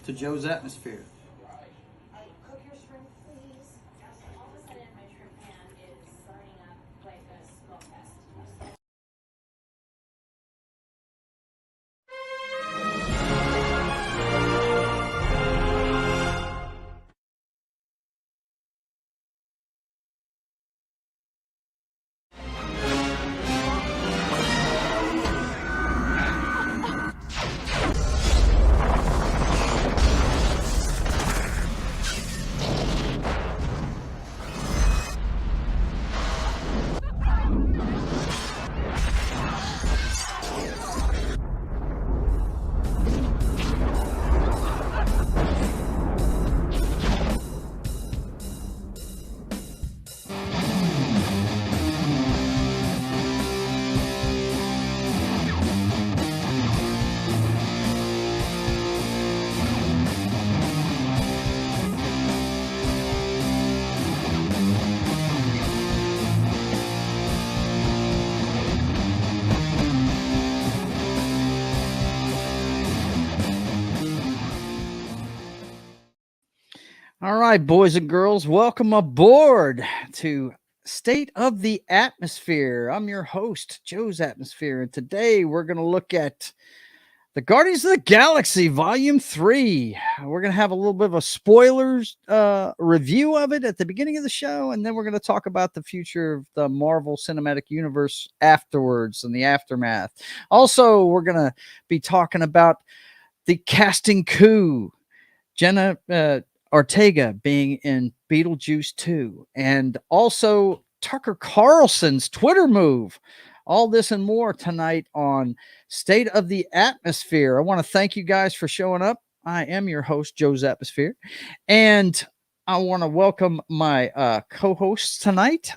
to Joe's Atmosphere. Cook your shrimp, please. All of a sudden, my shrimp pan is burning up like a smoke fest. All right, boys and girls, welcome aboard to State of the Atmosphere. I'm your host, Joe's Atmosphere, and today we're going to look at the Guardians of the Galaxy Volume 3. We're going to have a little bit of a spoilers review of it at the beginning of the show, and then we're going to talk about the future of the Marvel Cinematic Universe afterwards and the aftermath. Also, we're going to be talking about the casting coup. Jenna Ortega being in Beetlejuice 2, and also Tucker Carlson's Twitter move. All this and more tonight on State of the Atmosphere. I want to thank you guys for showing up. I am your host, Joe's Atmosphere, and I want to welcome my co-hosts tonight.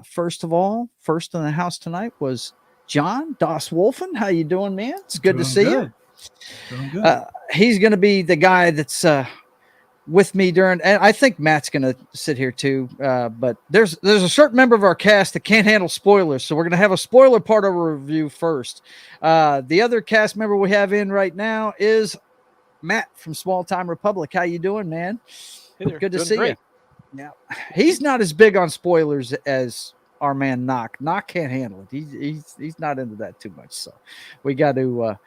First of all, first in the house tonight was John Doss Wolfen. How you doing, man? It's good to see you. Doing good. He's going to be the guy that's with me during, and I think Matt's going to sit here too. But there's a certain member of our cast that can't handle spoilers, so we're going to have a spoiler part of our review first. The other cast member we have in right now is Matt from Small Time Republic. How you doing, man? Hey there. Good to Doing see great. you. Yeah, he's not as big on spoilers as our man Knock. Knock can't handle it. He's not into that too much. So we got to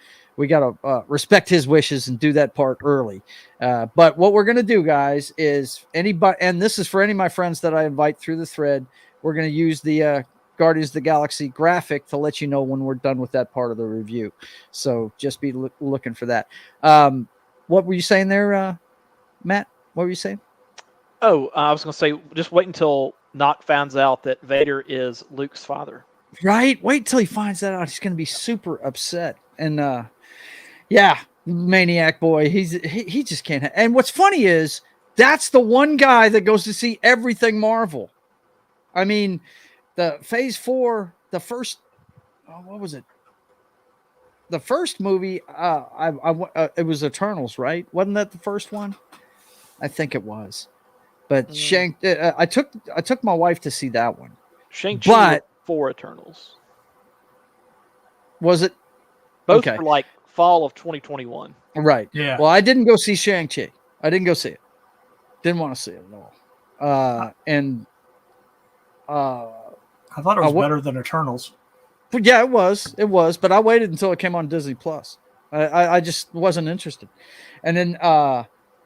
respect his wishes and do that part early. But what we're going to do, guys, is anybody, and this is for any of my friends that I invite through the thread, we're going to use the Guardians of the Galaxy graphic to let you know when we're done with that part of the review. So just be looking for that. What were you saying there, Matt? What were you saying? Oh, I was going to say, just wait until Nock finds out that Vader is Luke's father. Right? Wait till he finds that out. He's going to be super upset. And yeah, maniac boy. He just can't. And what's funny is that's the one guy that goes to see everything Marvel. I mean, the Phase 4, the first, what was it? The first movie, it was Eternals, right? Wasn't that the first one? I think it was. But I took my wife to see that one. Shang-Chi for Eternals. Was it? Both were like fall of 2021. Right. Yeah. Well, I didn't go see Shang-Chi. I didn't go see it. Didn't want to see it at all. I thought it was better than Eternals. But yeah, it was. It was. But I waited until it came on Disney Plus. I just wasn't interested. And then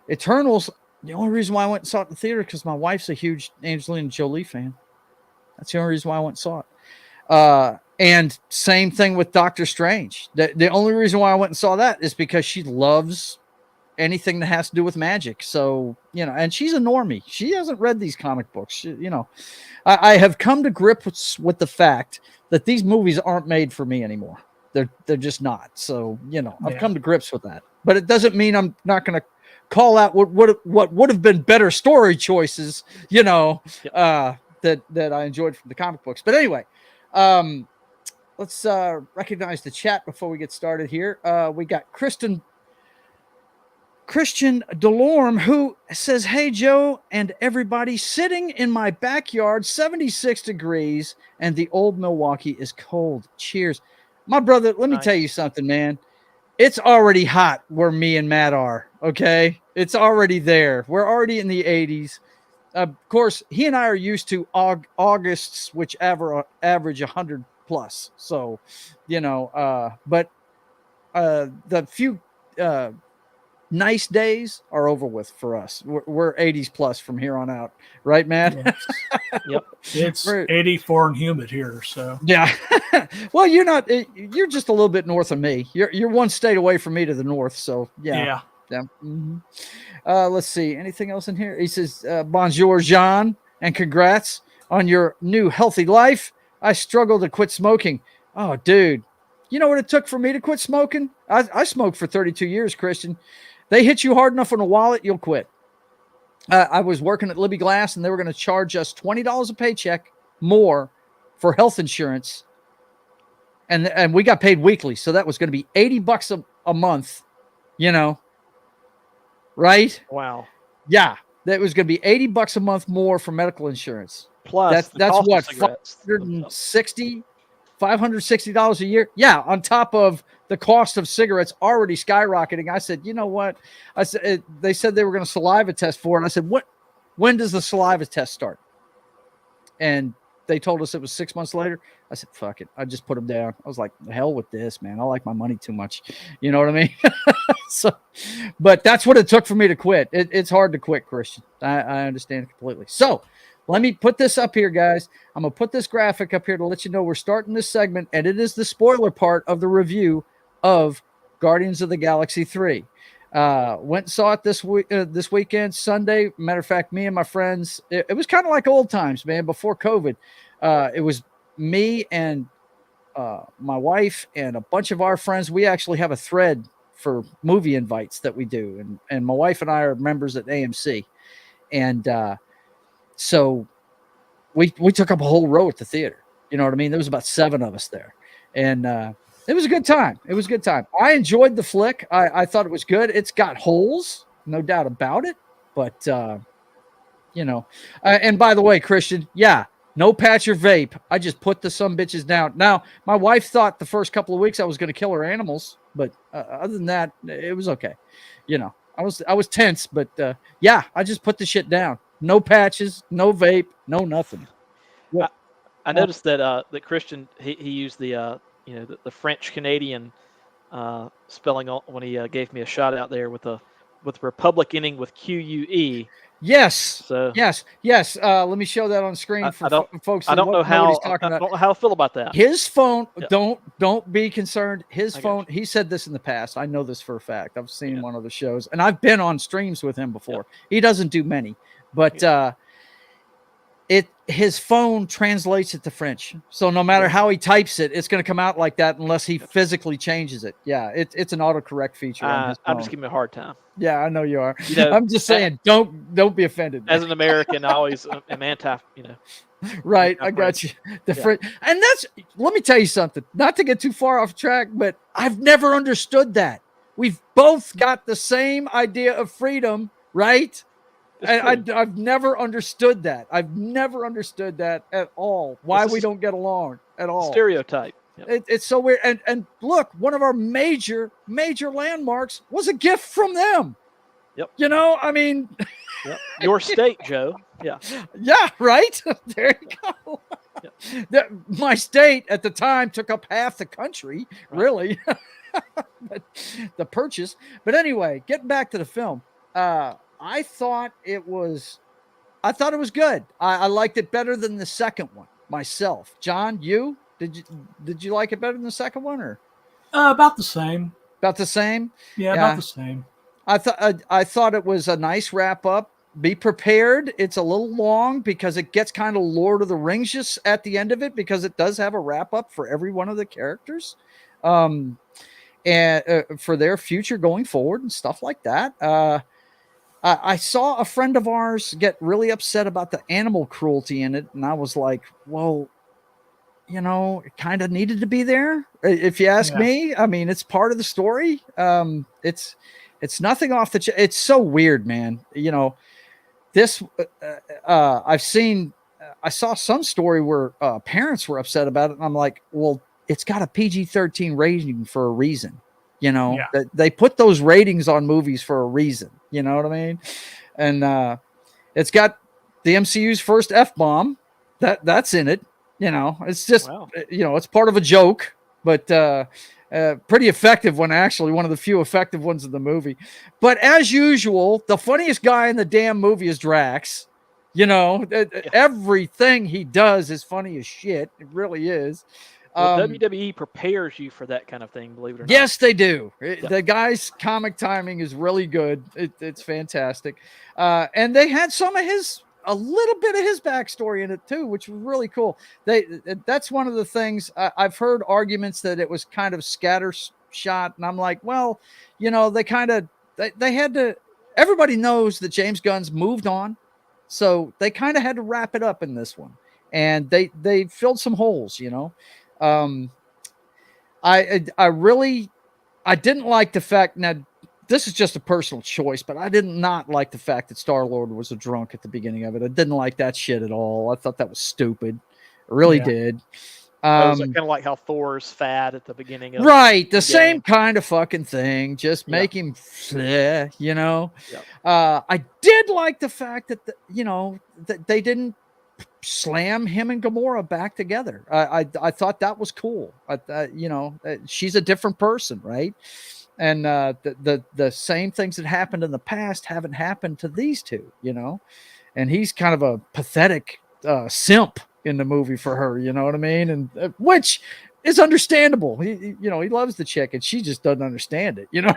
Eternals, the only reason why I went and saw it in the theater because my wife's a huge Angelina Jolie fan. That's the only reason why I went and saw it. And same thing with Doctor Strange. The only reason why I went and saw that is because she loves anything that has to do with magic. So, and she's a normie. She hasn't read these comic books. I have come to grips with the fact that these movies aren't made for me anymore. They're just not. So, I've come to grips with that. But it doesn't mean I'm not going to call out what would have been better story choices, that I enjoyed from the comic books. But anyway, let's recognize the chat before we get started here. We got Christian Delorme, who says, "Hey, Joe and everybody, sitting in my backyard, 76 degrees, and the old Milwaukee is cold. Cheers." My brother, let me tell you something, man. it's already hot where me and Matt are. Okay, it's already there. We're already in the 80s. Of course, he and I are used to Augusts, which average 100 plus. So, but the few nice days are over with for us. We're 80s plus from here on out, right, Matt? Yes. Yep. It's 84 and humid here, so Yeah. Well, you're not. You're just a little bit north of me. You're one state away from me to the north. So yeah. Mm-hmm. Let's see. Anything else in here? He says, "Bonjour, Jean, and congrats on your new healthy life. I struggle to quit smoking." Oh, dude, you know what it took for me to quit smoking? I smoked for 32 years, Christian. They hit you hard enough on a wallet, you'll quit. I was working at Libby Glass, and they were going to charge us $20 a paycheck more for health insurance, and we got paid weekly, so that was going to be $80 a month. Right? Wow. Yeah, that was going to be $80 a month more for medical insurance. Plus, that's what, cigarettes. $560 a year. Yeah, on top of the cost of cigarettes already skyrocketing. I said, you know what? I said they said they were going to saliva test for it. I said, when does the saliva test start? And they told us it was 6 months later. I said, fuck it. I just put them down. I was like, the hell with this, man. I like my money too much. You know what I mean? But that's what it took for me to quit. It's hard to quit, Christian. I understand completely. So let me put this up here, guys. I'm going to put this graphic up here to let you know we're starting this segment, and it is the spoiler part of the review of Guardians of the Galaxy 3. Went and saw it this weekend, Sunday. Matter of fact, me and my friends, it was kind of like old times, man, before COVID. It was me and my wife and a bunch of our friends. We actually have a thread for movie invites that we do. And my wife and I are members at AMC. And so we took up a whole row at the theater. You know what I mean? There was about 7 of us there. And it was a good time. It was a good time. I enjoyed the flick. I thought it was good. It's got holes, no doubt about it. But, and by the way, Christian, yeah, no patch or vape. I just put the some bitches down. Now, my wife thought the first couple of weeks I was going to kill her animals. But other than that, it was okay. I was tense. But, yeah, I just put the shit down. No patches, no vape, no nothing. Yeah. I noticed that Christian, he used the French Canadian spelling when he gave me a shout out there with Republic ending with QUE. Yes. So yes. Let me show that on screen for folks. I don't know how I feel about that. His phone. Yeah. Don't be concerned. His phone. He said this in the past. I know this for a fact. I've seen him on other shows, and I've been on streams with him before. Yeah. He doesn't do many, but his phone translates it to French. So no matter how he types it, it's going to come out like that unless he physically changes it. Yeah, it's an autocorrect feature. On his phone. I'm just giving him a hard time. Yeah, I know you are. I'm just saying, don't be offended. As an American, I always am anti. Right, I got you. And let me tell you something. Not to get too far off track, but I've never understood that. We've both got the same idea of freedom, right? And I've never understood that. I've never understood that at all. Why we don't get along at all. Stereotype. Yep. It's so weird. And look, one of our major landmarks was a gift from them. Yep. I mean, yep. Your state, Joe. Yeah. Yeah. Right. There you go. Yep. My state at the time took up half the country. Right. Really. But the purchase. But anyway, getting back to the film. I thought it was good. I liked it better than the second one myself. John, did you like it better than the second one, or about the same? About the same? Yeah, about the same. I thought it was a nice wrap up. Be prepared. It's a little long because it gets kind of Lord of the Rings at the end of it, because it does have a wrap up for every one of the characters, and for their future going forward and stuff like that. I saw a friend of ours get really upset about the animal cruelty in it, and I was like, well, it kind of needed to be there. If you ask me, I mean, it's part of the story. It's nothing off the it's so weird, man. This I saw some story where parents were upset about it, and I'm like, well, it's got a PG-13 rating for a reason. You know, Yeah. they put those ratings on movies for a reason. You know what I mean? And it's got the MCU's first F-bomb. That's in it. You know, it's just Wow. you know, it's part of a joke, but pretty effective one. Actually, one of the few effective ones in the movie. But as usual, the funniest guy in the damn movie is Drax. You know, everything he does is funny as shit. It really is. Well, WWE prepares you for that kind of thing, believe it or not. Yes, they do. Yeah. The guy's comic timing is really good. It's fantastic. And they had a little bit of his backstory in it too, which was really cool. That's one of the things I've heard arguments that it was kind of scattershot, and I'm like, well, you know, they had to. Everybody knows that James Gunn's moved on, so they kind of had to wrap it up in this one, and they filled some holes, you know. I didn't like the fact. Now, this is just a personal choice, but I did not like the fact that Star-Lord was a drunk at the beginning of it. I didn't like that shit at all. I thought that was stupid. I really did. It was kind of like how Thor's fat at the beginning of Right, the game. same kind of fucking thing. Just make him, you know. I did like the fact that you know that they didn't slam him and Gamora back together. I thought that was cool. You know, she's a different person, right? And the same things that happened in the past haven't happened to these two, you know. And he's kind of a pathetic simp in the movie for her, you know what I mean? And which is understandable. He you know, he loves the chick, and she just doesn't understand it, you know.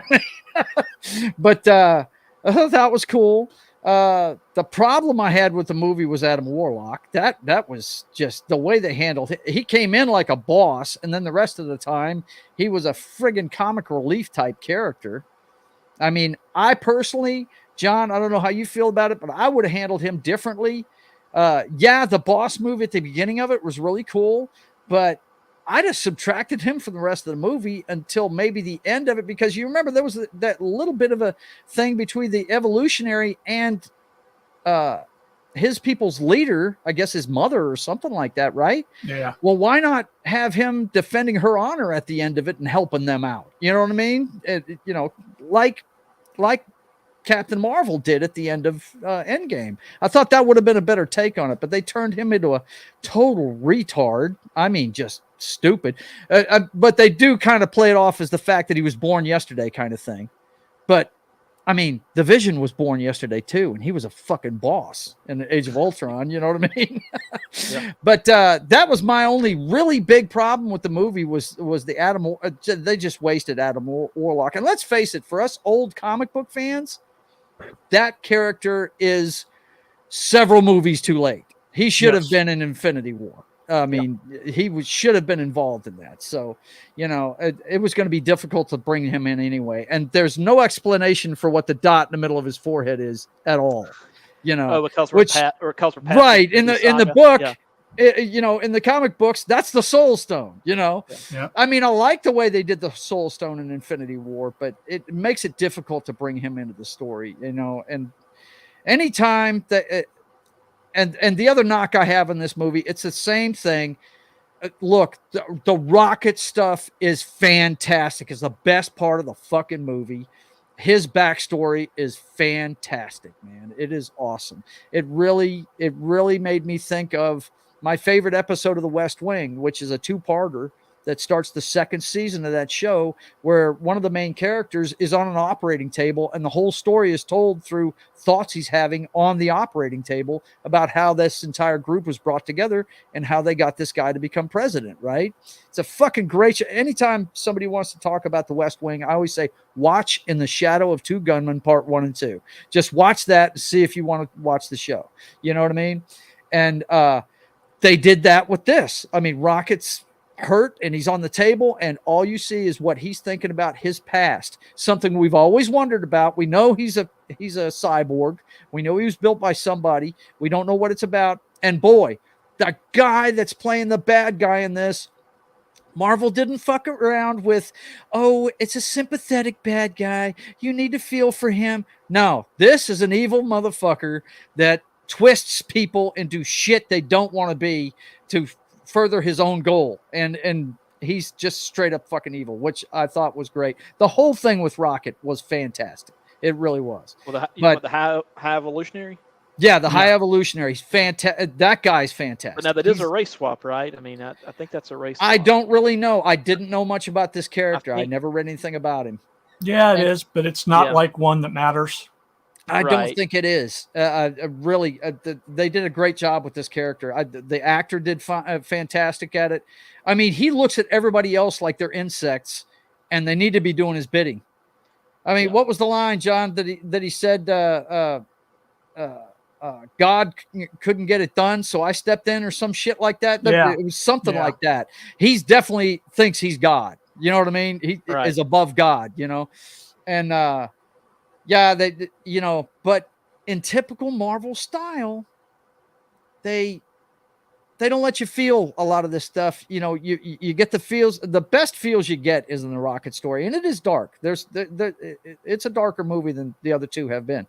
But I thought that was cool. The problem I had with the movie was Adam Warlock. That was just the way they handled it. He came in like a boss, and then the rest of the time he was a friggin' comic relief type character. I mean, I personally, John, I don't know how you feel about it, but I would have handled him differently. The boss move at the beginning of it was really cool, but I just subtracted him from the rest of the movie until maybe the end of it, because you remember there was that little bit of a thing between the evolutionary and his people's leader, I guess his mother or something like that, right? Yeah. Well, why not have him defending her honor at the end of it and helping them out? You know what I mean? You know, like Captain Marvel did at the end of Endgame. I thought that would have been a better take on it, but they turned him into a total retard. I mean, just stupid. But they do kind of play it off as the fact that he was born yesterday kind of thing. But I mean, the Vision was born yesterday too, and he was a fucking boss in the Age of Ultron. You know what I mean? But that was my only really big problem with the movie was the Adam. They just wasted Adam Warlock. And let's face it, for us old comic book fans, that character is several movies too late. He should have been in Infinity War. I mean, he should have been involved in that. So, you know, it was going to be difficult to bring him in anyway. And there's no explanation for what the dot in the middle of his forehead is at all. You know, because right in the book. You know, in the comic books, that's the Soul Stone, you know. I mean, I like the way they did the Soul Stone in Infinity War, but it makes it difficult to bring him into the story, you know. And anytime that and the other knock I have in this movie, it's the same thing. Look, the rocket stuff is fantastic. It's the best part of the fucking movie. His backstory is fantastic, man. It is awesome. It really made me think of my favorite episode of The West Wing, which is a two-parter that starts the second season of that show, where one of the main characters is on an operating table, and the whole story is told through thoughts he's having on the operating table about how this entire group was brought together and how they got this guy to become president, right? It's a fucking great show. Anytime somebody wants to talk about The West Wing, I always say, watch In the Shadow of Two Gunmen, part 1 and 2. Just watch that and see if you want to watch the show. You know what I mean? And they did that with this. I mean, Rocket's hurt and he's on the table, and all you see is what he's thinking about his past, something we've always wondered about. We know he's a cyborg. We know he was built by somebody. We don't know what it's about. And boy, the guy that's playing the bad guy in this, Marvel didn't fuck around with, oh, it's a sympathetic bad guy, you need to feel for him. No, this is an evil motherfucker that twists people into shit they don't want to be to further his own goal. And he's just straight up fucking evil, which I thought was great. The whole thing with Rocket was fantastic. It really was. Well, you But want the high evolutionary? yeah, the high evolutionary, fantastic. That guy's fantastic. But now that is a race swap, right? I mean, I think that's a race swap. I don't really know. I didn't know much about this character. I think- never read anything about him. Yeah, it is, but it's not like one that matters. I don't think it is. Really, they did a great job with this character. The actor did fantastic at it. I mean, he looks at everybody else like they're insects, and they need to be doing his bidding. I mean, what was the line, John, that he said? God couldn't get it done, so I stepped in, or some shit like that. It was something like that. He's definitely thinks he's God. You know what I mean? He is above God. You know, and they, you know, but in typical Marvel style, they don't let you feel a lot of this stuff. You know, you get the feels. The best feels you get is in the Rocket story, and it is dark. It's a darker movie than the other two have been,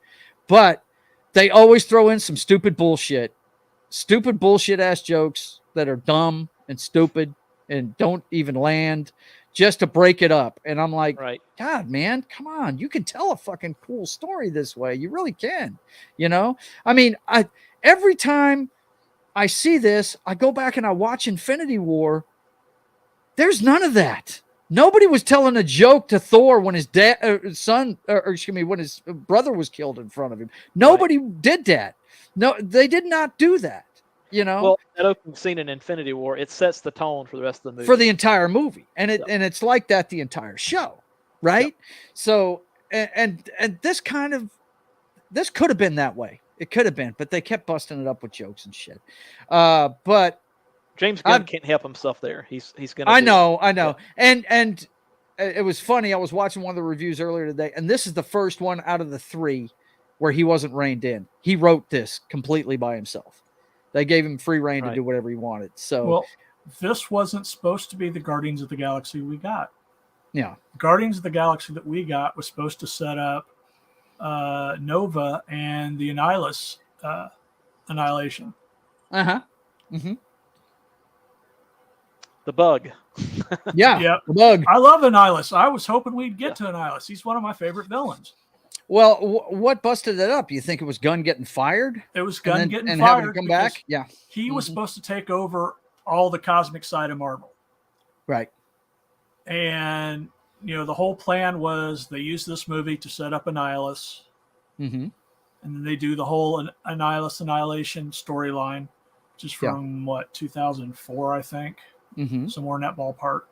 but they always throw in some stupid bullshit ass jokes that are dumb and stupid and don't even land, just to break it up. And I'm like, God, man, come on. You can tell a fucking cool story this way. You really can. You know, I mean, every time I see this, I go back and I watch Infinity War. There's none of that. Nobody was telling a joke to Thor when his when his brother was killed in front of him. Nobody did that. No, they did not do that. You know, well, that opening scene in Infinity War, it sets the tone for the rest of the movie, for the entire movie, and it's like that the entire show, right? Yep. So, and this could have been that way. It could have been, but they kept busting it up with jokes and shit. But James Gunn can't help himself there. He's gonna. I know. Yeah. And it was funny. I was watching one of the reviews earlier today, and this is the first one out of the 3 where he wasn't reined in. He wrote this completely by himself. They gave him free reign to do whatever he wanted. So, well, this wasn't supposed to be the Guardians of the Galaxy we got. Yeah, Guardians of the Galaxy that we got was supposed to set up Nova and the Annihilation. Mm-hmm. The Bug. Yeah, the Bug. I love Annihilus. I was hoping we'd get to Annihilus. He's one of my favorite villains. Well, what busted it up? You think it was Gunn getting fired? It was Gunn getting fired. Having to come back? Yeah. He was supposed to take over all the cosmic side of Marvel. Right. And, you know, the whole plan was they use this movie to set up Annihilus. Mm-hmm. And then they do the whole Annihilus Annihilation storyline, which is from, 2004, I think. Mm-hmm. Somewhere in that ballpark.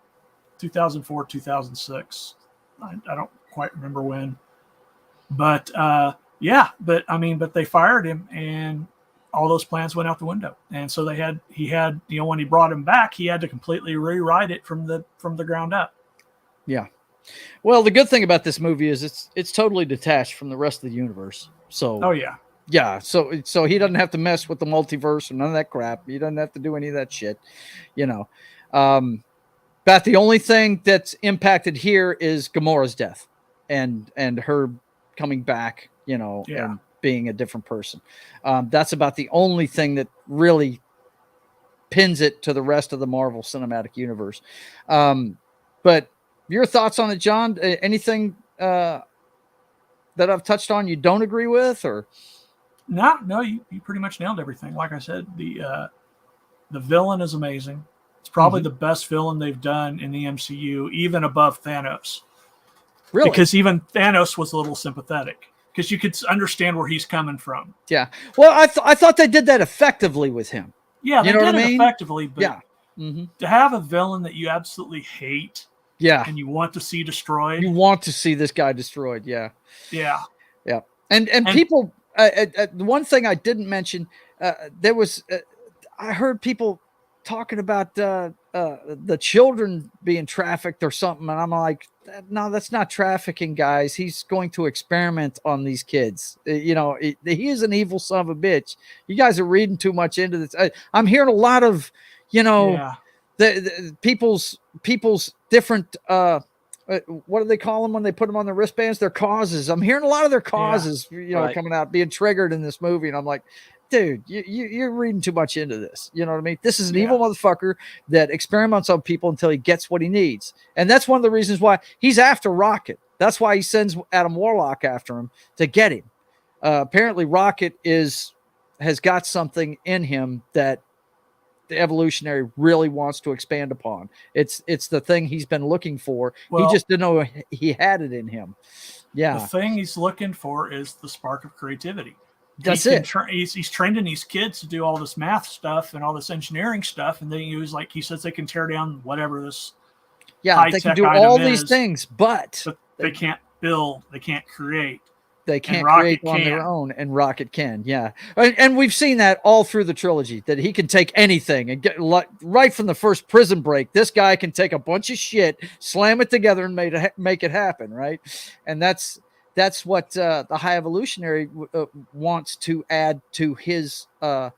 2004, 2006. I don't quite remember when. But but they fired him, and all those plans went out the window. And so he had, you know, when he brought him back, he had to completely rewrite it from the ground up. Yeah. Well, the good thing about this movie is it's totally detached from the rest of the universe. So yeah. So he doesn't have to mess with the multiverse and none of that crap. He doesn't have to do any of that shit, you know. But the only thing that's impacted here is Gamora's death and her coming back, you know, and being a different person. That's about the only thing that really pins it to the rest of the Marvel Cinematic Universe. But your thoughts on it, John? Anything that I've touched on you don't agree with, or? No, you pretty much nailed everything. Like I said, the villain is amazing. It's probably the best villain they've done in the MCU, even above Thanos. Really? Because even Thanos was a little sympathetic, because you could understand where he's coming from. Yeah. Well, I thought they did that effectively with him. Yeah, they did it effectively. But Mm-hmm. to have a villain that you absolutely hate, and you want to see destroyed, you want to see this guy destroyed. Yeah. And people. One thing I didn't mention, there was. I heard people talking about the children being trafficked or something, and I'm like, no, that's not trafficking, guys. He's going to experiment on these kids. You know, he is an evil son of a bitch. You guys are reading too much into this. I'm hearing a lot of, you know, the people's different. What do they call them when they put them on their wristbands? Their causes. I'm hearing a lot of their causes, you know, coming out, being triggered in this movie, and I'm like, dude, you're reading too much into this. You know what I mean? This is an Yeah. evil motherfucker that experiments on people until he gets what he needs. And that's one of the reasons why he's after Rocket. That's why he sends Adam Warlock after him to get him. Apparently Rocket has got something in him that the evolutionary really wants to expand upon. It's the thing he's been looking for. Well, he just didn't know he had it in him. Yeah. The thing he's looking for is the spark of creativity. That's it. He's training these kids to do all this math stuff and all this engineering stuff, and then he says they can tear down whatever this they can do all these things, but they can't build, they can't create. They can't create on their own, and Rocket can. Yeah. And we've seen that all through the trilogy, that he can take anything and get right from the first Prison Break. This guy can take a bunch of shit, slam it together, and make it happen. Right. And that's what the High Evolutionary wants to add to his what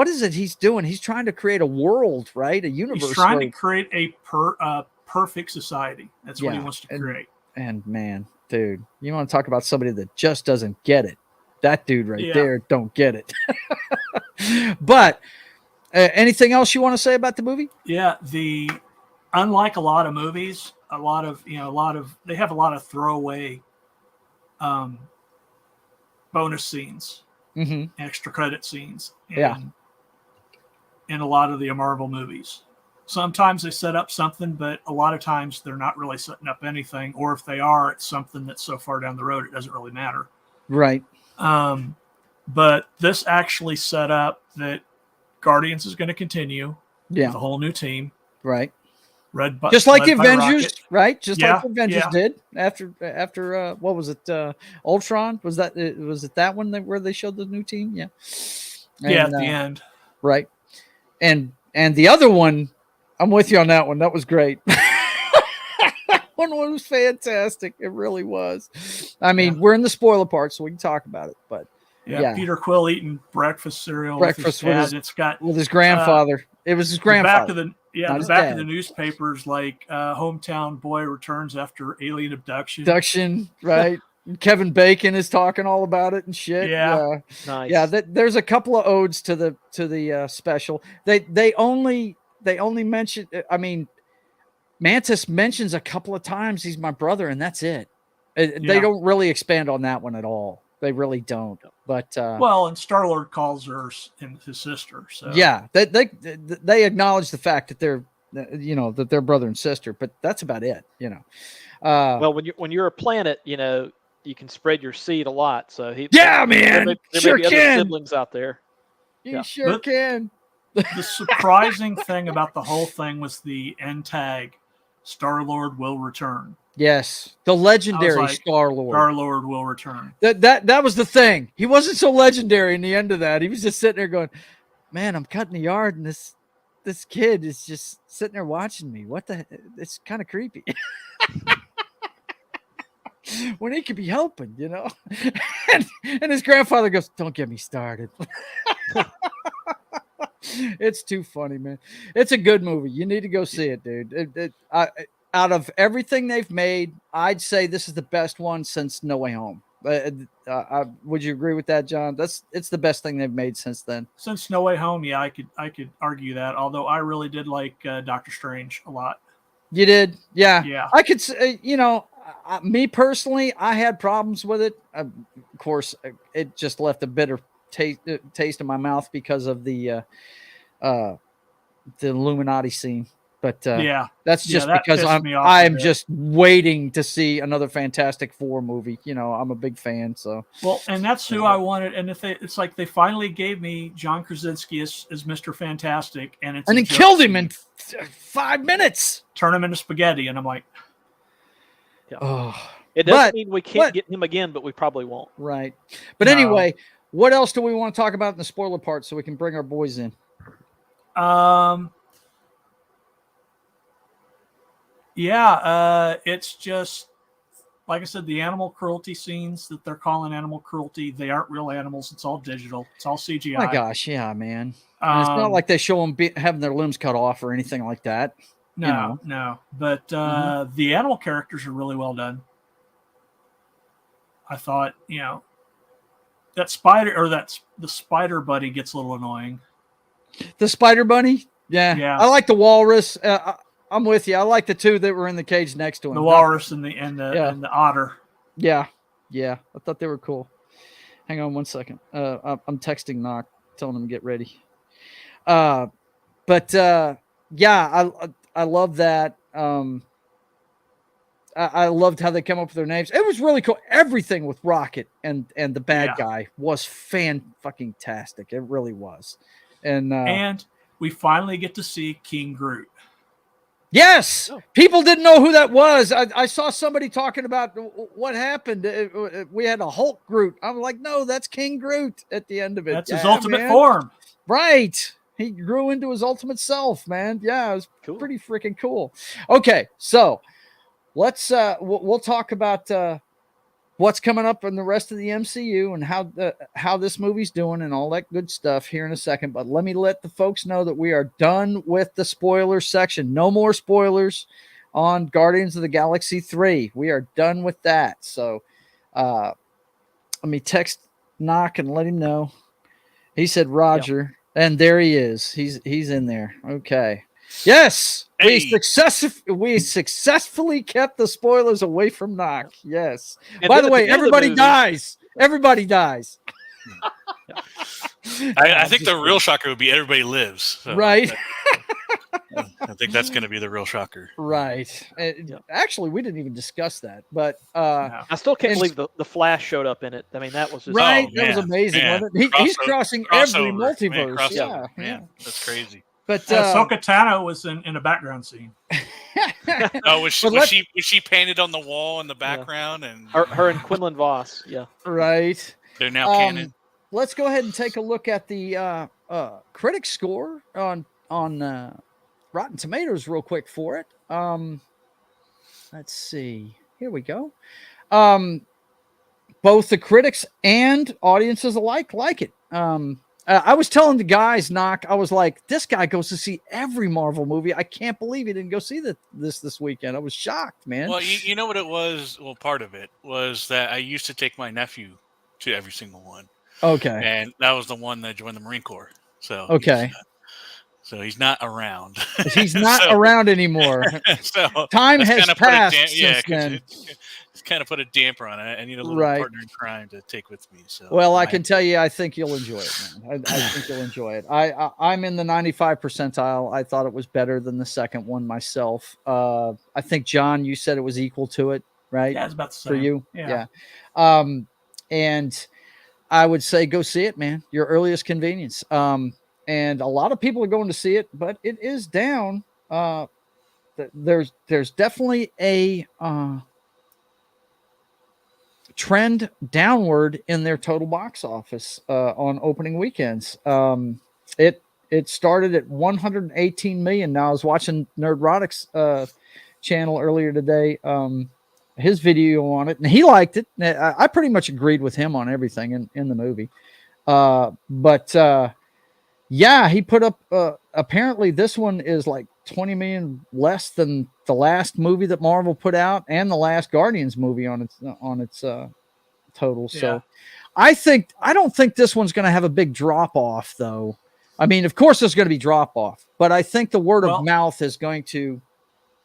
is it he's doing? He's trying to create a world, right? A universe. He's trying to create a perfect society. That's what he wants to create. And man, dude, you want to talk about somebody that just doesn't get it? That dude right there don't get it. But anything else you want to say about the movie? Yeah, unlike a lot of movies, they have a lot of throwaway bonus scenes, extra credit scenes, in a lot of the Marvel movies. Sometimes they set up something, but a lot of times they're not really setting up anything. Or if they are, it's something that's so far down the road, it doesn't really matter. Right. But this actually set up that Guardians is going to continue with a whole new team. Right. Just like the Avengers, right? Just like the Avengers did after what was it? Ultron? Was it that one where they showed the new team? Yeah. At the end. Right. And the other one, I'm with you on that one. That was great. That one was fantastic. It really was. I mean, we're in the spoiler part, so we can talk about it. But Peter Quill eating breakfast cereal with his grandfather. It was his grandfather. The back of the newspapers, like hometown boy returns after alien abduction. Right. Kevin Bacon is talking all about it and shit. Yeah. Nice. Yeah, there's a couple of odes to the special. They only mention, I mean, Mantis mentions a couple of times he's my brother, and that's it. They don't really expand on that one at all. They really don't. But and Star-Lord calls her his sister. So they acknowledge the fact that they're that they're brother and sister, but that's about it. Well, when you're a planet, you can spread your seed a lot. So man, there may be other siblings out there. You sure can. The surprising thing about the whole thing was the end tag, Star-Lord will return. Yes, the legendary Star-Lord. Star-Lord will return. That was the thing. He wasn't so legendary in the end of that. He was just sitting there going, man, I'm cutting the yard, and this kid is just sitting there watching me. What the? It's kind of creepy. When he could be helping, and his grandfather goes, "Don't get me started." It's too funny, man. It's a good movie. You need to go see it, dude. Out of everything they've made, I'd say this is the best one since No Way Home. Would you agree with that, John? It's the best thing they've made since then. Since No Way Home, I could argue that. Although I really did like Doctor Strange a lot. You did, yeah. Yeah. I could say, me personally, I had problems with it. Of course, it just left a bitter taste in my mouth because of the Illuminati scene. But that's just because I'm just waiting to see another Fantastic Four movie. I'm a big fan. So and that's who I wanted. And it's like they finally gave me John Krasinski as Mr. Fantastic, and then killed him in 5 minutes. Turn him into spaghetti, and I'm like, it doesn't mean we can't get him again, but we probably won't. Right. But anyway, what else do we want to talk about in the spoiler part so we can bring our boys in? It's just like I said, the animal cruelty scenes that they're calling animal cruelty, they aren't real animals. It's all digital. It's all CGI. My gosh, yeah, man. And it's not like they show them having their limbs cut off or anything like that. No. But the animal characters are really well done. I thought, that spider or the spider buddy gets a little annoying. The Spider Bunny? Yeah. Yeah. I like the walrus. I'm with you. I like the two that were in the cage next to him. The walrus and the otter. Yeah. Yeah. I thought they were cool. Hang on one second. I'm texting Knock, telling him to get ready. Yeah, I love that. I loved how they come up with their names. It was really cool. Everything with Rocket and the bad guy was fan-fucking-tastic. It really was. And we finally get to see King Groot. Yes, people didn't know who that was. I saw somebody talking about what happened. We had a Hulk Groot. I'm like, no, that's King Groot at the end of it. That's his ultimate form. Right. He grew into his ultimate self, man. Yeah, it was pretty freaking cool. Okay, so let's we'll talk about what's coming up in the rest of the MCU and how this movie's doing and all that good stuff here in a second. But let me let the folks know that we are done with the spoiler section. No more spoilers on Guardians of the Galaxy 3. We are done with that. So let me text Knock and let him know. He said Roger, and there he is. He's in there. Okay. Yes, hey. we successfully kept the spoilers away from Knock. Yes. And by the way, everybody dies. Everybody dies. I think the real shocker would be everybody lives. So right. I think that's going to be the real shocker. Right. Actually, we didn't even discuss that, but I still can't believe the Flash showed up in it. I mean, that was just right. That was amazing. He's crossing every multiverse. Yeah, that's crazy. But Ahsoka Tano was in a background scene. Oh, was she painted on the wall in the background? And her and Quinlan Voss. Yeah, right. They're now canon. Let's go ahead and take a look at the critic score on Rotten Tomatoes real quick for it. Let's see. Here we go. Both the critics and audiences alike like it. I was telling the guys, Knock, I was like, this guy goes to see every Marvel movie. I can't believe he didn't go see this weekend. I was shocked, man. Well, you know what it was? Well, part of it was that I used to take my nephew to every single one. Okay. And that was the one that joined the Marine Corps. So okay. He's not around. He's not around anymore. So time has passed since then. It's kind of put a damper on it. I need a little partner in crime to take with me. So well, I can tell you, I think you'll enjoy it, man. I think you'll enjoy it. I'm in the 95 percentile. I thought it was better than the second one myself. I think, John, you said it was equal to it, right? Yeah, it's about the same. For you. Yeah. And I would say go see it, man. Your earliest convenience. And a lot of people are going to see it, but it is down. There's definitely a trend downward in their total box office on opening weekends. It started at 118 million. Now I was watching Nerdrotic's channel earlier today, his video on it, and he liked it. I pretty much agreed with him on everything in the movie. Yeah, he put up, apparently this one is like 20 million less than the last movie that Marvel put out and the last Guardians movie on its total. Yeah. So I don't think this one's going to have a big drop off though. I mean, of course there's going to be drop off, but I think the word of mouth is going to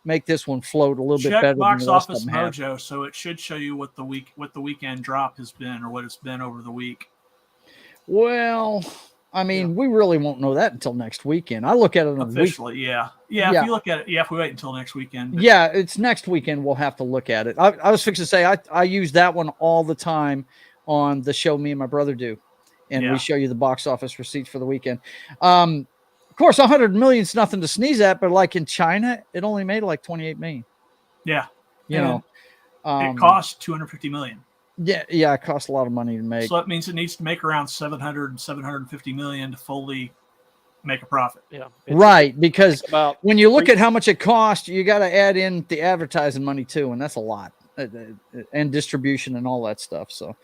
make this one float a little bit better. Box Office Mojo, so it should show you what the weekend drop has been or what it's been over the week. Well, I mean, we really won't know that until next weekend. I look at it officially. Yeah. If you look at it, if we wait until next weekend. But... Yeah, it's next weekend. We'll have to look at it. I was fixing to say I use that one all the time on the show me and my brother do, and we show you the box office receipts for the weekend. Of course, 100 million is nothing to sneeze at, but like in China, it only made like 28 million. Yeah, it cost 250 million. Yeah, it costs a lot of money to make. So that means it needs to make around 750 million to fully make a profit. Yeah. Right, because when you look at how much it costs, you got to add in the advertising money too, and that's a lot. And distribution and all that stuff. So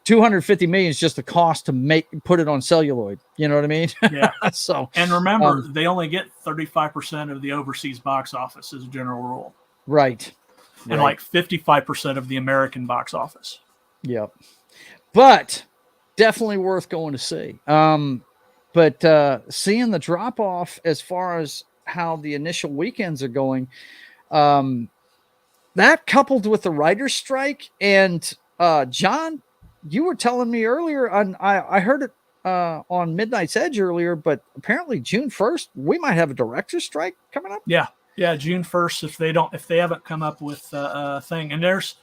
250 million is just the cost to put it on celluloid. You know what I mean? Yeah. So and remember, they only get 35% of the overseas box office as a general rule. Right. And like 55% of the American box office. Yep. But definitely worth going to see. But seeing the drop off as far as how the initial weekends are going, that coupled with the writer's strike, and John, you were telling me earlier, and I heard it on Midnight's Edge earlier, but apparently June 1st, we might have a director's strike coming up. Yeah, June 1st. If they haven't come up with a thing, and there's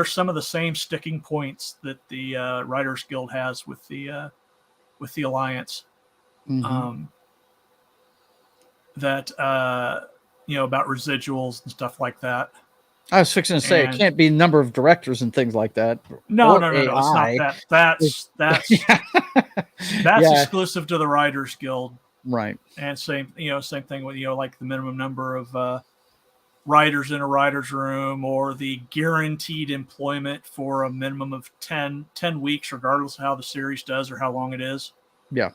some of the same sticking points that the Writers Guild has with the Alliance. That about residuals and stuff like that. I was fixing to say it can't be number of directors and things like that. No, it's not that. That's exclusive to the Writers Guild, right? And same thing with like the minimum number of writers in a writer's room, or the guaranteed employment for a minimum of 10 weeks, regardless of how the series does or how long it is. Yeah,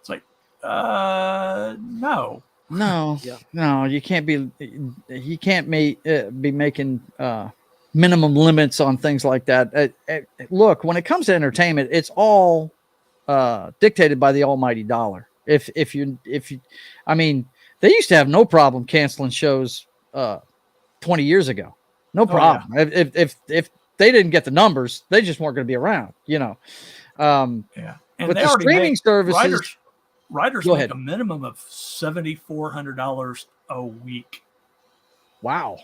it's like no. No, you can't be making minimum limits on things like that. Look, when it comes to entertainment, it's all dictated by the almighty dollar. If you, I mean, they used to have no problem canceling shows 20 years ago. No problem. If they didn't get the numbers, they just weren't going to be around. And with the streaming services. Writers make a minimum of $7,400 a week. Wow.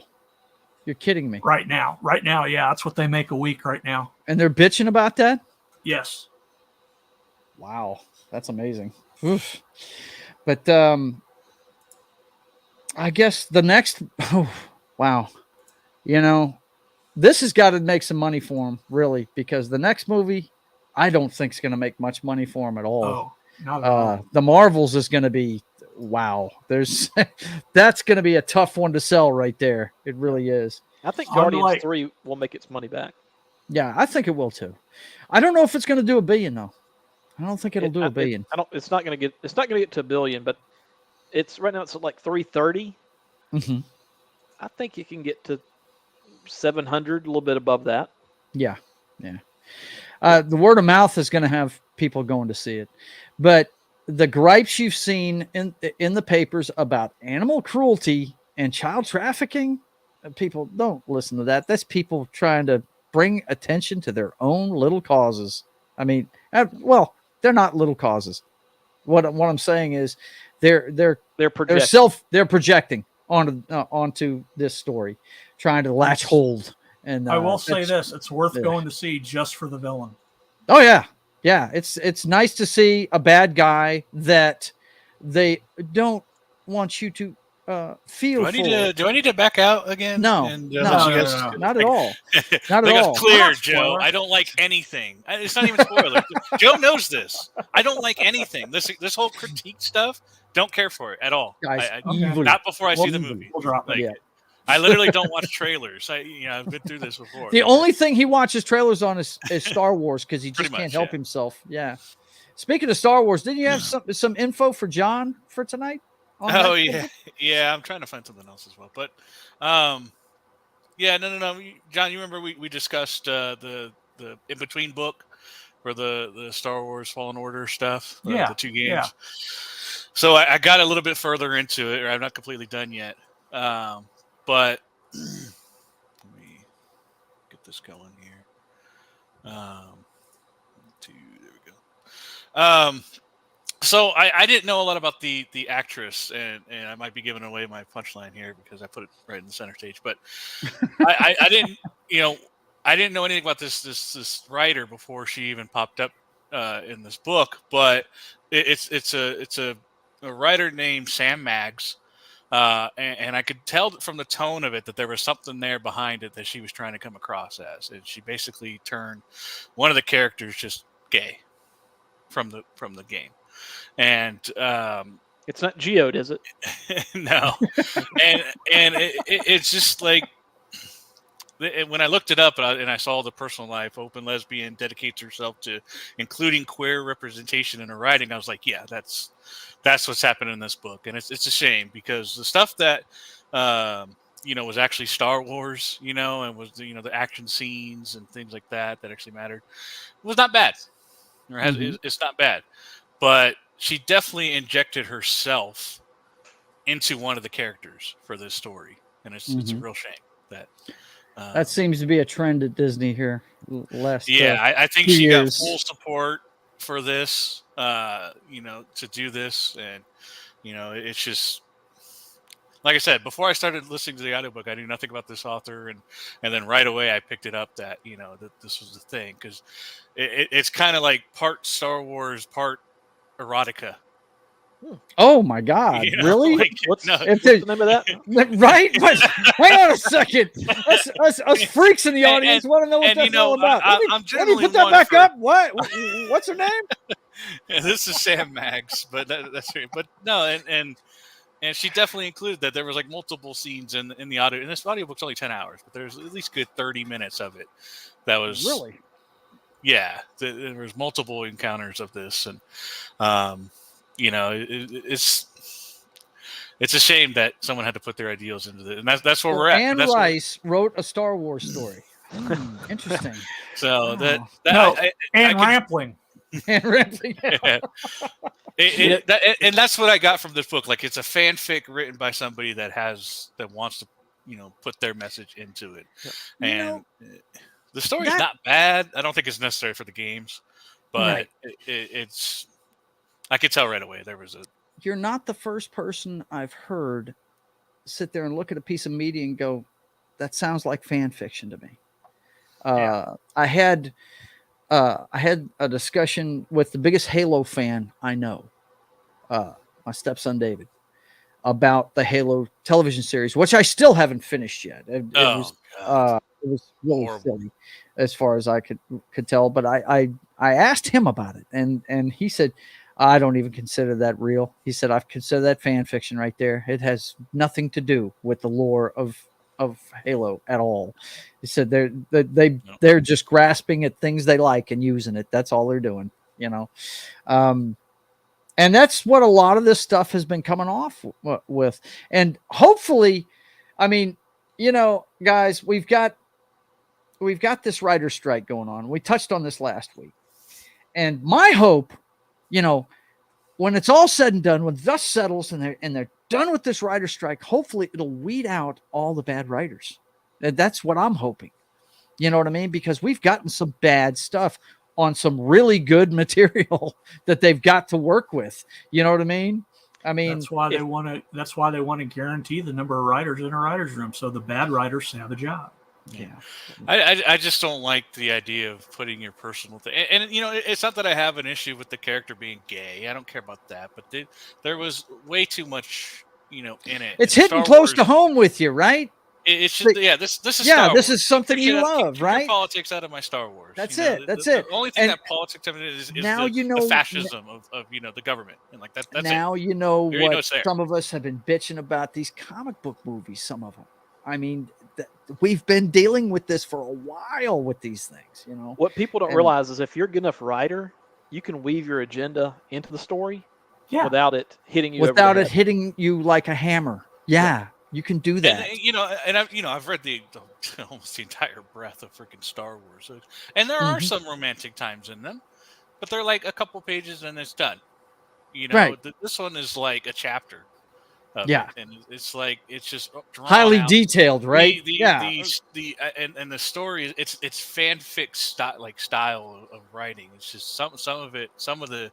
You're kidding me. Right now, yeah. That's what they make a week right now. And they're bitching about that? Yes. Wow. That's amazing. Oof. But I guess the next... Oh, wow. This has got to make some money for them, really, because the next movie, I don't think is going to make much money for them at all. Oh. Not at all. The Marvels is going to be wow. That's going to be a tough one to sell right there. It really is. I think Guardians 3 will make its money back. Yeah, I think it will too. I don't know if it's going to do $1 billion though. I don't think it'll do $1 billion. It's not going to get to $1 billion, but it's right now. It's at like 330. Mm-hmm. I think you can get to 700, a little bit above that. Yeah. The word of mouth is going to have people going to see it. But the gripes you've seen in the papers about animal cruelty and child trafficking, people don't listen to that. That's people trying to bring attention to their own little causes. I mean, well, they're not little causes. What I'm saying is they're projecting onto this story, trying to latch hold. And I will say this: it's worth going to see just for the villain. Oh yeah. Yeah, it's nice to see a bad guy that they don't want you to feel. Do I need to back out again? No, no, not at all. Not at all. Clear, Joe. I don't like anything. It's not even spoiler. Joe knows this. I don't like anything. This whole critique stuff. Don't care for it at all. Guys, not before I see the movie. We'll drop it. Yeah. I literally don't watch trailers. I've been through this before. The only thing he watches trailers on is Star Wars because he just can't help himself. Yeah. Speaking of Star Wars, didn't you have some info for John for tonight? Oh yeah. I'm trying to find something else as well, but no. John, you remember we discussed the in between book for the Star Wars Fallen Order stuff. The 2 games. Yeah. So I got a little bit further into it, or I'm not completely done yet. But let me get this going here. There we go. So I didn't know a lot about the actress, and I might be giving away my punchline here because I put it right in the center stage. But I didn't, I didn't know anything about this writer before she even popped up in this book. But it's a writer named Sam Maggs. And I could tell from the tone of it that there was something there behind it that she was trying to come across as, and she basically turned one of the characters just gay from the game, and it's not Geode, is it? No, and it's just like when I looked it up and I saw the personal life, open lesbian, dedicates herself to including queer representation in her writing, I was like, yeah, that's what's happening in this book. And it's a shame because the stuff that, was actually Star Wars, and was, the action scenes and things like that actually mattered, was not bad. or it's not bad, but she definitely injected herself into one of the characters for this story, and it's a real shame that. That seems to be a trend at Disney here. Last I think few she years. got full support for this, to do this, and it's just like I said before I started listening to the audiobook, I knew nothing about this author, and then right away I picked it up that that this was the thing, because it's kind of like part Star Wars, part erotica. Oh my God! Really? Like, What's no, the name of that? Right? But hang on a second. Us freaks in the audience want to know what that's all about. I'm let me generally put that one back for- up. What's her name? this is Sam Mags, but that's right. But no, and she definitely included that there was like multiple scenes in the audio, and this audiobook's only 10 hours, but there's at least good 30 minutes of it that was Really? Yeah, there was multiple encounters of this, and it's a shame that someone had to put their ideals into it, and that's where we're at. Anne Rice wrote a Star Wars story. Interesting. So Wow. And Rampling. Anne Ripley. Yeah. And that's what I got from this book. Like, it's a fanfic written by somebody that wants to, put their message into it. And the story's not bad. I don't think it's necessary for the games, but it's. I could tell right away there was a. You're not the first person I've heard sit there and look at a piece of media and go, "That sounds like fan fiction to me." I had a discussion with the biggest Halo fan I know, my stepson David, about the Halo television series, which I still haven't finished yet. It was really horrible. Silly as far as I could tell. But I asked him about it, and he said, I don't even consider that real. He said, I've considered that fan fiction right there. It has nothing to do with the lore of Halo at all. He said they're just grasping at things they like and using it. That's all they're doing, and that's what a lot of this stuff has been coming off with. And hopefully, I mean, guys, we've got this writer's strike going on. We touched on this last week, and my hope, when it's all said and done, when dust settles and they're done with this writer's strike, hopefully it'll weed out all the bad writers. That's what I'm hoping. You know what I mean? Because we've gotten some bad stuff on some really good material that they've got to work with. You know what I mean? That's why they want to guarantee the number of writers in a writer's room, so the bad writers have a job. Yeah, I just don't like the idea of putting your personal thing. And it's not that I have an issue with the character being gay. I don't care about that. But there was way too much, in it. It's hitting close to home with you, right? It's just, this is Star Wars. This is something you love, keep right? politics out of my Star Wars. That's it. The only thing that politics of it is now the fascism of the government, and like that's now it. What some of us have been bitching about these comic book movies. Some of them. I mean, we've been dealing with this for a while with these things. What people don't realize is if you're a good enough writer, you can weave your agenda into the story without it hitting you. Without it hitting you like a hammer. Yeah. You can do that, and I've read almost the entire breadth of freaking Star Wars, and there are some romantic times in them, but they're like a couple pages and it's done. Right. This one is like a chapter. And it's like it's just highly out. detailed, right? And the story it's fanfic style of writing. It's just some of it, some of the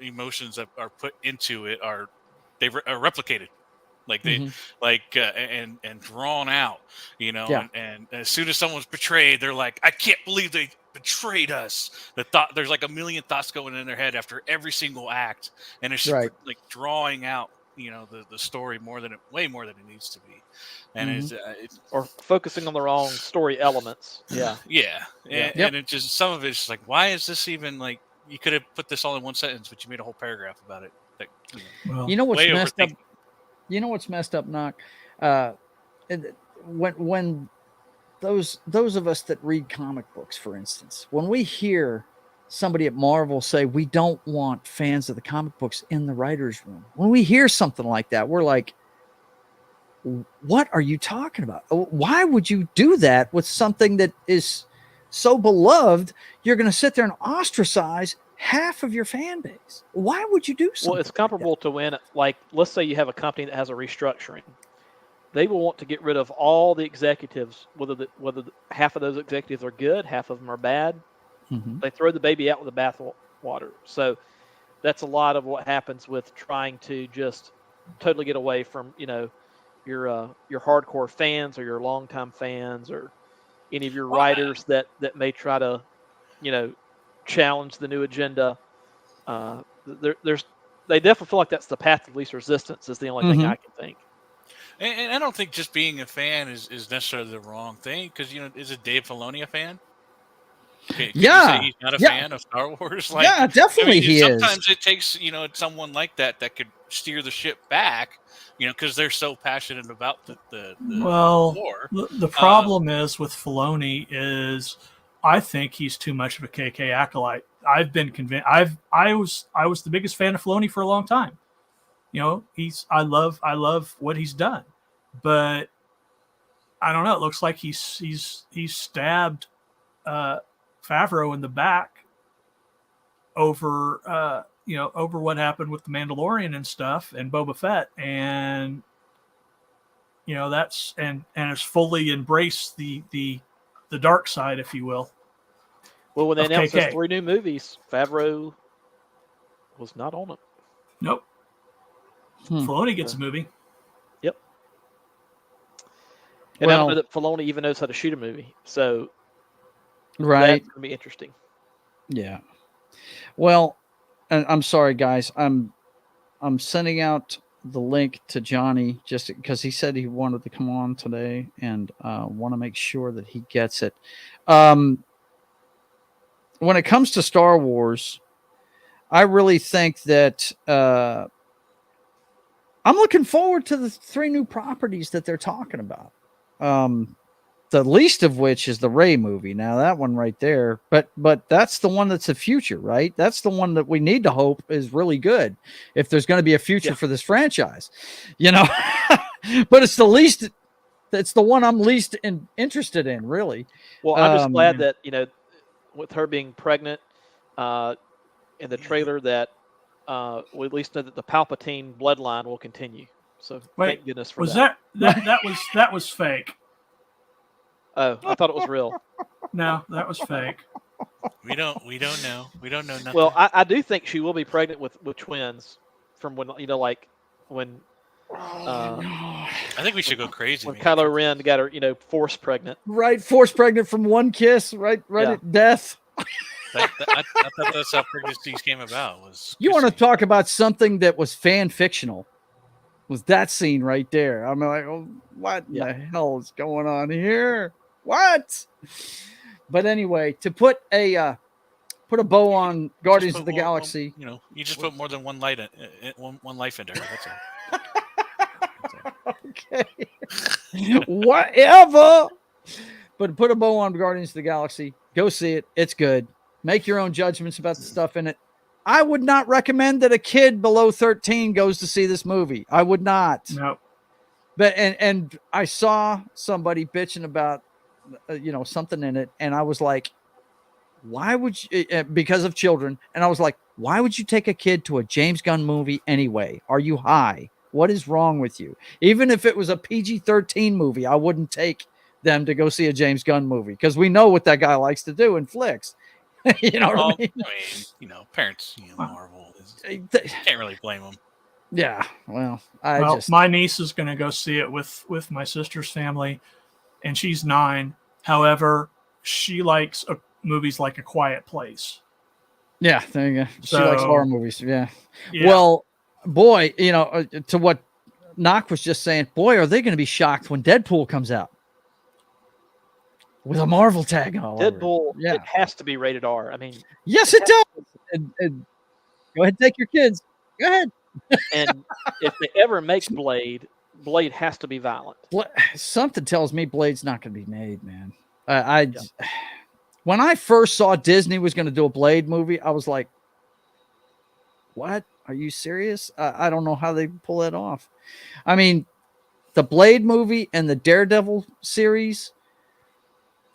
emotions that are put into it are replicated, like they and drawn out, and as soon as someone's betrayed, they're like, I can't believe they betrayed us. There's like a million thoughts going in their head after every single act, and it's just like drawing out the story way more than it needs to be, and it's or focusing on the wrong story elements. And it just, some of it's just like, why is this even, like, you could have put this all in one sentence, but you made a whole paragraph about it. Like, what's messed up? What's messed up, Knock? When those of us that read comic books, for instance, when we hear somebody at Marvel say we don't want fans of the comic books in the writers' room, when we hear something like that, we're like, what are you talking about? Why would you do that with something that is so beloved, you're going to sit there and ostracize half of your fan base. Why would you do something? Well, it's comparable to when, like, let's say you have a company that has a restructuring. They will want to get rid of all the executives, whether half of those executives are good, half of them are bad. Mm-hmm. They throw the baby out with the bathwater. So that's a lot of what happens with trying to just totally get away from, your hardcore fans or your longtime fans or any of your writers that may try to, challenge the new agenda. They definitely feel like that's the path of least resistance is the only thing I can think. And I don't think just being a fan is necessarily the wrong thing because is it Dave Filoni a fan? Can you say he's not a fan of Star Wars? Like, yeah, definitely he sometimes is. it takes someone like that could steer the ship back, because they're so passionate about the war. The problem is with Filoni is I think he's too much of a KK acolyte. I've been convinced. I was the biggest fan of Filoni for a long time. I love what he's done, but I don't know. It looks like he's stabbed Favreau in the back over over what happened with the Mandalorian and stuff and Boba Fett, and that's and has fully embraced the dark side, if you will. Well, when they announced those 3 new movies, Favreau was not on it. Nope. Filoni gets a movie. Yep. And I don't know that Filoni even knows how to shoot a movie, so right, that's gonna be interesting. Yeah. Well, and I'm sorry, guys. I'm sending out the link to Johnny just because he said he wanted to come on today, and want to make sure that he gets it. When it comes to Star Wars, I really think that I'm looking forward to the 3 new properties that they're talking about. The least of which is the Rey movie. Now that one right there, but that's the one that's the future, right? That's the one that we need to hope is really good if there's going to be a future for this franchise, but it's the least. It's the one I'm least interested in, really. Well, I'm just glad that with her being pregnant, in the trailer that we at least know that the Palpatine bloodline will continue. So thank goodness for that. That was fake. Oh, I thought it was real. No, that was fake. We don't know. We don't know nothing. Well, I do think she will be pregnant with twins from when when. I think we should go crazy. When Kylo Ren got her, force pregnant. Right, force pregnant from one kiss, right at death. I thought that's how pregnancies came about. You want to talk about something that was fan fictional? Was that scene right there? I'm like, oh, what the hell is going on here? What? But anyway, to put a bow on Guardians of the Galaxy, you just put more than one life into her. That's all. Okay. Whatever. But put a bow on Guardians of the Galaxy. Go see it. It's good. Make your own judgments about the stuff in it. I would not recommend that a kid below 13 goes to see this movie. I would not. No. But and I saw somebody bitching about something in it, and I was like, why would you, because of children, and I was like, why would you take a kid to a James Gunn movie anyway? Are you high? What is wrong with you? Even if it was a PG-13 movie, I wouldn't take them to go see a James Gunn movie because we know what that guy likes to do in flicks. You know what I mean? Parents, Marvel. Can't really blame them. Yeah, well, my niece is going to go see it with my sister's family, and she's 9. However, she likes movies like A Quiet Place. Yeah, there you go. She likes horror movies. Yeah. Well, boy, to what Knock was just saying, boy, are they going to be shocked when Deadpool comes out with a Marvel tag all Deadpool, over it. Yeah. It has to be rated R. I mean, yes, it does. And go ahead, take your kids. Go ahead. And if they ever make Blade has to be violent. Something tells me Blade's not going to be made, man. When I first saw Disney was going to do a Blade movie, I was like, what? Are you serious? I don't know how they pull that off. I mean, the Blade movie and the Daredevil series,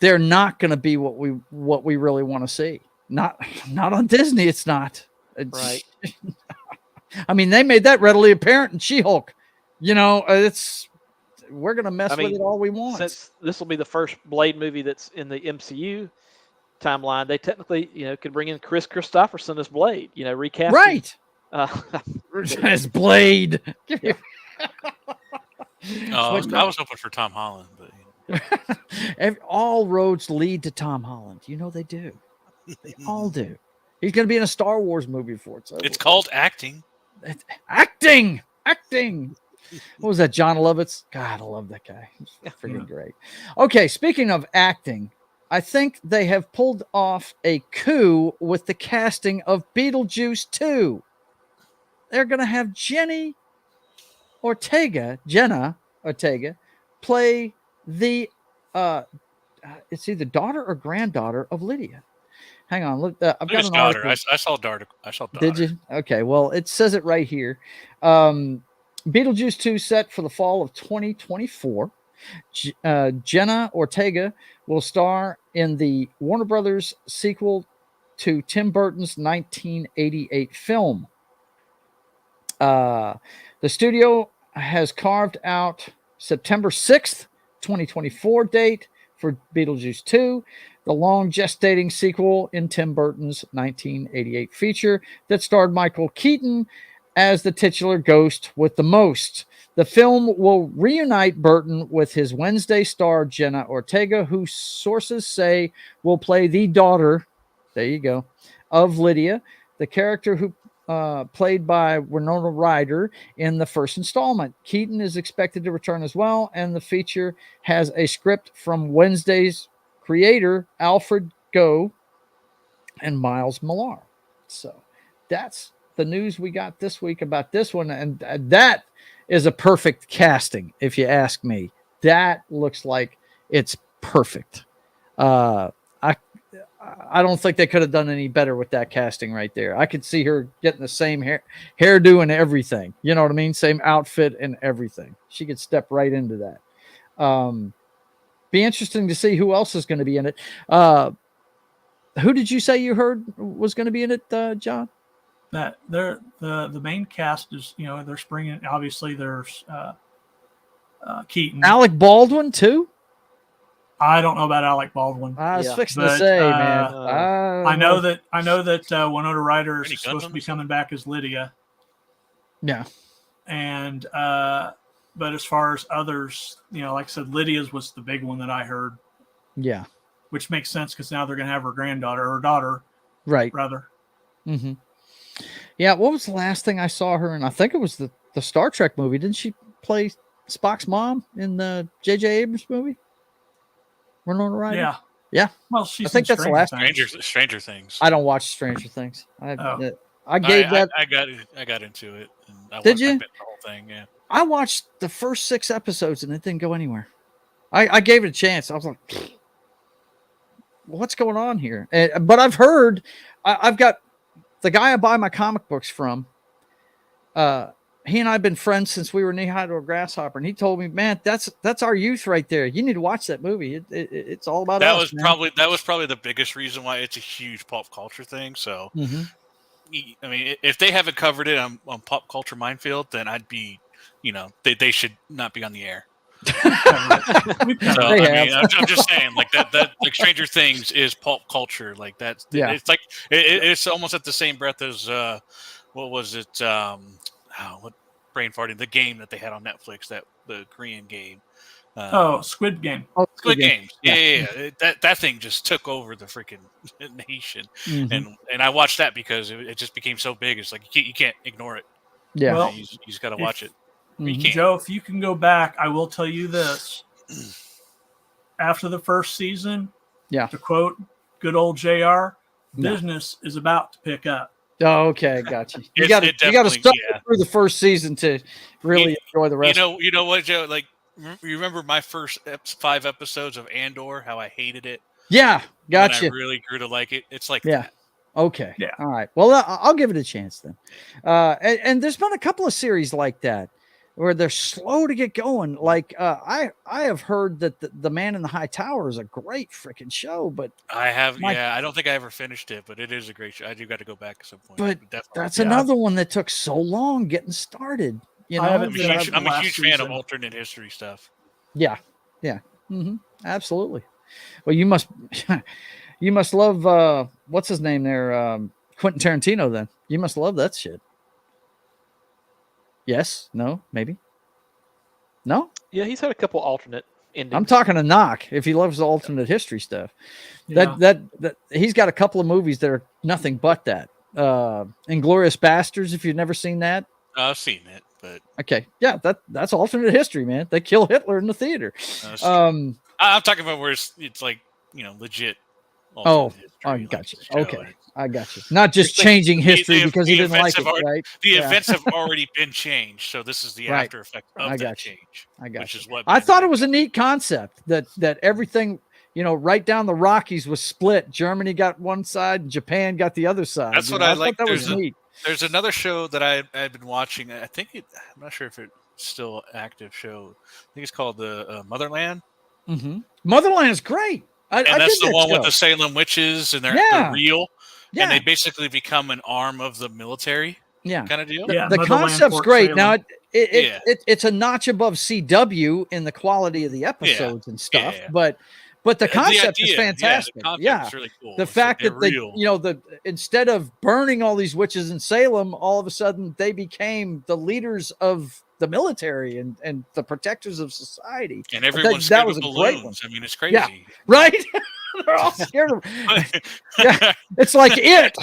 they're not going to be what we really want to see. Not on Disney. It's not. Right. I mean, they made that readily apparent in She-Hulk. You know, we're going to mess with it all we want. Since this will be the first Blade movie that's in the MCU timeline, they technically, could bring in Chris Christopherson as Blade, recasting. Right. As Blade. Yeah. I was hoping for Tom Holland, but all roads lead to Tom Holland. You know they do. They all do. He's going to be in a Star Wars movie before it's over. It's called acting. Acting. What was that, John Lovitz? God, I love that guy. He's freaking great. Okay, speaking of acting, I think they have pulled off a coup with the casting of Beetlejuice 2. They're going to have Jenna Ortega, play the it's either daughter or granddaughter of Lydia. Hang on, look. I've got an daughter. article. I saw daughter. Did you? Okay. Well, it says it right here. Beetlejuice 2 set for the fall of 2024. Jenna Ortega will star in the Warner Brothers sequel to Tim Burton's 1988 film. The studio has carved out September 6th, 2024 date for Beetlejuice 2, the long gestating sequel in Tim Burton's 1988 feature that starred Michael Keaton as the titular ghost with the most. The film will reunite Burton with his Wednesday star Jenna Ortega, who sources say will play the daughter, there you go, of Lydia, the character who played by Winona Ryder in the first installment. Keaton is expected to return as well, and the feature has a script from Wednesday's creator Alfred Goh and Miles Millar. So that's the news we got this week about this one, and that is a perfect casting, if you ask me. That looks like it's perfect. I don't think they could have done any better with that casting right there. I could see her getting the same hairdo and everything. You know what I mean? Same outfit and everything. She could step right into that. Be interesting to see who else is going to be in it. Who did you say you heard was going to be in it, John? That the main cast is, they're springing. Obviously, there's Keaton, Alec Baldwin too. I don't know about Alec Baldwin. I was fixing to say, man. I know that Winona Ryder is supposed to be coming back as Lydia. Yeah, and but as far as others, like I said, Lydia's was the big one that I heard. Yeah, which makes sense because now they're going to have her granddaughter or daughter, right? Rather. Mm-hmm. Yeah. What was the last thing I saw her in? I think it was the Star Trek movie. Didn't she play Spock's mom in the J.J. Abrams movie? Winona Ryder? Yeah. Well, I think that's the last Stranger Things. I don't watch Stranger Things. I got into it. And Did you? I bit the whole thing, yeah. I watched the first 6 episodes and it didn't go anywhere. I gave it a chance. I was like, what's going on here? But I've heard, I've got the guy I buy my comic books from. He and I have been friends since we were knee high to a grasshopper, and he told me, "Man, that's our youth right there. You need to watch that movie. It's all about that us." That was probably the biggest reason why it's a huge pop culture thing. So, I mean, if they haven't covered it on Pop Culture Minefield, then I'd be, they should not be on the air. I'm just saying, like that, like Stranger Things is pop culture. Like that's, it's like it's almost at the same breath as what was it? What brain farting? The game that they had on Netflix, the Korean game. Squid Game. Squid Games. Yeah. That thing just took over the freaking nation, and I watched that because it just became so big. It's like you can't ignore it. Yeah, well, you just got to watch it. Joe, if you can go back, I will tell you this: after the first season, to quote good old JR, business is about to pick up. Oh, okay, gotcha. You got to stuff through the first season to really enjoy the rest. You know what, Joe? Like, you remember my first 5 episodes of Andor? How I hated it. Yeah, gotcha. I really grew to like it. It's like that. Okay. Yeah. All right. Well, I'll give it a chance then. And there's been a couple of series like that. where they're slow to get going. Like I have heard that the Man in the High Tower is a great freaking show, but I don't think I ever finished it, but it is a great show. I do got to go back at some point. But definitely. that's another one that took so long getting started. You know, haven't I'm a huge fan of season. alternate history stuff. Yeah. Absolutely. Well, you must love what's his name there, Quentin Tarantino. Then you must love that shit. Yes? No? Maybe? No? Yeah, he's had a couple alternate endings. I'm talking to Knock if he loves the alternate history stuff. Yeah. That he's got a couple of movies that are nothing but that. Inglourious Bastards, if you've never seen that. I've seen it, but okay. Yeah, that's alternate history, man. They kill Hitler in the theater. I'm talking about where it's like, legit. Oh, I got you. Okay. I got you. Not just changing history because he didn't like it, right? The events have already been changed, so this is the after effect of that change. I got which you. is what I thought it was a neat concept that everything, right down the Rockies was split. Germany got one side, and Japan got the other side. That's what I like. That was neat. There's another show that I've been watching. I'm not sure if it's still an active show. I think it's called the Motherland. Mm-hmm. Motherland is great. And that's the one with the Salem witches, and they're real. Yeah. And they basically become an arm of the military. Yeah. Kind of deal. The concept's great. Salem. Now it's a notch above CW in the quality of the episodes and stuff, but the concept is fantastic. The concept is really cool. The fact that they, instead of burning all these witches in Salem, all of a sudden they became the leaders of the military and the protectors of society. And everyone's scared of balloons. I mean, it's crazy. Yeah, right? They're all scared of it's like it.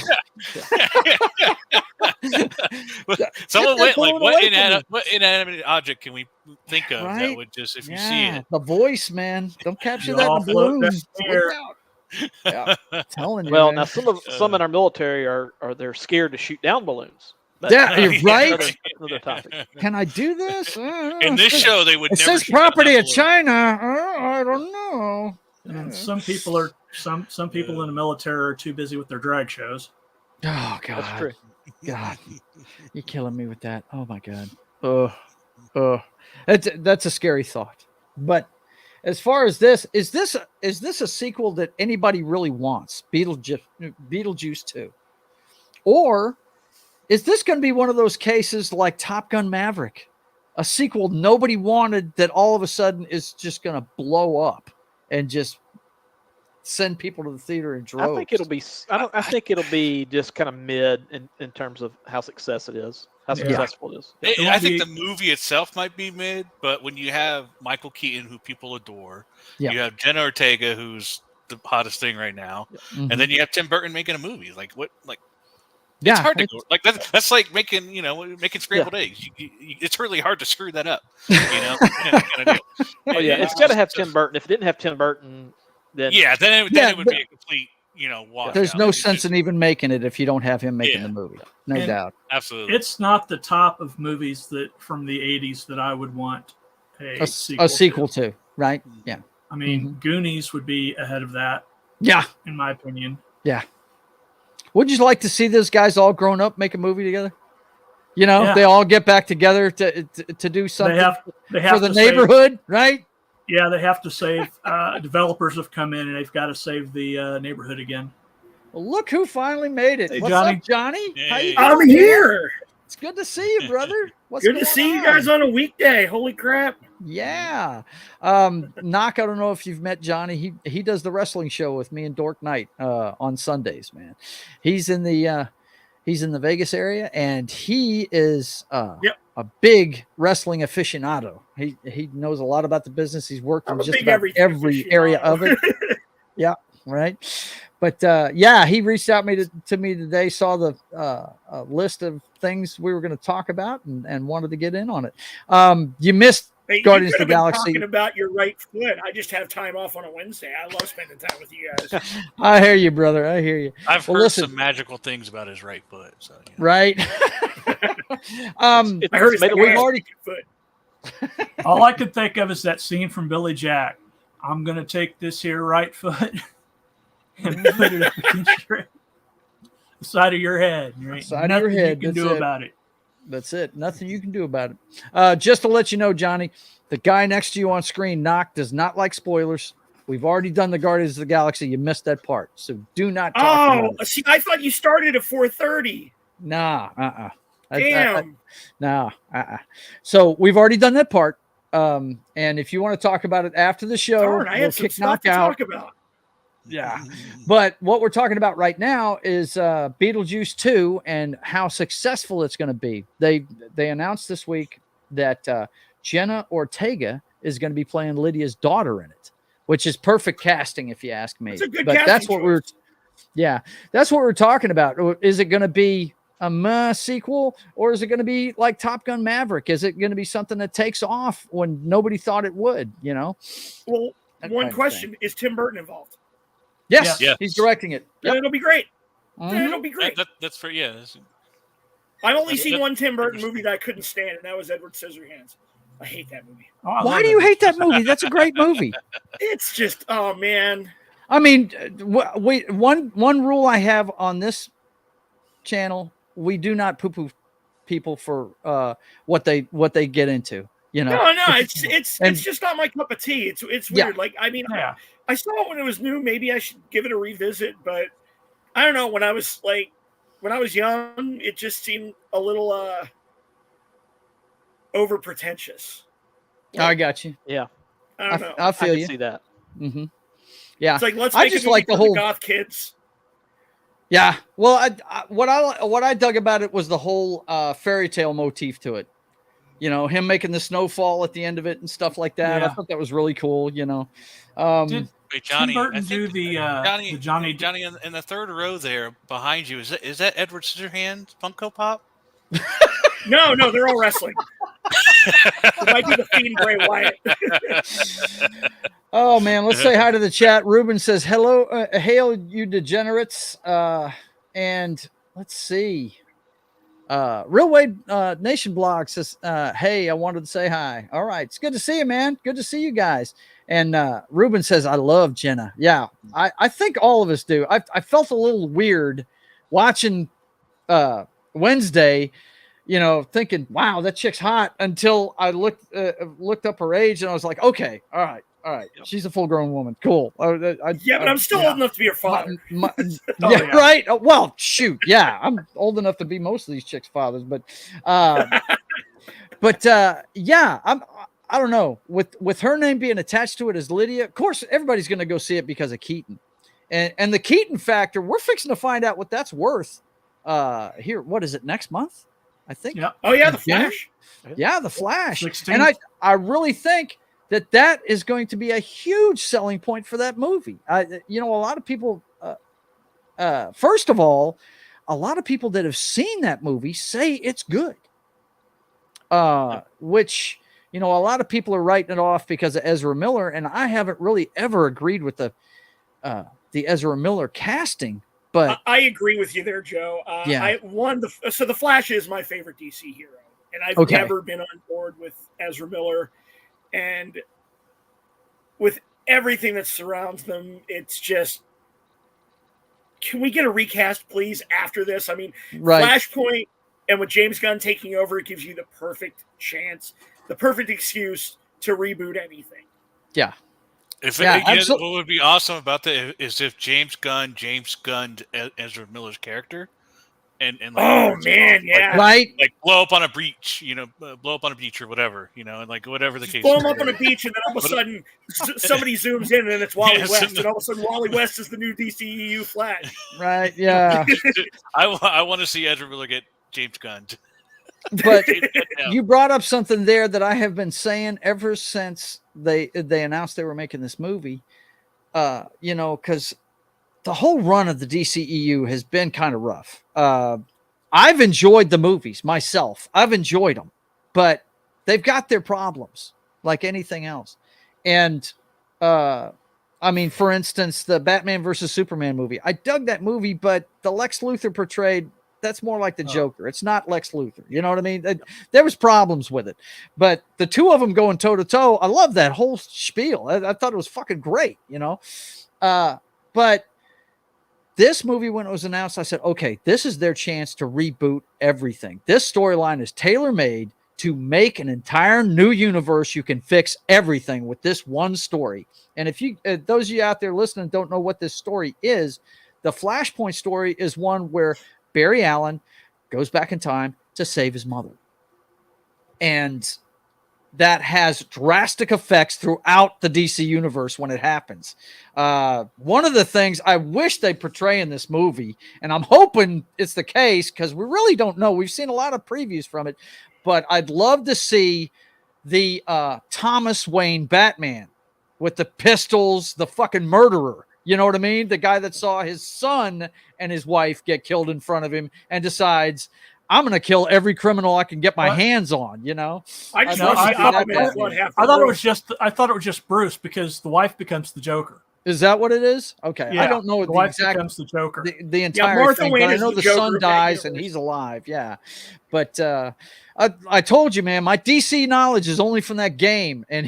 Someone went like, what inanimate object can we think of that would just, if you see it? The voice, man. Don't capture that in balloons. Yeah, telling you. Well, now some in our military are they're scared to shoot down balloons. You're right. Another topic. Can I do this? In this show, they would. It says property of China. I don't know. And some people in the military are too busy with their drag shows. Oh God, that's true. God, you're killing me with that. Oh my God. That's a scary thought. But as far as this, is this a sequel that anybody really wants? Beetlejuice 2, or is this going to be one of those cases like Top Gun Maverick, a sequel nobody wanted that all of a sudden is just going to blow up and just send people to the theater in droves? I think it'll be just kind of mid in terms of how successful it is. I think the movie itself might be mid, but when you have Michael Keaton, who people adore, you have Jenna Ortega, who's the hottest thing right now, and then you have Tim Burton making a movie. Like what? Like it's hard to go. Like that's like making scrambled eggs. It's really hard to screw that up. It's got to have Tim Burton. If it didn't have Tim Burton, then then it would be a complete wash. There's no sense in even making it if you don't have him making the movie. No doubt. Absolutely. It's not the top of movies that from the 80s that I would want a sequel to, right? Yeah. I mean, Goonies would be ahead of that. Yeah. In my opinion. Yeah. Would you like to see those guys all grown up make a movie together? They all get back together to do something they have for the neighborhood, right? Yeah, they have to save. Developers have come in and they've got to save the neighborhood again. Well, look who finally made it. Hey, What's Johnny. up, Johnny? Hey. I'm here. It's good to see you, brother. What's good to see you guys on a weekday. Holy crap. Yeah. Knock, I don't know if you've met Johnny. He does the wrestling show with me and Dork Knight on Sundays, man. He's in the Vegas area, and he is a big wrestling aficionado. He knows a lot about the business. He's worked in just about every area of it. Yeah, right. But he reached out to me today, saw the list of things we were going to talk about, and wanted to get in on it. You missed Guardians of the Galaxy. Talking about your right foot. I just have time off on a Wednesday. I love spending time with you guys. I hear you, brother. I hear you. I've heard some magical things about his right foot. So, right. I heard it's we've already. Foot. All I could think of is that scene from Billy Jack. I'm going to take this here right foot and put it up against the side of your head. Right? Side of your head. You can do about it. That's it. Nothing you can do about it. Just to let you know, Johnny, the guy next to you on screen, Knock, does not like spoilers. We've already done the Guardians of the Galaxy. You missed that part, so do not talk about it. See, I thought you started at 4:30. Nah, Damn. So we've already done that part. And if you want to talk about it after the show, Darn, I had some stuff to talk about. Yeah. But what we're talking about right now is Beetlejuice 2 and how successful it's going to be. They announced this week that Jenna Ortega is going to be playing Lydia's daughter in it, which is perfect casting, if you ask me. It's a good but casting that's what choice. that's what we're talking about. Is it going to be a sequel, or is it going to be like Top Gun Maverick? Is it going to be something that takes off when nobody thought it would, you know? Well, That one kind of question, thing. is Tim Burton involved? Yes, Yes. he's directing it. Then Yep. it'll be great. Mhm. Then it'll be great. That's for I've only that- seen that- one Tim Burton movie that I couldn't stand, and that was Edward Scissorhands. I hate that movie. Oh, I Why love do you it. hate that movie? That's a great movie. It's just, oh man. I mean, one rule I have on this channel: we do not poo-poo people for what they get into. You know, No, it's just not my cup of tea. It's Yeah. weird. Like, I mean, Yeah. I saw it when it was new. Maybe I should give it a revisit, but I don't know. When I was young, it just seemed a little over pretentious. I got you. Yeah, I don't know. I I feel can you. see that. Mm-hmm. Yeah, It's like, let's I make just a movie like the for whole- goth kids. yeah. Well, what I dug about it was the whole fairy tale motif to it. You know, him making the snowfall at the end of it and stuff like that. I Yeah. thought that was really cool. You know, Did Wait, Johnny, Tim Burton I do think the Johnny? Johnny in the third row there behind you. Is that Edward Scissorhands Funko Pop? No, they're all wrestling. It might be the Fiend Bray Wyatt. oh man, let's say hi to the chat. Ruben says hello, hail you degenerates, and let's see. Real Wade Nation Blog says, hey, I wanted to say hi. All right, it's good to see you, man. Good to see you guys. And Ruben says, I love Jenna. Yeah, I think all of us do. I felt a little weird watching Wednesday, you know, thinking, wow, that chick's hot, until I looked up her age, and I was like, okay, all right. She's a full-grown woman. Cool. Yeah, but I'm still old enough to be your father. Yeah, right. Oh, well, shoot. Yeah, I'm old enough to be most of these chicks' fathers, but yeah, I don't know. With her name being attached to it as Lydia, of course, everybody's going to go see it because of Keaton, and the Keaton factor. We're fixing to find out what that's worth. Here, what is it, next month? I think. Yep. Oh yeah, the Flash. Yeah, the Flash. 16th. And I really think that is going to be a huge selling point for that movie. You know, a lot of people, first of all, a lot of people that have seen that movie say it's good. Which, you know, a lot of people are writing it off because of Ezra Miller, and I haven't really ever agreed with the Ezra Miller casting. But I agree with you there, Joe. Yeah. So the Flash is my favorite DC hero, and I've Okay. never been on board with Ezra Miller, and with everything that surrounds them, it's just, can we get a recast, please, after this? I mean, right. Flashpoint, and with James Gunn taking over, it gives you the perfect chance, the perfect excuse to reboot anything. Yeah. What would be awesome about that is if James Gunned Ezra Miller's character, and like, Oh man, yeah. Right. like blow up on a beach, or whatever, and like whatever the Just case. blow is. him up on a beach, and then all of a sudden, somebody zooms in, and it's Wally Yes. West, and all of a sudden, Wally West is the new DCEU Flash. Right. Yeah. I want to see Ezra Miller get James Gunned. But you brought up something there that I have been saying ever since they announced they were making this movie. You know, because the whole run of the DCEU has been kind of rough. I've enjoyed the movies myself. I've enjoyed them, but they've got their problems like anything else. And I mean, for instance, the Batman versus Superman movie. I dug that movie, but the Lex Luthor portrayed, that's more like the Joker. It's not Lex Luthor. You know what I mean? There was problems with it, but the two of them going toe to toe, I love that whole spiel. I thought it was fucking great, you know? But this movie, when it was announced, I said, okay, this is their chance to reboot everything. This storyline is tailor-made to make an entire new universe. You can fix everything with this one story. And if you, those of you out there listening don't know what this story is, the Flashpoint story is one where Barry Allen goes back in time to save his mother. And that has drastic effects throughout the DC universe when it happens. One of the things I wish they portray in this movie, and I'm hoping it's the case because we really don't know. We've seen a lot of previews from it, but I'd love to see the Thomas Wayne Batman with the pistols, the fucking murderer. You know what I mean? The guy that saw his son and his wife get killed in front of him and decides, I'm going to kill every criminal I can get my hands on, you know? I just want to see Aquaman flood half the I thought world. it was just Bruce because the wife becomes the Joker. Is that what it is? Okay. Yeah, I don't know the wife becomes the Joker. The entire Martha thing, Wayne but I is know the the Joker son of that dies and universe. he's alive. Yeah. But I told you, man, my DC knowledge is only from that game. And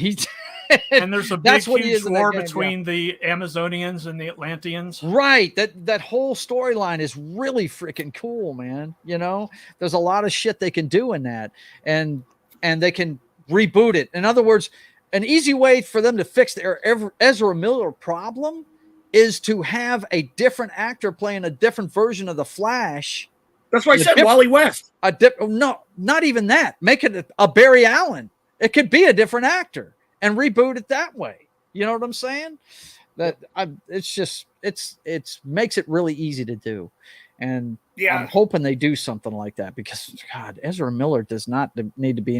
and there's a big, that's what he huge is in that war game, between the Amazonians and the Atlanteans. Right. That whole storyline is really freaking cool, man. You know, there's a lot of shit they can do in that, and they can reboot it. In other words, an easy way for them to fix their Ezra Miller problem is to have a different actor playing a different version of the Flash. That's why I said Wally West. No, not even that. Make it a Barry Allen. It could be a different actor and reboot it that way. You know what I'm saying? It's makes it really easy to do. And Yeah. I'm hoping they do something like that because God, Ezra Miller does not need to be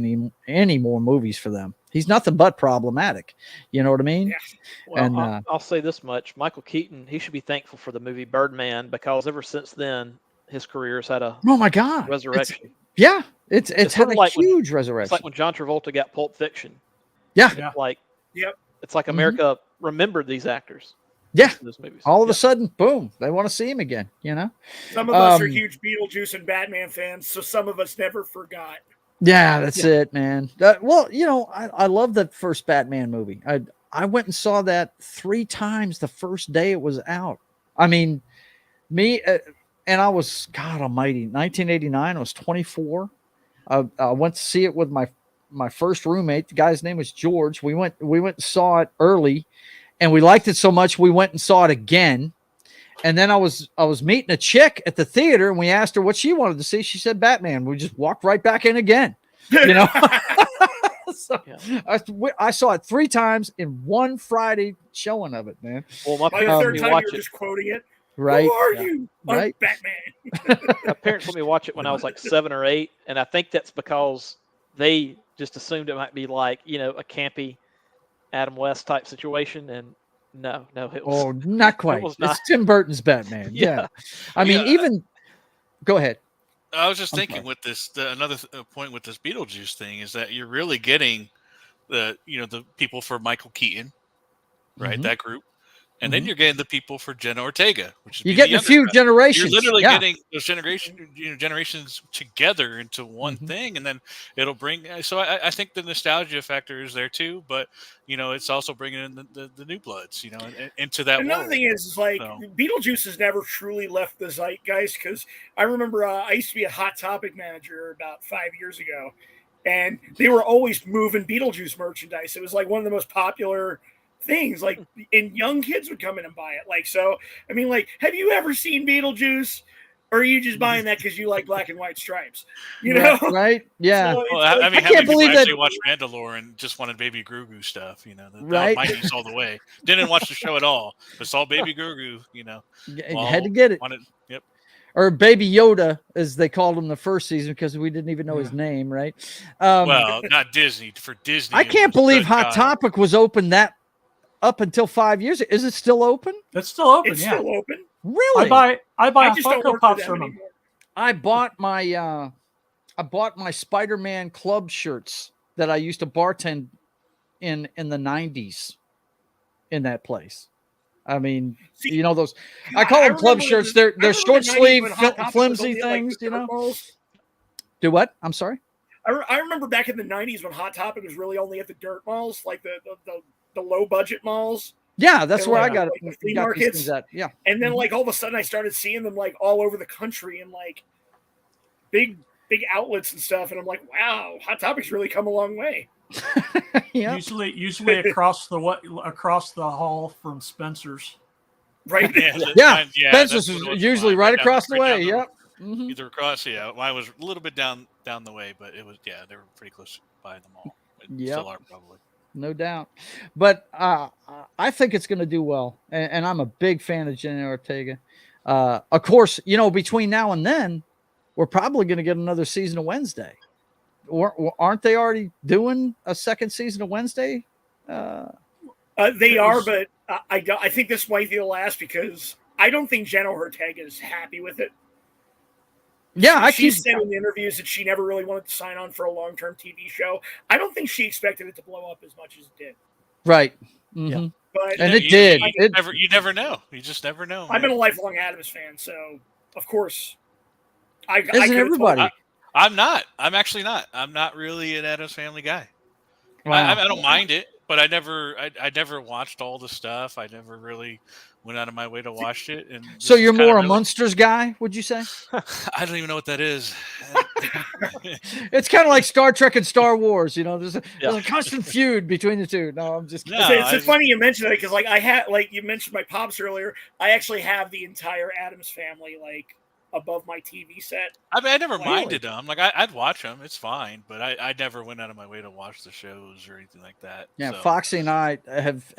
any more movies for them. He's nothing but problematic. You know what I mean? Yeah. Well, And I'll say this much: Michael Keaton, he should be thankful for the movie Birdman because ever since then, his career's had a oh my God, resurrection. It's had sort of a like when- huge It's resurrection. like when John Travolta got Pulp Fiction. Yeah. Like, Yep. it's like America remembered these actors. Yeah. in those movies. All of a sudden, boom, they want to see him again, you know? Some of us are huge Beetlejuice and Batman fans, so some of us never forgot. Yeah, that's it, man. Well, you know, I love the first Batman movie. I went and saw that 3 times the first day it was out. I mean, me and I was, God almighty, 1989, I was 24. I went to see it with my first roommate. The guy's name was George. We went and saw it early, and we liked it so much we went and saw it again. And then I was meeting a chick at the theater, and we asked her what she wanted to see. She said Batman. We just walked right back in again. You know, so I saw it 3 times in one Friday showing of it, man. Well, my By the parents let third me time, watch you were it. just quoting it. Right? Who are you? Right. I'm Batman. My parents let me watch it when I was like 7 or 8, and I think that's because they just assumed it might be like, you know, a campy Adam West type situation, and no, it was. Oh, not quite. was not. It's Tim Burton's Batman. Yeah. I mean, even go ahead. I was just I'm thinking sorry. with this, another point with this Beetlejuice thing is that you're really getting the people for Michael Keaton, right? Mhm. That group. And then you're getting the people for Jenna Ortega, which is You get a few You're generations. literally Yeah. getting those generations together into one thing, and then it'll bring. So I think the nostalgia factor is there too, but it's also bringing in the new bloods, into that. Another world. thing is like So. Beetlejuice has never truly left the zeitgeist because I remember I used to be a Hot Topic manager about 5 years ago, and they were always moving Beetlejuice merchandise. It was like one of the most popular things, like, and young kids would come in and buy it. Like, so I mean, like, have you ever seen Beetlejuice, or are you just buying that because you like black and white stripes? You know, Right? Yeah. So Well, I mean, I can't believe that- actually watched Mandalore and just wanted Baby Grogu stuff. Right. My niece all the way. Didn't watch the show at all, but saw Baby Grogu. You had to get it. Yep. Or Baby Yoda, as they called him the first season, because we didn't even know his name, right? Well, not Disney. For Disney, I it can't was believe Good Hot God. Topic was open that up until 5 years. Is it still open? It's still open. it's yeah, still open. Really? I buy I just don't Funko work for Pops them from them. anymore. I bought my Spider-Man club shirts that I used to bartend in the 90s in that place. I mean, See, those I call them club remember shirts. the- They're I remember short the 90s sleeve, when Hot Topic was flimsy only, like, things, the dirt balls. Do what? I'm sorry. I remember back in the 90s when Hot Topic was really only at the dirt malls, like the low budget malls. Yeah, that's And, where like, I got like the it. flea Got these markets. things at. Yeah. And then like all of a sudden I started seeing them like all over the country and like big outlets and stuff. And I'm like, wow, Hot Topic's really come a long way. Yeah. Usually across the hall from Spencer's. Right? Yeah. that's Spencer's what it is was usually mine, right down across the right down way. Yep. Mhm. Either across, mine was a little bit down the way, but it was they were pretty close by the mall. Yep. Still are probably. No doubt. But I think it's going to do well. And I'm a big fan of Jenny Ortega. Of course, between now and then, we're probably going to get another season of Wednesday. Or aren't they already doing a second season of Wednesday? They are, but I think this might be the last because I don't think Jenna Ortega is happy with it. Yeah, she said in interviews that she never really wanted to sign on for a long-term TV show. I don't think she expected it to blow up as much as it did. Right. Mm-hmm. Yeah. But and it did. You never know. You just never know. I've been a lifelong Addams fan, so of course, Isn't everybody? I'm not. I'm actually not. I'm not really an Addams Family guy. Wow. I don't mind it, but I never watched all the stuff. I never really went out of my way to watch it. And so you're more a Munsters guy, would you say? I don't even know what that is. It's kind of like Star Trek and Star Wars. There's a constant feud between the two. No, I'm just kidding. No, it's funny you mentioned that because I had you mentioned my pops earlier. I actually have the entire Addams Family above my TV set. I mean, I never minded them. I'd watch them. It's fine, but I never went out of my way to watch the shows or anything like that. Yeah, so. Foxy and I have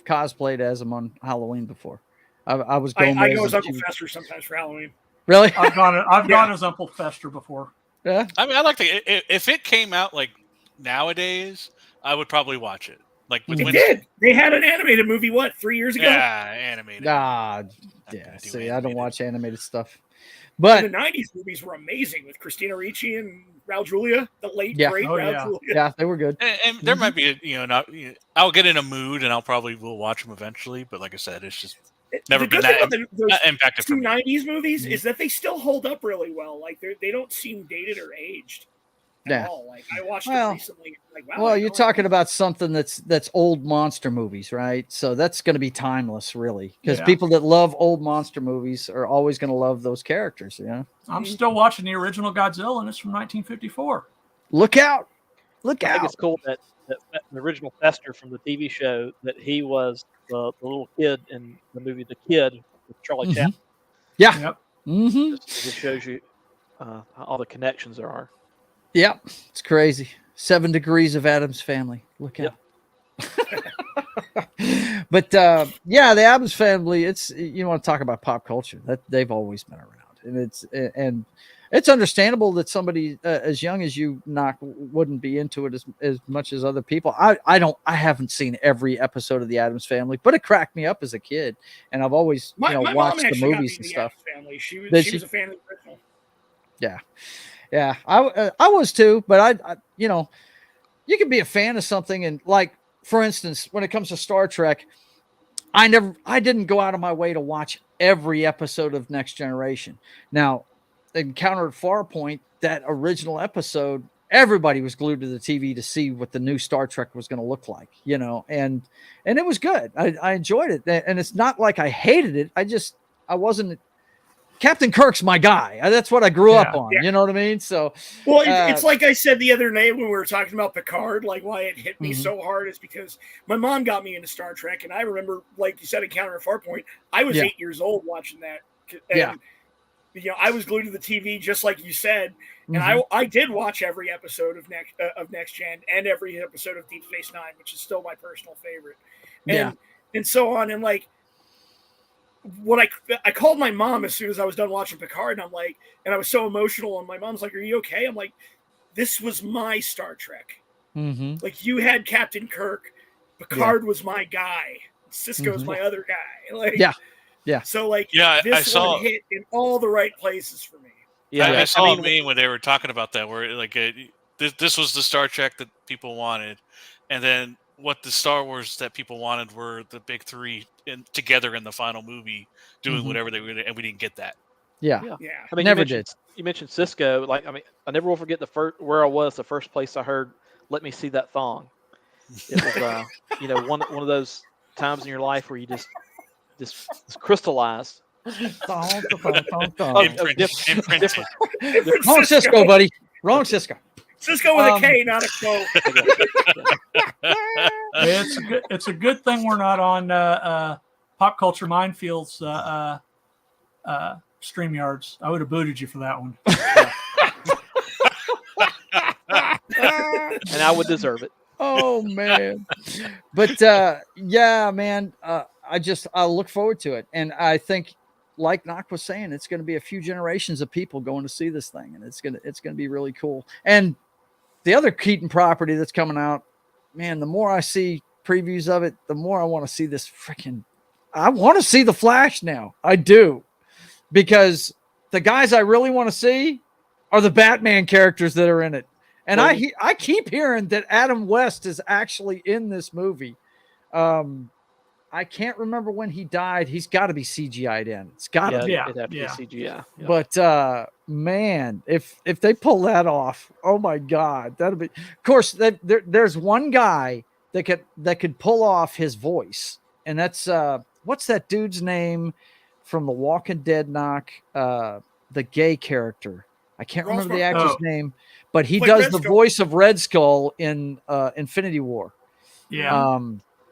cosplayed as him on Halloween before. I was going. I go as Uncle Fester sometimes for Halloween. Really? I've gone as Uncle Fester before. Yeah. I mean, I like if it came out nowadays, I would probably watch it. It did. They had an animated movie 3 years ago? Yeah, animated. Yeah. See, I don't watch animated stuff. But the '90s movies were amazing with Christina Ricci and Raul Julia, the late great Raul Julia. Yeah, they were good. And there might be I'll get in a mood and will watch them eventually. But like I said, it's just never been that impacted. Two '90s movies is that they still hold up really well. They don't seem dated or aged. At all. I watched it recently. Wow, well, you're talking about something that's old monster movies, right? So that's going to be timeless, really, because people that love old monster movies are always going to love those characters. I'm still watching the original Godzilla, and it's from 1954. Look out! I think it's cool that the original Fester from the TV show that he was the little kid in the movie The Kid with Charlie Chaplin. Yeah. Yep. Mm-hmm. It shows you all the connections there are. Yep, it's crazy. 7 Degrees of Addams Family. Look out. But the Addams Family, it's want to talk about pop culture. That they've always been around. And it's understandable that somebody as young as you wouldn't be into it as much as other people. I haven't seen every episode of the Addams Family, but it cracked me up as a kid, and I've always watched the movies and stuff. She was a fan of the original. Yeah, I was too, but I you can be a fan of something, and for instance, when it comes to Star Trek, I didn't go out of my way to watch every episode of Next Generation. Now, Encounter at Farpoint, that original episode, everybody was glued to the TV to see what the new Star Trek was going to look like, and it was good. I enjoyed it, and it's not like I hated it. I wasn't. Captain Kirk's my guy. That's what I grew up on. Yeah. You know what I mean? So, well, it's like I said the other night when we were talking about Picard, why it hit me so hard is because my mom got me into Star Trek. And I remember, like you said, Encounter at Farpoint, I was 8 years old watching that. And, I was glued to the TV just like you said. And I did watch every episode of Next Gen and every episode of Deep Space Nine, which is still my personal favorite. And so on. And when I called my mom as soon as I was done watching Picard, and and I was so emotional, and my mom's like, "Are you okay?" I'm like, "This was my Star Trek. You had Captain Kirk, Picard was my guy, Sisko's my other guy." So this I saw one hit in all the right places for me. I saw a meme when they were talking about that, where this was the Star Trek that people wanted, and then what the Star Wars that people wanted were the big three together in the final movie doing whatever they were, and we didn't get that. Yeah. I mean, never did. You mentioned Sisko. I never will forget where I was the first place I heard "Let Me See That Thong." It was one of those times in your life where you just crystallize. Dun, Imprinted. Wrong Cisco, buddy. Wrong Cisco. Cisco with a K, not a Q. It's a good thing we're not on Pop Culture Minefields StreamYards. I would have booted you for that one. And I would deserve it. Oh man. But yeah, man, I look forward to it. And I think, like Knock was saying, it's going to be a few generations of people going to see this thing, and it's going to be really cool. And the other Keaton property that's coming out, man, the more I see previews of it, the more I want to see this freaking. I want to see the Flash now. I do, because the guys I really want to see are the Batman characters that are in it. And I keep hearing that Adam West is actually in this movie. I can't remember when he died. He's got to be CGI'd in. It's got to be. It'd have to be CGI. Yeah. But man, if they pull that off, oh my God, that'll be. Of course, there's one guy that could pull off his voice, and that's what's that dude's name from The Walking Dead? Knock, the gay character. I can't remember the actor's name, but he does the voice of Red Skull in Infinity War. Yeah.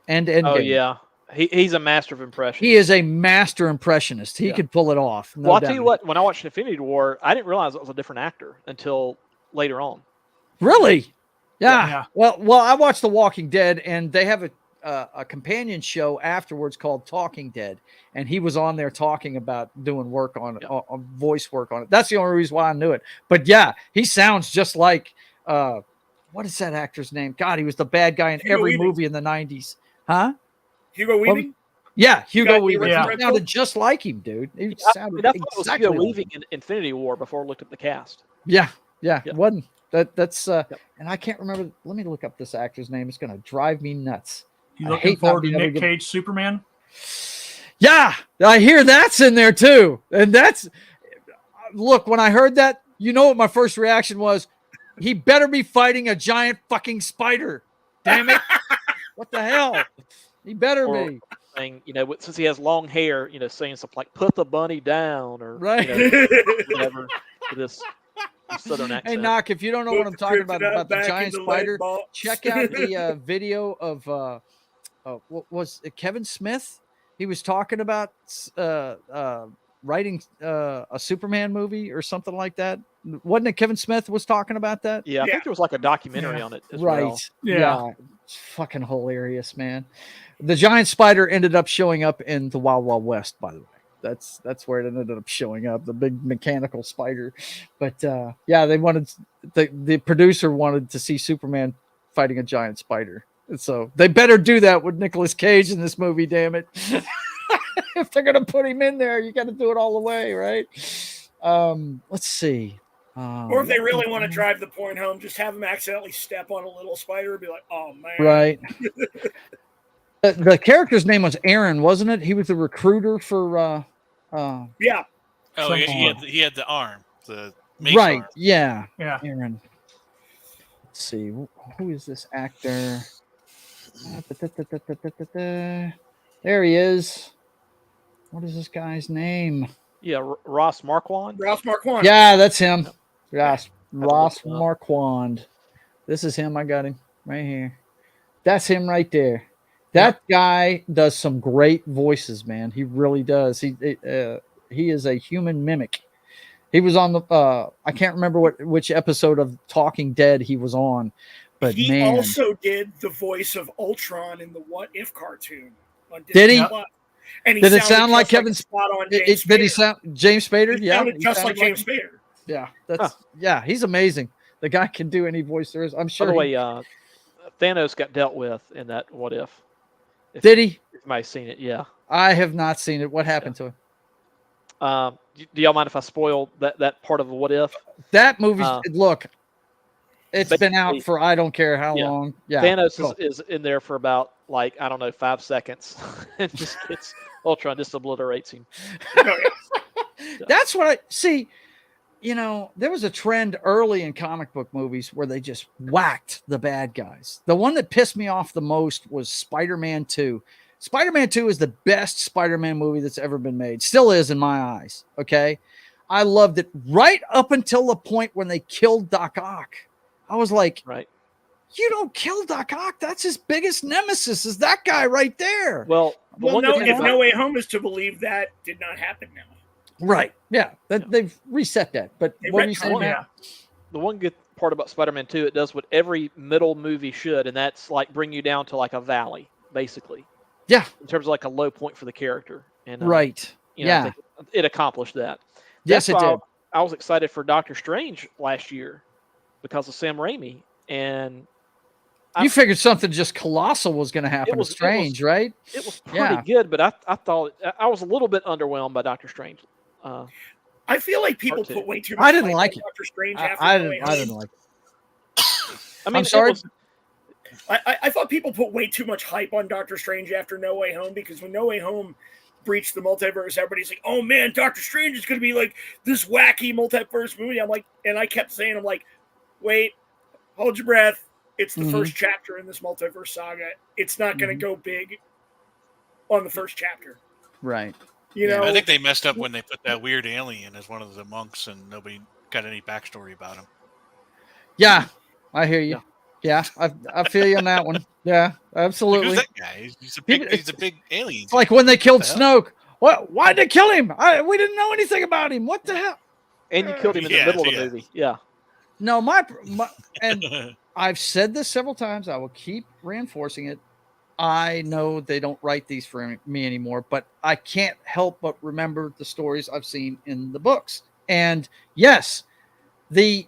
And oh yeah. He's a master of impression. He is a master impressionist. He could pull it off. No well, I'll doubt. tell you what, when I watched Infinity War, I didn't realize it was a different actor until later on. Really? Yeah. Yeah. Well, I watched The Walking Dead, and they have a companion show afterwards called Talking Dead, and he was on there talking about doing work on voice work on it. That's the only reason why I knew it. But yeah, he sounds just like what is that actor's name? God, he was the bad guy in every movie in the 90s. Huh? Hugo Weaving? Yeah, Hugo Weaving. Yeah. He sounded just like him, dude. He sounded I thought it was exactly Hugo like Weaving in Infinity War before I looked at the cast. Yeah. Yeah. Wasn't that's and I can't remember. Let me look up this actor's name. It's gonna drive me nuts. You I looking hate not forward to being able Nick to get- Cage Superman? Yeah, I hear that's in there too. And that's look, when I heard that, you know what my first reaction was? He better be fighting a giant fucking spider. Damn it. What the hell? He better Or- be. Thing, since he has long hair, saying something like "put the bunny down" or Right. whatever with this southern accent. Hey, Knock, if you don't know what I'm talking about the Back giant in the spider, leg box. check out the video of what was it, Kevin Smith? He was talking about writing a Superman movie or something like that. Wasn't it Kevin Smith was talking about that? Yeah, I think there was like a documentary on it as well. Yeah. It's fucking hilarious, man. The giant spider ended up showing up in the Wild Wild West, by the way. That's where it ended up showing up, the big mechanical spider. But yeah, they wanted the producer wanted to see Superman fighting a giant spider. And so they better do that with Nicolas Cage in this movie, damn it. If they're gonna put him in there, you got to do it all the way, right? Let's see. Or if they really want to drive the point home, just have him accidentally step on a little spider and be like, "Oh man!" Right. The character's name was Aaron, wasn't it? He was the recruiter for. Yeah. Oh, yeah, he had the arm, the mace Right. arm. Yeah. Yeah. Aaron. Let's see. Who is this actor? There he is. What is this guy's name? Yeah, Ross Marquand. Ralph Marquand. Yeah, that's him. Ross look him up. Marquand. This is him. I got him right here. That's him right there. That guy does some great voices, man. He really does. He is a human mimic. He was on the I can't remember which episode of Talking Dead he was on, but he man, also did the voice of Ultron in the What If cartoon. On Did he? Disney Plus. And he did it sounded sound like just Kevin? spot on Did James he Spader. sound James Spader? He Yeah, sounded he just like sounded James Spader. Yeah, that's he's amazing. The guy can do any voice there is. I'm By sure. the way, Thanos got dealt with in that What If. Did he? If you might have seen it, yeah. I have not seen it. What happened to him? Do y'all mind if I spoil that part of the What If? That movie. Look, it's been basically- out for I don't care how Yeah. long. Yeah, Thanos go. is in there for about 5 seconds, and just gets Ultron just obliterates him. That's what I see. There was a trend early in comic book movies where they just whacked the bad guys. The one that pissed me off the most was Spider-Man 2. Spider-Man 2 is the best Spider-Man movie that's ever been made. Still is in my eyes. Okay. I loved it right up until the point when they killed Doc Ock. I was like, Right. you don't kill Doc Ock. That's his biggest nemesis, is that guy right there. Well, if No Way Home is to believe, that did not happen now. Right. Yeah. They've reset that. But what are you saying, Matt? The one good part about Spider-Man 2, it does what every middle movie should, and that's like bring you down to like a valley, basically. Yeah. In terms of like a low point for the character. And right. You know, I think it accomplished that. Yes, it did. I was excited for Doctor Strange last year because of Sam Raimi, and you figured something just colossal was going to happen with Strange, right? It was pretty good, but I thought I was a little bit underwhelmed by Doctor Strange. I feel like people put way too much. I didn't like it. Doctor Strange I didn't like it. I mean, I'm sorry. I thought people put way too much hype on Doctor Strange after No Way Home, because when No Way Home breached the multiverse, everybody's like, "Oh man, Doctor Strange is going to be like this wacky multiverse movie." I'm like, and I kept saying, "I'm like, wait, hold your breath. It's the first chapter in this multiverse saga. It's not going to go big on the first chapter." Right. You know, I think they messed up when they put that weird alien as one of the monks, and nobody got any backstory about him. Yeah, I hear you. Yeah, I feel you on that one. Yeah, absolutely. Who's that guy? He's a big alien. It's like when they killed Snoke. What? Why'd they kill him? We didn't know anything about him. What the hell? And you killed him in the middle of the movie. Yeah. No, and I've said this several times. I will keep reinforcing it. I know they don't write these for me anymore, but I can't help but remember the stories I've seen in the books. And yes, the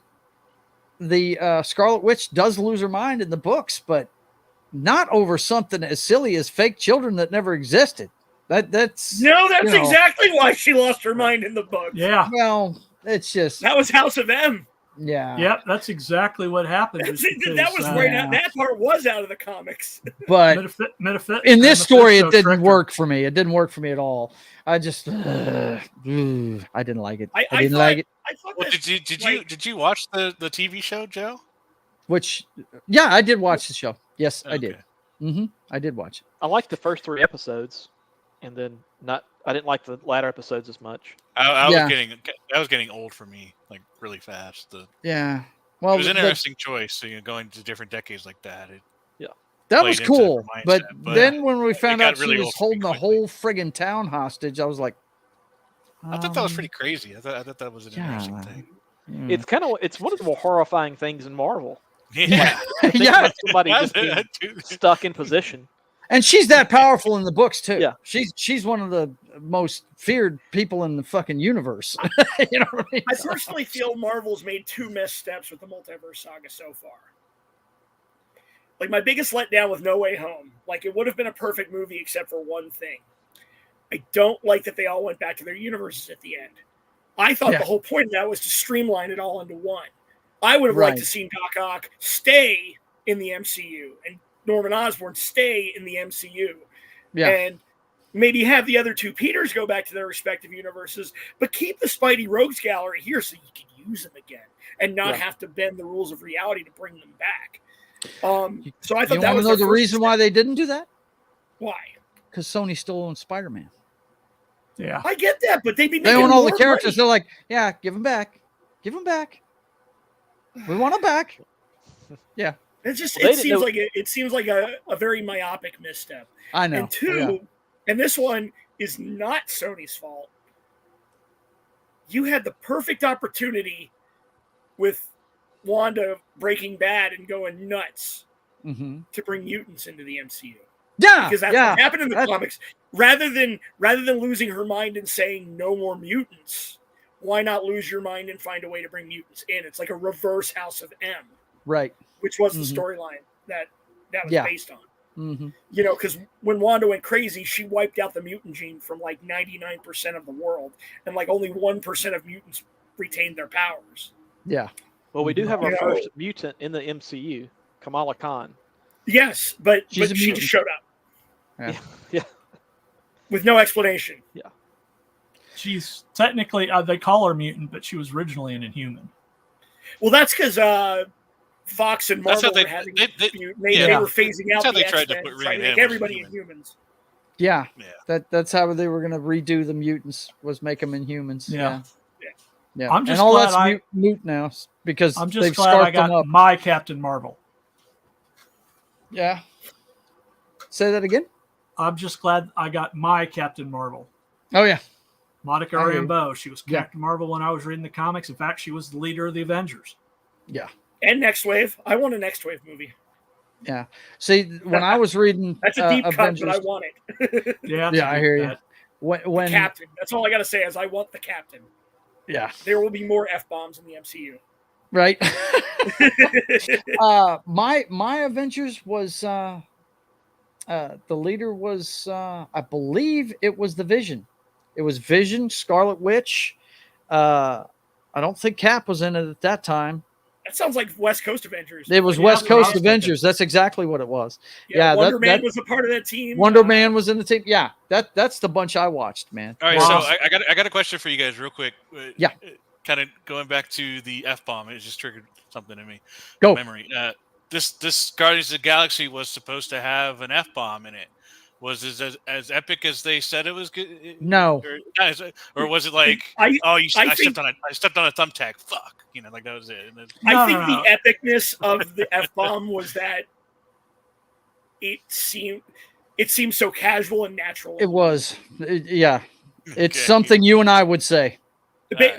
Scarlet Witch does lose her mind in the books, but not over something as silly as fake children that never existed. That's exactly why she lost her mind in the book. Yeah. Well, it's just that was House of M. Yeah. Yep, that's exactly what happened. That was right out. That part was out of the comics. But in this story, it didn't work for me. It didn't work for me at all. I just I didn't like it. I didn't like it. Did you watch the TV show, Joe? I did watch the show. Yes, okay. I did. I did watch it. I liked the first 3 episodes, and then I didn't like the latter episodes as much. I was getting old for me, like really fast. Well, it was an interesting choice. Going to different decades like that. That was cool. But then when we found out she was holding the whole friggin' town hostage, I was like, I thought that was pretty crazy. I thought that was an interesting thing. It's one of the more horrifying things in Marvel. Yeah, somebody just being stuck in position. And she's that powerful in the books too. Yeah, she's one of the most feared people in the fucking universe. You know what I mean? I personally feel Marvel's made 2 missteps with the multiverse saga so far. Like my biggest letdown with No Way Home, like it would have been a perfect movie except for one thing. I don't like that they all went back to their universes at the end. I thought the whole point of that was to streamline it all into one. I would have liked to see Doc Ock stay in the MCU and Norman Osborn stay in the MCU. Yeah. And maybe have the other 2 Peters go back to their respective universes, but keep the Spidey Rogues Gallery here so you can use them again and not have to bend the rules of reality to bring them back. So I thought that was the reason why they didn't do that. Why? Because Sony still owns Spider-Man. Yeah, I get that, but they own all the characters. They're like, yeah, give them back. We want them back. Yeah. It seems like a very myopic misstep. I know. And 2, and this one is not Sony's fault. You had the perfect opportunity with Wanda Breaking Bad and going nuts to bring mutants into the MCU. Yeah, because that's what happened in the comics. Rather than losing her mind and saying no more mutants, why not lose your mind and find a way to bring mutants in? It's like a reverse House of M, right? Which was the storyline that was based on. You know, because when Wanda went crazy, she wiped out the mutant gene from like 99% of the world, and like only 1% of mutants retained their powers. Yeah. Well, we do have our first mutant in the MCU, Kamala Khan. Yes, but she just showed up. Yeah. With no explanation. Yeah. She's technically, they call her mutant, but she was originally an Inhuman. Well, that's because Fox and Marvel were having they were phasing out the X-Men, trying to make everybody Inhumans. Yeah. Yeah. That's how they were going to redo the mutants, was make them Inhumans. Yeah. Yeah. I'm just and all glad that's mute now because I'm just they've glad I scarfed them got up. my Captain Marvel. Yeah. Say that again. I'm just glad I got my Captain Marvel. Oh yeah. Monica I hear you. Rambeau. She was Captain Marvel when I was reading the comics. In fact, she was the leader of the Avengers. Yeah. And Next Wave. I want a Next Wave movie. Yeah. See, when I was reading That's a deep Avengers, cut, but I want it. Yeah, yeah, I hear you. When the Captain. That's all I gotta say is I want the Captain. Yeah. There will be more F-bombs in the MCU. Right. My Avengers was the leader was I believe it was the Vision. It was Vision, Scarlet Witch. I don't think Cap was in it at that time. That sounds like West Coast Avengers. It was Like, West Coast thinking. Avengers. That's exactly what it was. Yeah, Wonder Man that was a part of that team. Wonder Man was in the team. Yeah, that's the bunch I watched, man. All right, Wow. so I got a question for you guys, real quick. Yeah. Kind of going back to the F-bomb, it just triggered something in me. Go. Memory. This Guardians of the Galaxy was supposed to have an F-bomb in it. Was it as epic as they said it was good? No. Or was it like, I stepped on a thumbtack. Fuck, like that was it. And then, I think the epicness of the F-bomb was that it seemed so casual and natural. It was. Yeah. It's Okay. something you and I would say.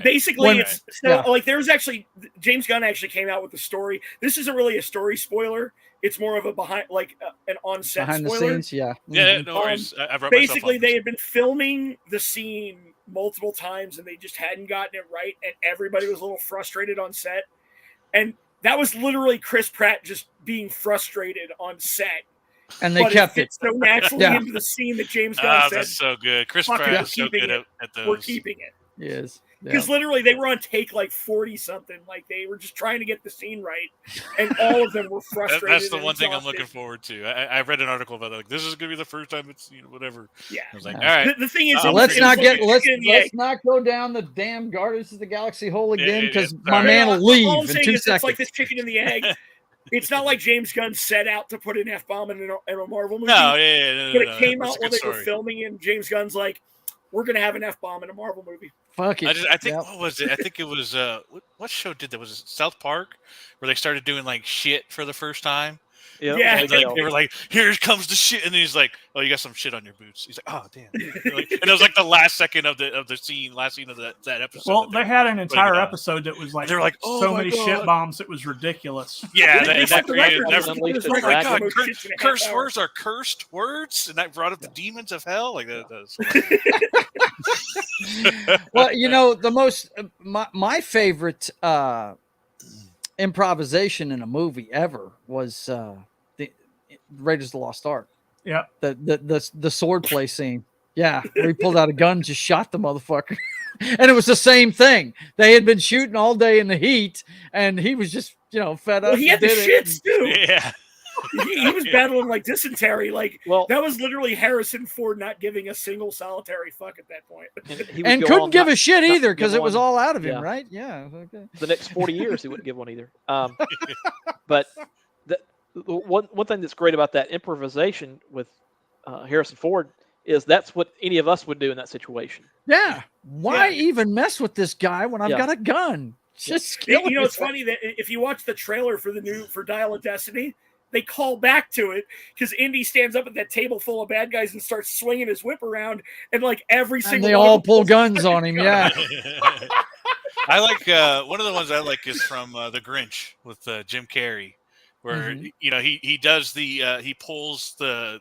Basically, When- it's like there's actually James Gunn actually came out with the story. This isn't really a story spoiler. It's more of a an on-set Behind the spoiler. scenes, yeah. yeah, no worries. I've read Basically, myself they had been filming the scene multiple times and they just hadn't gotten it right, and everybody was a little frustrated on set. And that was literally Chris Pratt just being frustrated on set. And they but kept it it. so naturally Yeah. into the scene that James Gunn said, that's so good. Chris "Fuck it, Pratt we're is so keeping good it. at those. We're keeping it." Yes. Yeah. Because literally they were on take like 40 something. Like they were just trying to get the scene right. And all of them were frustrated. That's the and one thing I'm exhausted. looking forward to. I read an article about like this is gonna be the first time it's whatever. Yeah. I was like, Yeah. all right. The thing is, So let's it's not like get a let's chicken and the egg. not go down the damn Guardians of the Galaxy hole again yeah, because yeah. my Sorry. man will All I'm leave in saying 2 is it's seconds. like this chicken and the egg. It's not like James Gunn set out to put an F-bomb in a Marvel movie. No, yeah, But it came That's out a when good they were story. filming, and James Gunn's like, "We're gonna have an F-bomb in a Marvel movie." Fuck it. I think Yep. what was it? I think it was what show did that? Was it South Park where they started doing like shit for the first time? Yeah. Yeah. And, like, they were like, "Here comes the shit," and then he's like, "Oh, you got some shit on your boots." He's like, "Oh, damn!" And it was like the last second of the scene, last scene of that episode. Well, that they had an entire out. episode that was like They were like, "Oh so my many God." shit bombs. It was ridiculous. Yeah, They that set the created. record. That, They Unleashed set the the oh my record God, for most shits in a half cursed hour. words are cursed words, and that brought up the demons of hell. Like that. Well, my favorite improvisation in a movie ever was the Raiders of the Lost Ark. Yeah. The sword play scene. Yeah, where he pulled out a gun and just shot the motherfucker. And it was the same thing. They had been shooting all day in the heat, and he was just, fed up. Well, he had the and did it. shits too. Yeah. He was battling like dysentery. Like Well, that was literally Harrison Ford not giving a single solitary fuck at that point. he would And go couldn't on give not- a shit not either to because give it was one. all out of him, Yeah. right? Yeah. Okay. The next 40 years he wouldn't give one either. But the one thing that's great about that improvisation with Harrison Ford is that's what any of us would do in that situation. Yeah. Why Yeah. even mess with this guy when I've Yeah. got a gun? Just kill him. It's funny that if you watch the trailer for Dial of Destiny, they call back to it because Indy stands up at that table full of bad guys and starts swinging his whip around, and like every And single they one of all them pull pulls a guns fucking on him. gun. Yeah. I like one of the ones I like is from The Grinch with Jim Carrey, where he does he pulls the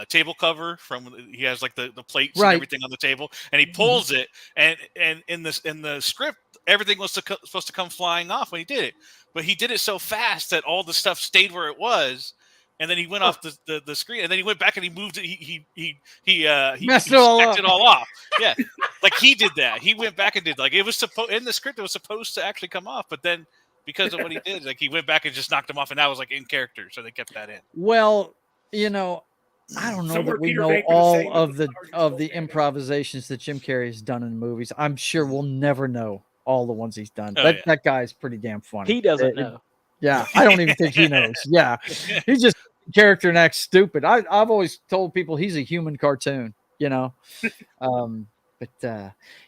table cover from he has like the plates Right. and everything on the table, and he pulls it, and in the script everything was supposed to come flying off when he did it, but he did it so fast that all the stuff stayed where it was. And then he went off the screen, and then he went back and he moved it. He Messed it all stacked up. it all off. Yeah, like he did that. He went back and did like it was supposed in the script. It was supposed to actually come off, but then because of what he did, like he went back and just knocked him off, and that was like in character, so they kept that in. Well, I don't know Somewhere that we Peter know Baker was saying all that of the Sergeant Sullivan. improvisations that Jim Carrey has done in movies. I'm sure we'll never know all the ones he's done. Oh, That yeah. that guy's pretty damn funny. He doesn't know. Yeah, I don't even think he knows. Yeah, he just character and acts stupid. I've always told people he's a human cartoon, you know.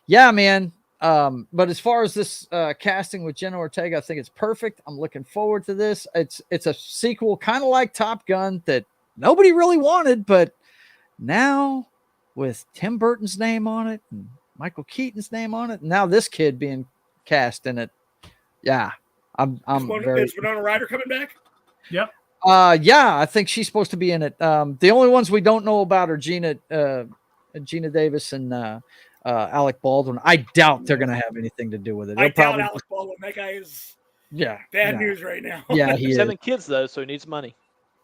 Yeah, man. But as far as this casting with Jenna Ortega, I think it's perfect. I'm looking forward to this. It's a sequel, kind of like Top Gun, that nobody really wanted, but now with Tim Burton's name on it and Michael Keaton's name on it, and now this kid being cast in it. Yeah, I'm very. Is Winona Ryder coming back? Yep. Yeah, I think she's supposed to be in it. The only ones we don't know about are Gina Davis and Alec Baldwin. I doubt they're going to have anything to do with it. I doubt Alec Baldwin. That guy is bad news right now. Yeah, he's having kids though, so he needs money.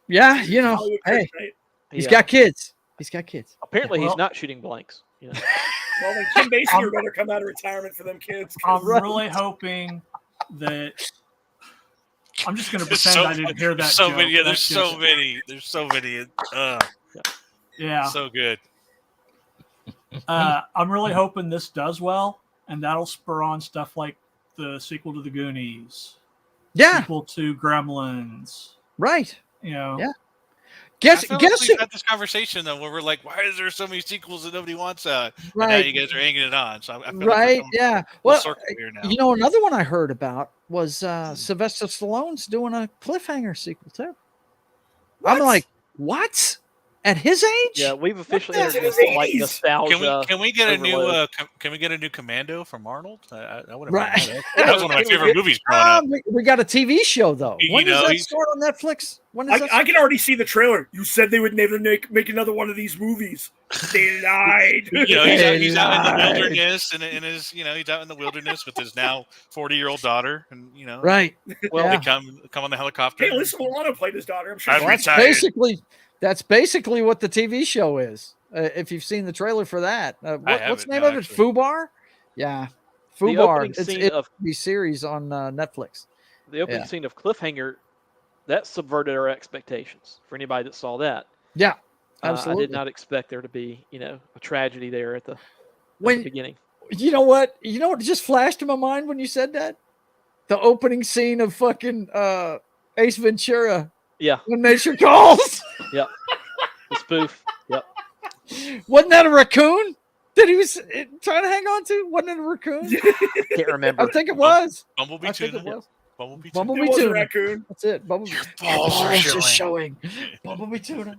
Yeah, you know, hey, he's got kids. He's got kids. Apparently, he's not shooting blanks. You know? Well, then Kim Basinger better come out of retirement for them kids. I'm really hoping that. I'm just going to pretend I didn't hear that. So joke. many. Yeah, there's so many. There's so many. Yeah. So good. I'm really hoping this does well, and that'll spur on stuff like the sequel to The Goonies. Yeah. Sequel to Gremlins. Right. You know. Yeah. Guess we had this conversation though, where we're like, "Why is there so many sequels that nobody wants?" Right. And now you guys are hanging it on. So I feel right. Like yeah. Well, here now. You know, another one I heard about was Sylvester Stallone's doing a cliffhanger sequel too. What? I'm like, what? At his age? Yeah, we've officially entered into like nostalgia. Can we get overload. a new Commando from Arnold? I would have. Right. That was one of my favorite movies growing up. We got a TV show though. When does that start on Netflix? When is I can already see the trailer. You said they would never make another one of these movies. They lied. You know, he's out in the wilderness, and he's out in the wilderness with his now 40-year-old daughter, and right. Well, they come on the helicopter. Hey, Alyssa Milano played his daughter. I'm sure. That's basically what the TV show is. If you've seen the trailer for that, what's the name of it? Fubar? Yeah, Fubar. It's the series on Netflix. The opening scene of Cliffhanger, that subverted our expectations for anybody that saw that. Yeah, absolutely. I did not expect there to be, a tragedy there at the beginning. You know what? You know what just flashed in my mind when you said that? The opening scene of fucking Ace Ventura. Yeah. When Nature Calls. Yep. The spoof. Yep. Wasn't that a raccoon that he was trying to hang on to? Wasn't it a raccoon? Can't remember. I think it was. Bumblebee Tuna. Bumblebee Tuna. Raccoon. That's it. Bumblebee. Just showing. Bumblebee Tuna.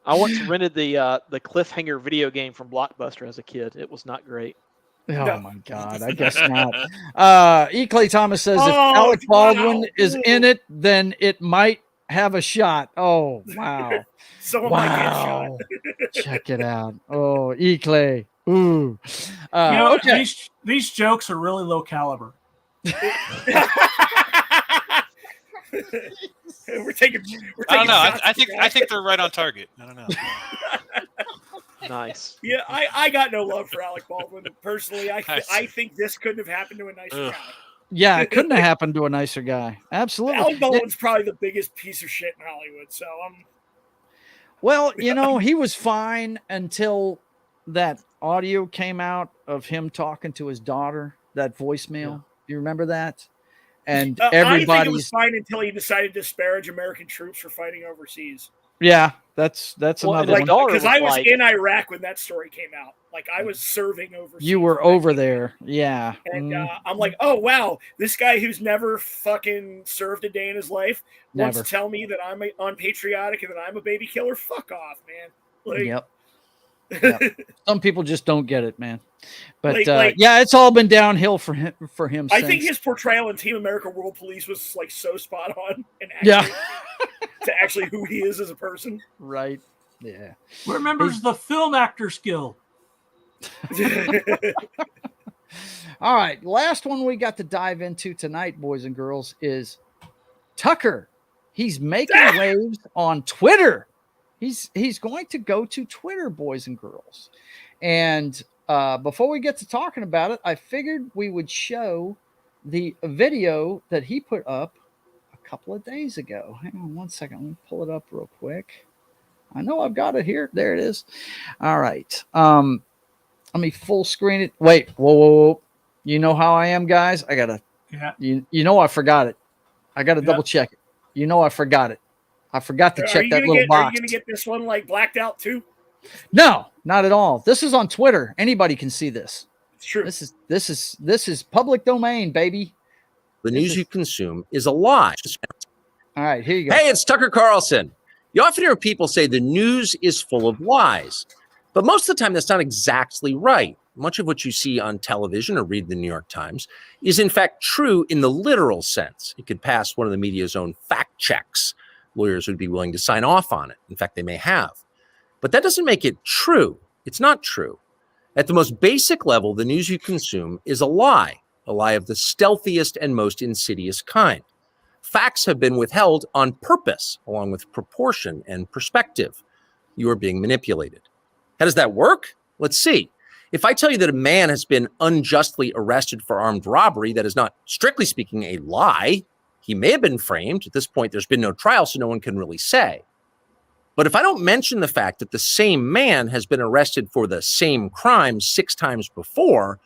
I once rented the Cliffhanger video game from Blockbuster as a kid. It was not great. Oh my God! I guess not. E. Clay Thomas says if Alec Baldwin is in it, then it might have a shot. Oh wow! Wow! Check it out. Oh, E. Clay. Ooh. Okay. These jokes are really low caliber. We're taking. I don't know. I think they're right on target. I don't know. Nice. Yeah, I got no love for Alec Baldwin personally. I think this couldn't have happened to a nicer guy. Yeah, it couldn't have happened to a nicer guy. Absolutely. Alec Baldwin's probably the biggest piece of shit in Hollywood. So Well, he was fine until that audio came out of him talking to his daughter. That voicemail. Yeah. You remember that? And I think it was fine until he decided to disparage American troops for fighting overseas. Yeah, that's another one. Because I was in Iraq when that story came out. Like I was serving overseas. You were over there, yeah. And I'm like, oh wow, this guy who's never fucking served a day in his life wants to tell me that I'm unpatriotic and that I'm a baby killer. Fuck off, man. Like, Yep. Some people just don't get it, man. But yeah, it's all been downhill for him. I think his portrayal in Team America World Police was like so spot on and to actually who he is as a person. Right. Yeah. Remembers the Film Actors Guild. All right. Last one we got to dive into tonight, boys and girls, is Tucker. He's making waves on Twitter. He's going to go to Twitter, boys and girls. And before we get to talking about it, I figured we would show the video that he put up a couple of days ago. Hang on one second. Let me pull it up real quick. I know I've got it here. There it is. All right. Let me full screen it. Wait. Whoa. You know how I am, guys? I got to. Yeah. You know I forgot it. I got to double check it. You know I forgot it. I forgot to Are check you that gonna little get? Are you box. going to get this one like blacked out too? No, not at all. This is on Twitter. Anybody can see this. It's true. This is public domain, baby. The This news is- you consume is a lie. All right, here you go. Hey, it's Tucker Carlson. You often hear people say the news is full of lies, but most of the time that's not exactly right. Much of what you see on television or read in the New York Times is in fact true in the literal sense. It could pass one of the media's own fact checks. Lawyers would be willing to sign off on it. In fact, they may have. But that doesn't make it true. It's not true. At the most basic level, the news you consume is a lie of the stealthiest and most insidious kind. Facts have been withheld on purpose, along with proportion and perspective. You are being manipulated. How does that work? Let's see. If I tell you that a man has been unjustly arrested for armed robbery, that is not, strictly speaking, a lie. He may have been framed. At this point, there's been no trial, so no one can really say. But if I don't mention the fact that the same man has been arrested for the same crime 6 times before,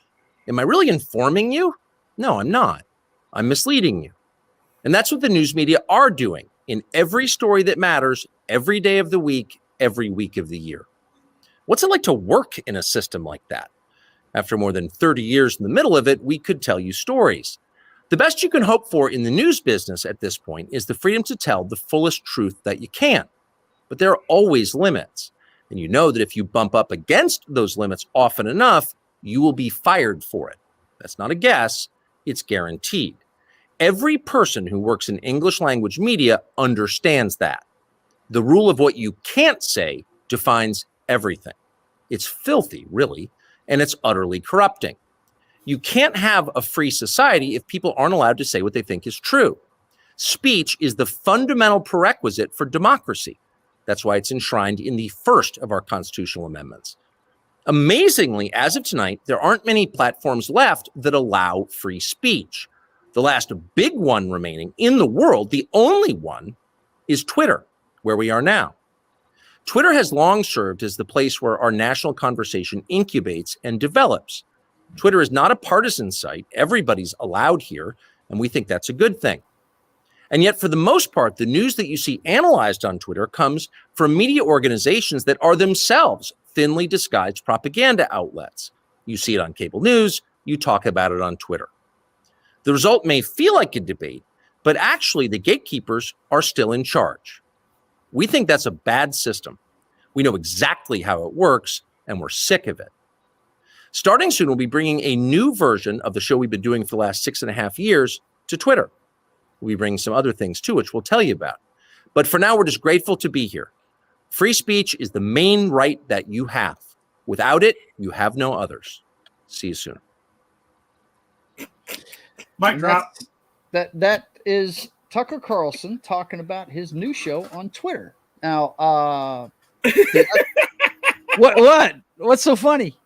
am I really informing you? No, I'm not. I'm misleading you. And that's what the news media are doing in every story that matters, every day of the week, every week of the year. What's it like to work in a system like that? After more than 30 years in the middle of it, we could tell you stories. The best you can hope for in the news business at this point is the freedom to tell the fullest truth that you can. But there are always limits. And you know that if you bump up against those limits often enough, you will be fired for it. That's not a guess, it's guaranteed. Every person who works in English language media understands that. The rule of what you can't say defines everything. It's filthy, really, and it's utterly corrupting. You can't have a free society if people aren't allowed to say what they think is true. Speech is the fundamental prerequisite for democracy. That's why it's enshrined in the first of our constitutional amendments. Amazingly, as of tonight, there aren't many platforms left that allow free speech. The last big one remaining in the world, the only one, is Twitter, where we are now. Twitter has long served as the place where our national conversation incubates and develops. Twitter is not a partisan site. Everybody's allowed here, and we think that's a good thing. And yet, for the most part, the news that you see analyzed on Twitter comes from media organizations that are themselves thinly disguised propaganda outlets. You see it on cable news, you talk about it on Twitter. The result may feel like a debate, but actually the gatekeepers are still in charge. We think that's a bad system. We know exactly how it works, and we're sick of it. Starting soon, we'll be bringing a new version of the show we've been doing for the last 6.5 years to Twitter. We'll be bringing some other things too, which we'll tell you about. But for now, we're just grateful to be here. Free speech is the main right that you have. Without it, you have no others. See you soon. Mic drop. That is Tucker Carlson talking about his new show on Twitter. Now, what's so funny?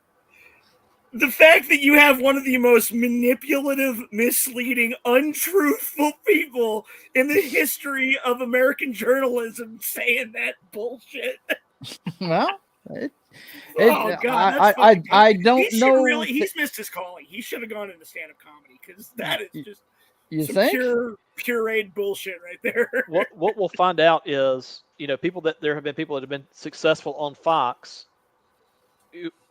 The fact that you have one of the most manipulative, misleading, untruthful people in the history of American journalism saying that bullshit. Well, God, I don't know. He's missed his calling. He should have gone into stand-up comedy because that is just you think? pureed bullshit right there. What we'll find out is, there have been people that have been successful on Fox.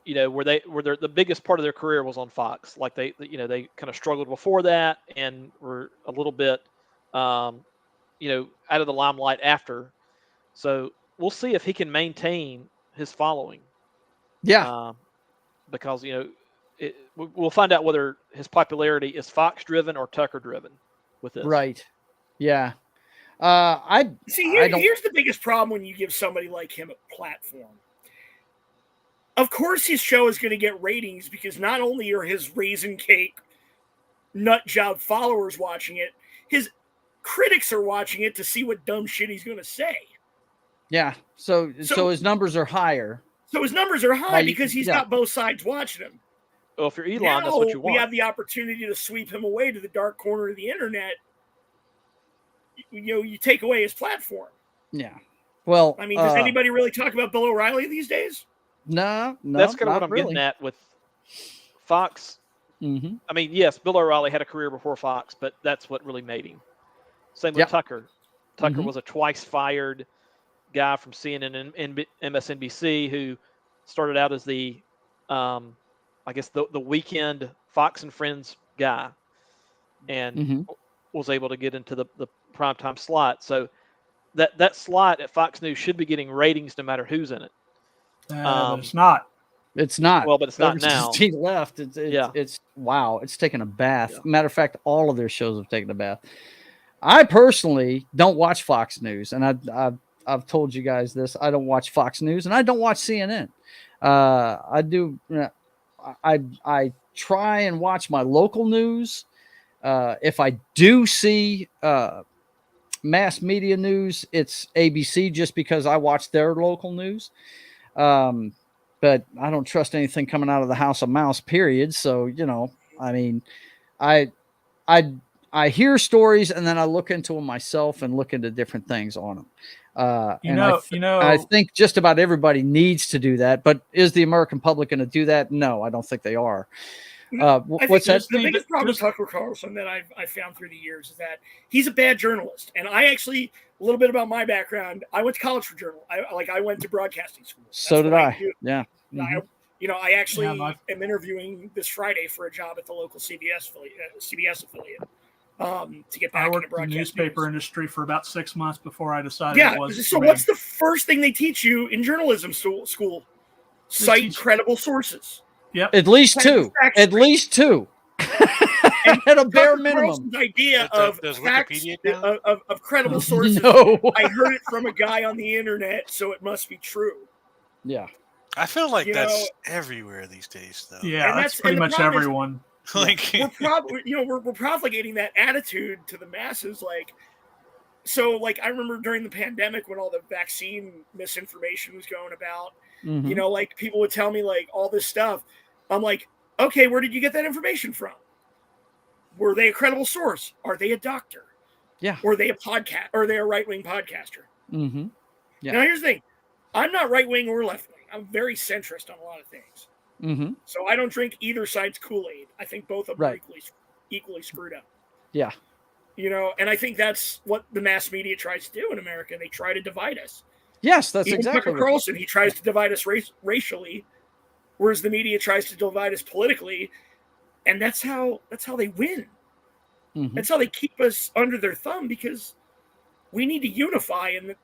Where the biggest part of their career was on Fox. Like they kind of struggled before that and were a little bit, out of the limelight after. So we'll see if he can maintain his following. Yeah. Because we'll find out whether his popularity is Fox driven or Tucker driven with this. Right. Yeah. Here's the biggest problem when you give somebody like him a platform. Of course his show is going to get ratings because not only are his raisin cake nut job followers watching it, his critics are watching it to see what dumb shit he's going to say. Yeah. So his numbers are higher. So his numbers are high because he's got both sides watching him. Well, if you're Elon, that's what you want. We have the opportunity to sweep him away to the dark corner of the internet. You take away his platform. Yeah. Well, I mean, does anybody really talk about Bill O'Reilly these days? No, that's kind of what I'm really getting at with Fox. Mm-hmm. I mean, yes, Bill O'Reilly had a career before Fox, but that's what really made him. Same with Tucker. Tucker Mhm. was a twice fired guy from CNN and MSNBC who started out as the, I guess the weekend Fox and Friends guy, and Mhm. was able to get into the primetime slot. So that slot at Fox News should be getting ratings no matter who's in it. But it's not. It's not. Well, but it's not Ever since now. he left. Yeah. It's wow. It's taken a bath. Yeah. Matter of fact, all of their shows have taken a bath. I personally don't watch Fox News, and I've told you guys this. I don't watch Fox News, and I don't watch CNN. I do. I try and watch my local news. If I do see mass media news, it's ABC, just because I watch their local news. But I don't trust anything coming out of the House of Mouse, period. So, I mean, I I hear stories, and then I look into them myself and look into different things on them. I think just about everybody needs to do that. But is the American public going to do that? No, I don't think they are. What's that? The biggest problem with Tucker Carlson that I've found through the years is that he's a bad journalist. And I actually, a little bit about my background, I went to college for journal. I went to broadcasting school. So did I. Yeah. Mm-hmm. I actually am interviewing this Friday for a job at the local CBS affiliate. To get back I worked into in the newspaper industry for about 6 months before I decided it was. So what's the first thing they teach you in journalism school? Cite credible sources. Yep. At least two. At least two. At a bare minimum. Idea of facts, of credible sources. No. I heard it from a guy on the internet, so it must be true. Yeah. I feel like that's everywhere these days, though. Yeah, that's pretty much everyone. Like we're propagating that attitude to the masses. I remember during the pandemic when all the vaccine misinformation was going about, people would tell me all this stuff. I'm like, okay, where did you get that information from? Were they a credible source? Are they a doctor? Yeah. Were they a podcast? Are they a right-wing podcaster? Mm-hmm. Yeah. Now here's the thing. I'm not right-wing or left-wing. I'm very centrist on a lot of things. Mm-hmm. So I don't drink either side's Kool-Aid. I think both of them are equally screwed up. Yeah. And I think that's what the mass media tries to do in America. They try to divide us. Yes, that's Even exactly Tucker Carlson, he tries to divide us racially, whereas the media tries to divide us politically, and that's how they win. Mm-hmm. That's how they keep us under their thumb, because we need to unify, and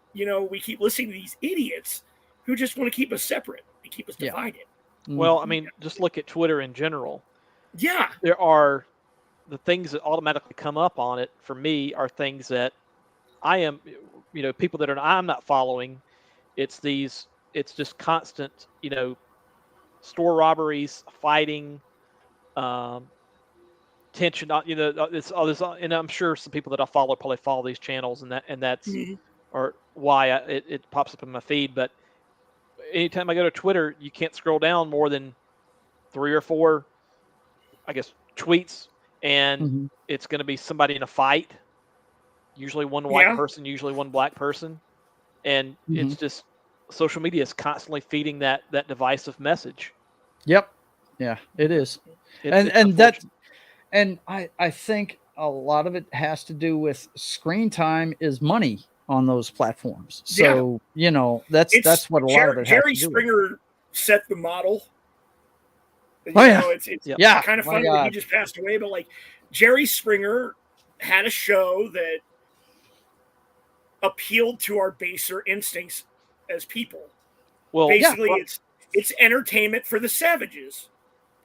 we keep listening to these idiots who just want to keep us separate and keep us divided. Well, I mean, just look at Twitter in general. Yeah. There are the things that automatically come up on it for me are things that I am, people that I'm not following. It's just constant, store robberies, fighting, tension. It's all this, and I'm sure some people that I follow probably follow these channels, and that's or why it pops up in my feed. But anytime I go to Twitter, you can't scroll down more than 3 or 4, I guess, tweets, and it's going to be somebody in a fight, usually one white person, usually one black person, and it's just social media is constantly feeding that divisive message. Yep. Yeah, it is. And I think a lot of it has to do with screen time is money on those platforms. So, that's what a lot of it has Jerry to do Springer with. set the model. It's kind of funny that he just passed away, but Jerry Springer had a show that appealed to our baser instincts as people. Well, basically, it's entertainment for the savages.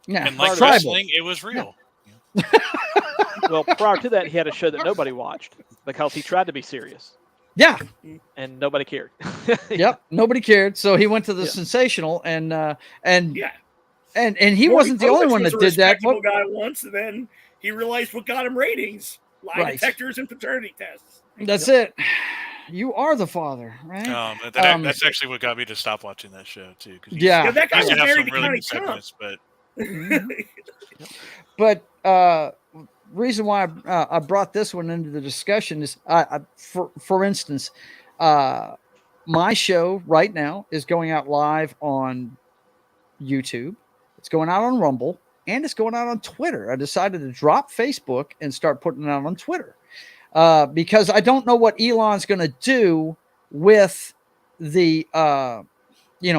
Yeah, and like wrestling, it was real. Yeah. Well, prior to that, he had a show that nobody watched because he tried to be serious. Yeah, and nobody cared. Yep, nobody cared. So he went to the sensational, and he wasn't the only one that did that. Guy once, and then he realized what got him ratings: lie detectors and paternity tests. That's it. You are the father, right? That's actually what got me to stop watching that show too. That guy's married to Connie Trump. But reason why I brought this one into the discussion is, for instance, my show right now is going out live on YouTube. It's going out on Rumble, and it's going out on Twitter. I decided to drop Facebook and start putting it out on Twitter. because I don't know what Elon's going to do with the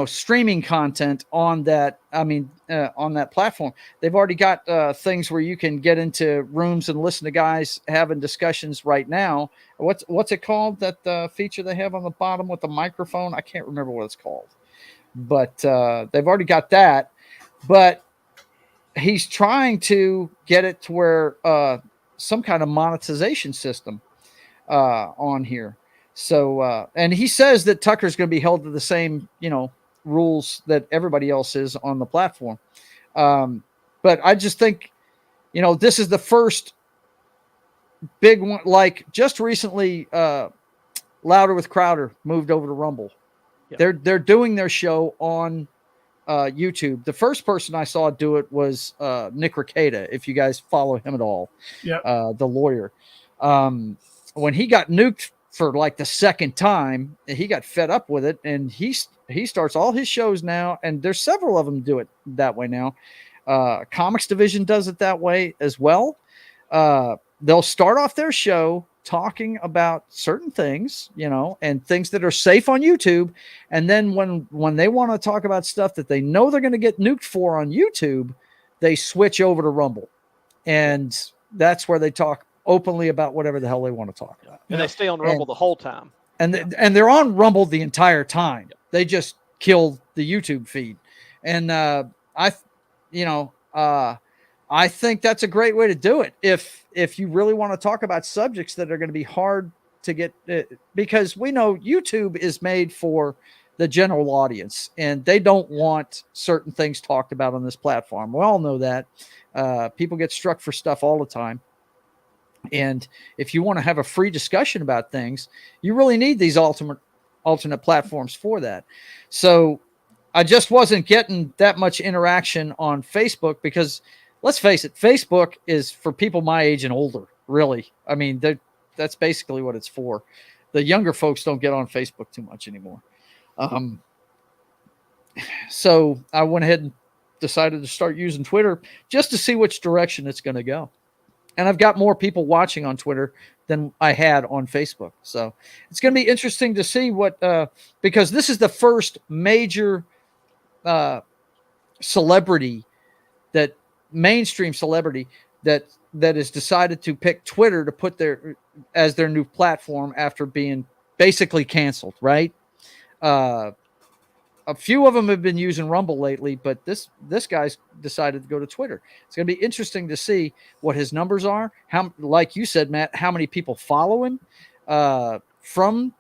streaming content on that. I mean, on that platform, they've already got things where you can get into rooms and listen to guys having discussions right now. What's it called? That feature they have on the bottom with the microphone? I can't remember what it's called, but they've already got that. But he's trying to get it to where some kind of monetization system on here. So, and he says that Tucker's going to be held to the same, rules that everybody else is on the platform. But I just think, this is the first big one. Like just recently, Louder with Crowder moved over to Rumble. Yep. They're doing their show on YouTube. The first person I saw do it was Nick Rekieta, if you guys follow him at all. Yeah. The lawyer. When he got nuked for like the second time, he got fed up with it, and he starts all his shows now, and there's several of them do it that way now. Comics Division does it that way as well. They'll start off their show talking about certain things, and things that are safe on YouTube. And then when they want to talk about stuff that they know they're going to get nuked for on YouTube, they switch over to Rumble. And that's where they talk openly about whatever the hell they want to talk about. And they stay on Rumble the whole time. And they're on Rumble the entire time. They just kill the YouTube feed. And I think that's a great way to do it. If you really want to talk about subjects that are going to be hard to get, because we know YouTube is made for the general audience, and they don't want certain things talked about on this platform. We all know that. People get struck for stuff all the time. And if you want to have a free discussion about things, you really need these alternate platforms for that. So I just wasn't getting that much interaction on Facebook because, let's face it, Facebook is for people my age and older, really. I mean, that's basically what it's for. The younger folks don't get on Facebook too much anymore. So I went ahead and decided to start using Twitter just to see which direction it's going to go. And I've got more people watching on Twitter than I had on Facebook. So it's going to be interesting to see what, because this is the first major mainstream celebrity that has decided to pick Twitter to put as their new platform after being basically canceled, right? A few of them have been using Rumble lately, but this guy's decided to go to Twitter. It's going to be interesting to see what his numbers are. How, like you said, Matt, how many people follow him from,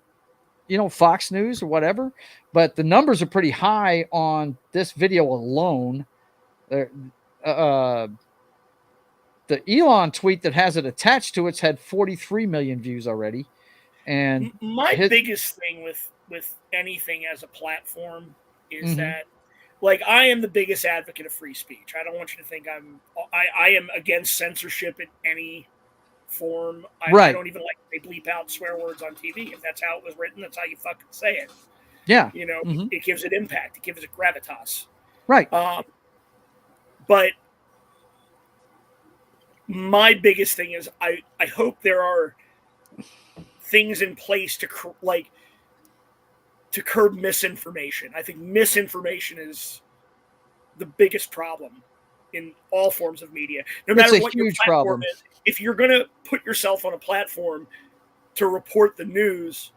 Fox News or whatever. But the numbers are pretty high on this video alone. The Elon tweet that has it attached to it's had 43 million views already. And my biggest thing with anything as a platform is that, like, I am the biggest advocate of free speech. I don't want you to think I am against censorship in any form. I don't even like they bleep out swear words on TV. If that's how it was written, that's how you fucking say it. Yeah. It gives it impact. It gives it gravitas. Right. But my biggest thing is I hope there are things in place to curb misinformation. I think misinformation is the biggest problem in all forms of media. No matter what your platform is, if you're going to put yourself on a platform to report the news,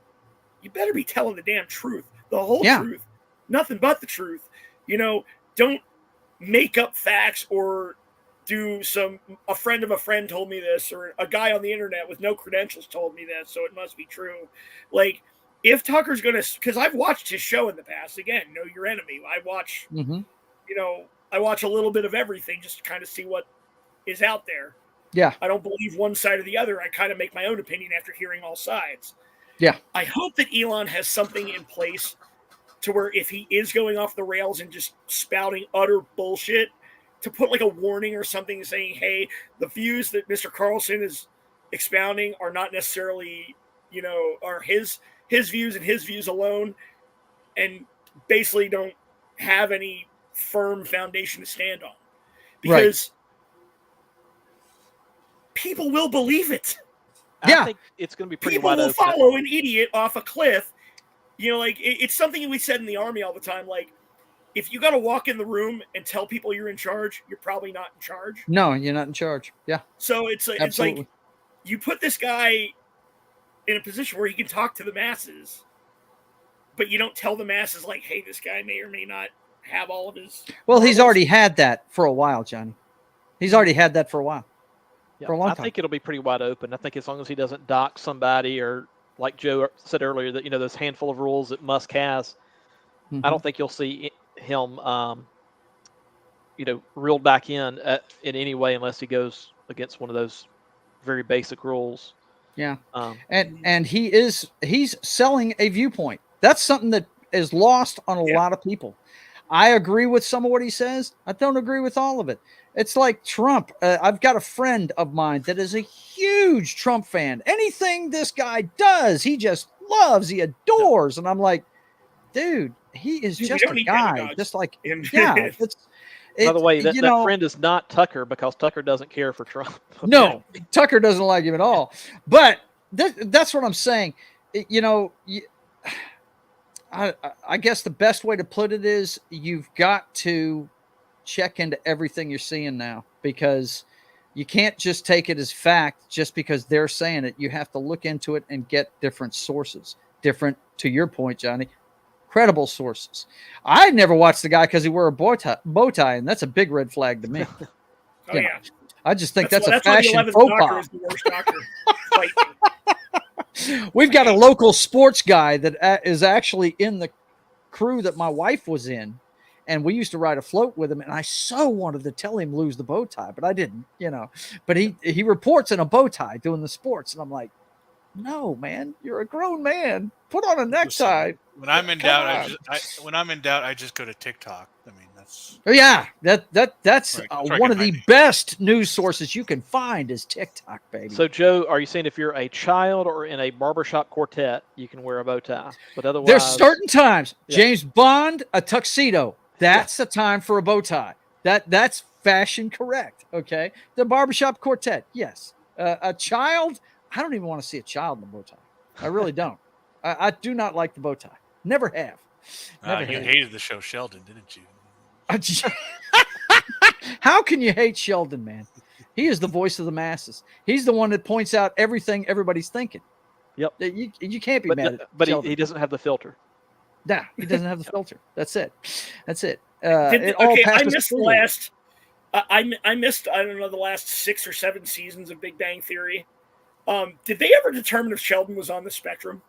you better be telling the damn truth, the whole truth, nothing but the truth. Don't make up facts or do a friend of a friend told me this, or a guy on the internet with no credentials told me this, so it must be true. Like, if Tucker's going to, because I've watched his show in the past, again, Know Your Enemy. I watch, I watch a little bit of everything just to kind of see what is out there. Yeah. I don't believe one side or the other. I kind of make my own opinion after hearing all sides. Yeah. I hope that Elon has something in place to where if he is going off the rails and just spouting utter bullshit, to put like a warning or something saying, hey, the views that Mr. Carlson is expounding are not necessarily, are his views and his views alone, and basically don't have any firm foundation to stand on. Because people will believe it. I think it's going to be pretty People wide will open. follow an idiot off a cliff. Like it's something we said in the Army all the time. Like, if you got to walk in the room and tell people you're in charge, you're probably not in charge. No, you're not in charge. Yeah. So it's like you put this guy in a position where he can talk to the masses, but you don't tell the masses like, hey, this guy may or may not have all of his. Well, he's already had that for a while, Johnny. He's already had that for a while. Yeah, for a long I time. think it'll be pretty wide open. I think as long as he doesn't dock somebody, or like Joe said earlier, that those handful of rules that Musk has, Mhm. I don't think you'll see him, reeled back in any way unless he goes against one of those very basic rules. Yeah. And he's selling a viewpoint. That's something that is lost on a lot of people. I agree with some of what he says. I don't agree with all of it. It's like Trump. I've got a friend of mine that is a huge Trump fan. Anything this guy does, he just loves, he adores. And I'm like, dude, he is just a guy. Just like, yeah. By the way, that friend is not Tucker, because Tucker doesn't care for Trump. Okay? No, Tucker doesn't like him at all. But that's what I'm saying. I guess the best way to put it is you've got to check into everything you're seeing now, because you can't just take it as fact just because they're saying it. You have to look into it and get different sources, different, to your point, Johnny, credible sources. I never watched the guy because he wore a bow tie, and that's a big red flag to me. I just think that's a fashion faux pas. We've got a local sports guy that is actually in the crew that my wife was in, and we used to ride a float with him, and I so wanted to tell him lose the bow tie, but I didn't, but he reports in a bow tie doing the sports, and I'm like, no, man, you're a grown man. Put on a necktie. When I'm in doubt, I just go to TikTok. I mean, that's that's one of the best news sources you can find is TikTok, baby. So, Joe, are you saying if you're a child or in a barbershop quartet, you can wear a bow tie? But otherwise, there's certain times. James Bond, a tuxedo. That's the time for a bow tie. That's fashion correct. Okay, the barbershop quartet. Yes, a child. I don't even want to see a child in a bow tie. I really don't. I do not like the bow tie. Never have. You hated the show Sheldon, didn't you? How can you hate Sheldon, man? He is the voice of the masses. He's the one that points out everything everybody's thinking. Yep. You can't be mad at but Sheldon. he doesn't have the filter. Nah, he doesn't have the filter. That's it. I missed the last. I missed, I don't know, the last 6 or 7 seasons of Big Bang Theory. Did they ever determine if Sheldon was on the spectrum?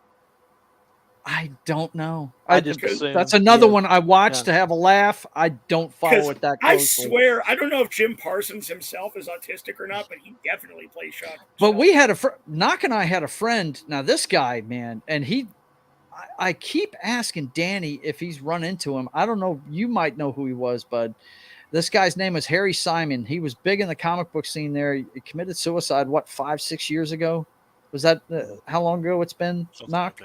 I don't know. I just assumed, that's another one I watched to have a laugh. I don't follow it that closely. I swear, I don't know if Jim Parsons himself is autistic or not, but he definitely plays Sheldon. But we had Knock and I had a friend. Now this guy, man, and I keep asking Danny if he's run into him. I don't know. You might know who he was, bud. This guy's name was Harry Simon. He was big in the comic book scene there. He committed suicide, 5-6 years ago? Was that how long ago it's been, Knock?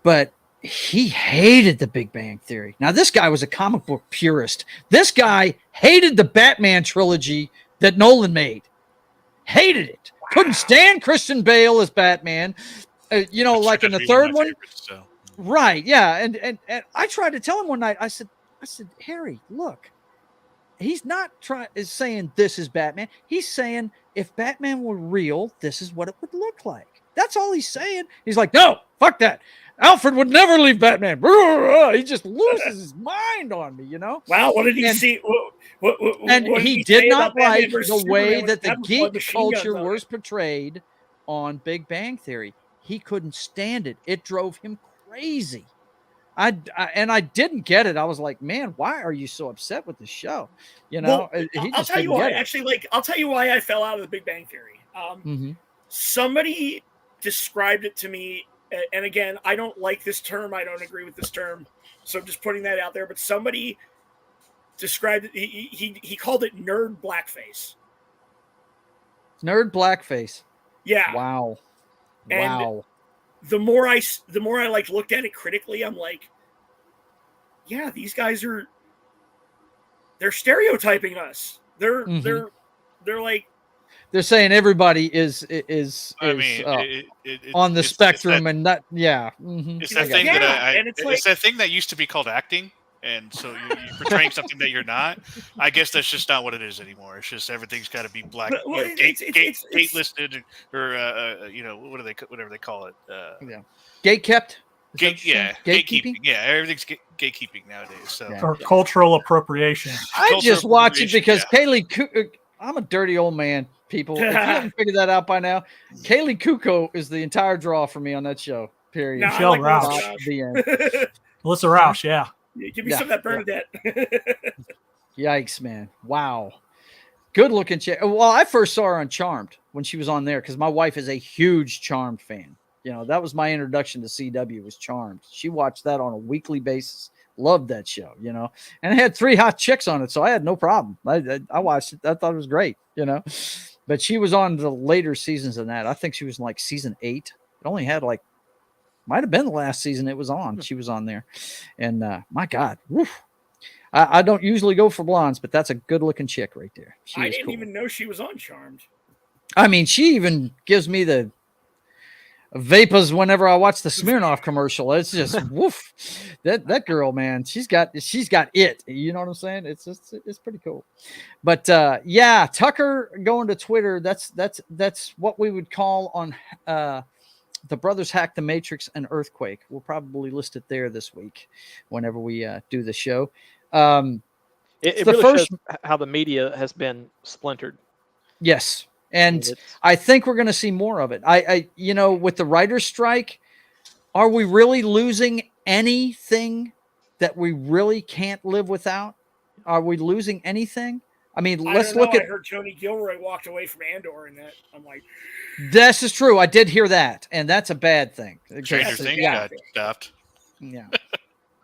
But he hated the Big Bang Theory. Now, this guy was a comic book purist. This guy hated the Batman trilogy that Nolan made. Hated it. Wow. Couldn't stand Christian Bale as Batman. Like in the third one. Right, yeah. And I tried to tell him one night, I said, Harry, look. He's not saying this is Batman. He's saying if Batman were real, this is what it would look like. That's all he's saying. He's like, no, fuck that. Alfred would never leave Batman. He just loses his mind on me, Wow, what did he see? What he did not like the way that the geek culture was portrayed on Big Bang Theory. He couldn't stand it. It drove him crazy. I didn't get it. I was like, man, why are you so upset with the show? I'll tell you why. Actually, I'll tell you why I fell out of the Big Bang Theory. Somebody described it to me, and again, I don't like this term. I don't agree with this term, so I'm just putting that out there. But somebody described it. He called it nerd blackface. Nerd blackface. Yeah. Wow. And wow. The more I looked at it critically, I'm like, yeah, these guys they're stereotyping us. They're like, they're saying everybody is I mean, on the it's spectrum, that, and that mhm, it's I that got thing you. that Yeah, and it's like it's that thing that used to be called acting, and so you're portraying something that you're not. I guess that's just not what it is anymore. It's just everything's got to be black, but, well, gate listed, or whatever they call it. Yeah, gate kept. Is that Gate, what you're saying? yeah, Gatekeeping. Yeah, everything's gatekeeping nowadays. So Yeah. Or cultural appropriation. I cultural just watch it appropriation, because Kaylee. I'm a dirty old man, people. If you haven't figured that out by now, Kaylee Kuko is the entire draw for me on that show. Period. no, I Michelle like Roush. Roush. The end. Melissa Roush, yeah. Give me Yeah, some of that Bernadette. Yikes, man! Wow, good looking chick. Well, I first saw her on Charmed when she was on there because my wife is a huge Charmed fan. You know, that was my introduction to CW was Charmed. She watched that on a weekly basis. Loved that show, you know, and it had 3 hot chicks on it, so I had no problem. I watched it. I thought it was great, you know. But she was on the later seasons than that. I think she was in like season 8. It only had like, might have been the last season it was on. She was on there, and my God, woof. I don't usually go for blondes, but that's a good looking chick right there. She I is didn't cool. even know she was on Charmed. I mean, she even gives me the vapors whenever I watch the Smirnoff commercial. It's just woof. That girl, man, she's got it. You know what I'm saying? It's pretty cool. But yeah, Tucker going to Twitter. That's what we would call on the Brothers Hack the Matrix and Earthquake. We'll probably list it there this week whenever we do the show. It the really first- shows how the media has been splintered. Yes. And It's- I think we're going to see more of it. I you know, with the writer's strike, are we really losing anything that we really can't live without? Are we losing anything? I mean, let's look I at heard Tony Gilroy walked away from Andor, and that I'm like, this is true. I did hear that, and that's a bad thing. Stranger Because, Things yeah, got stopped. yeah.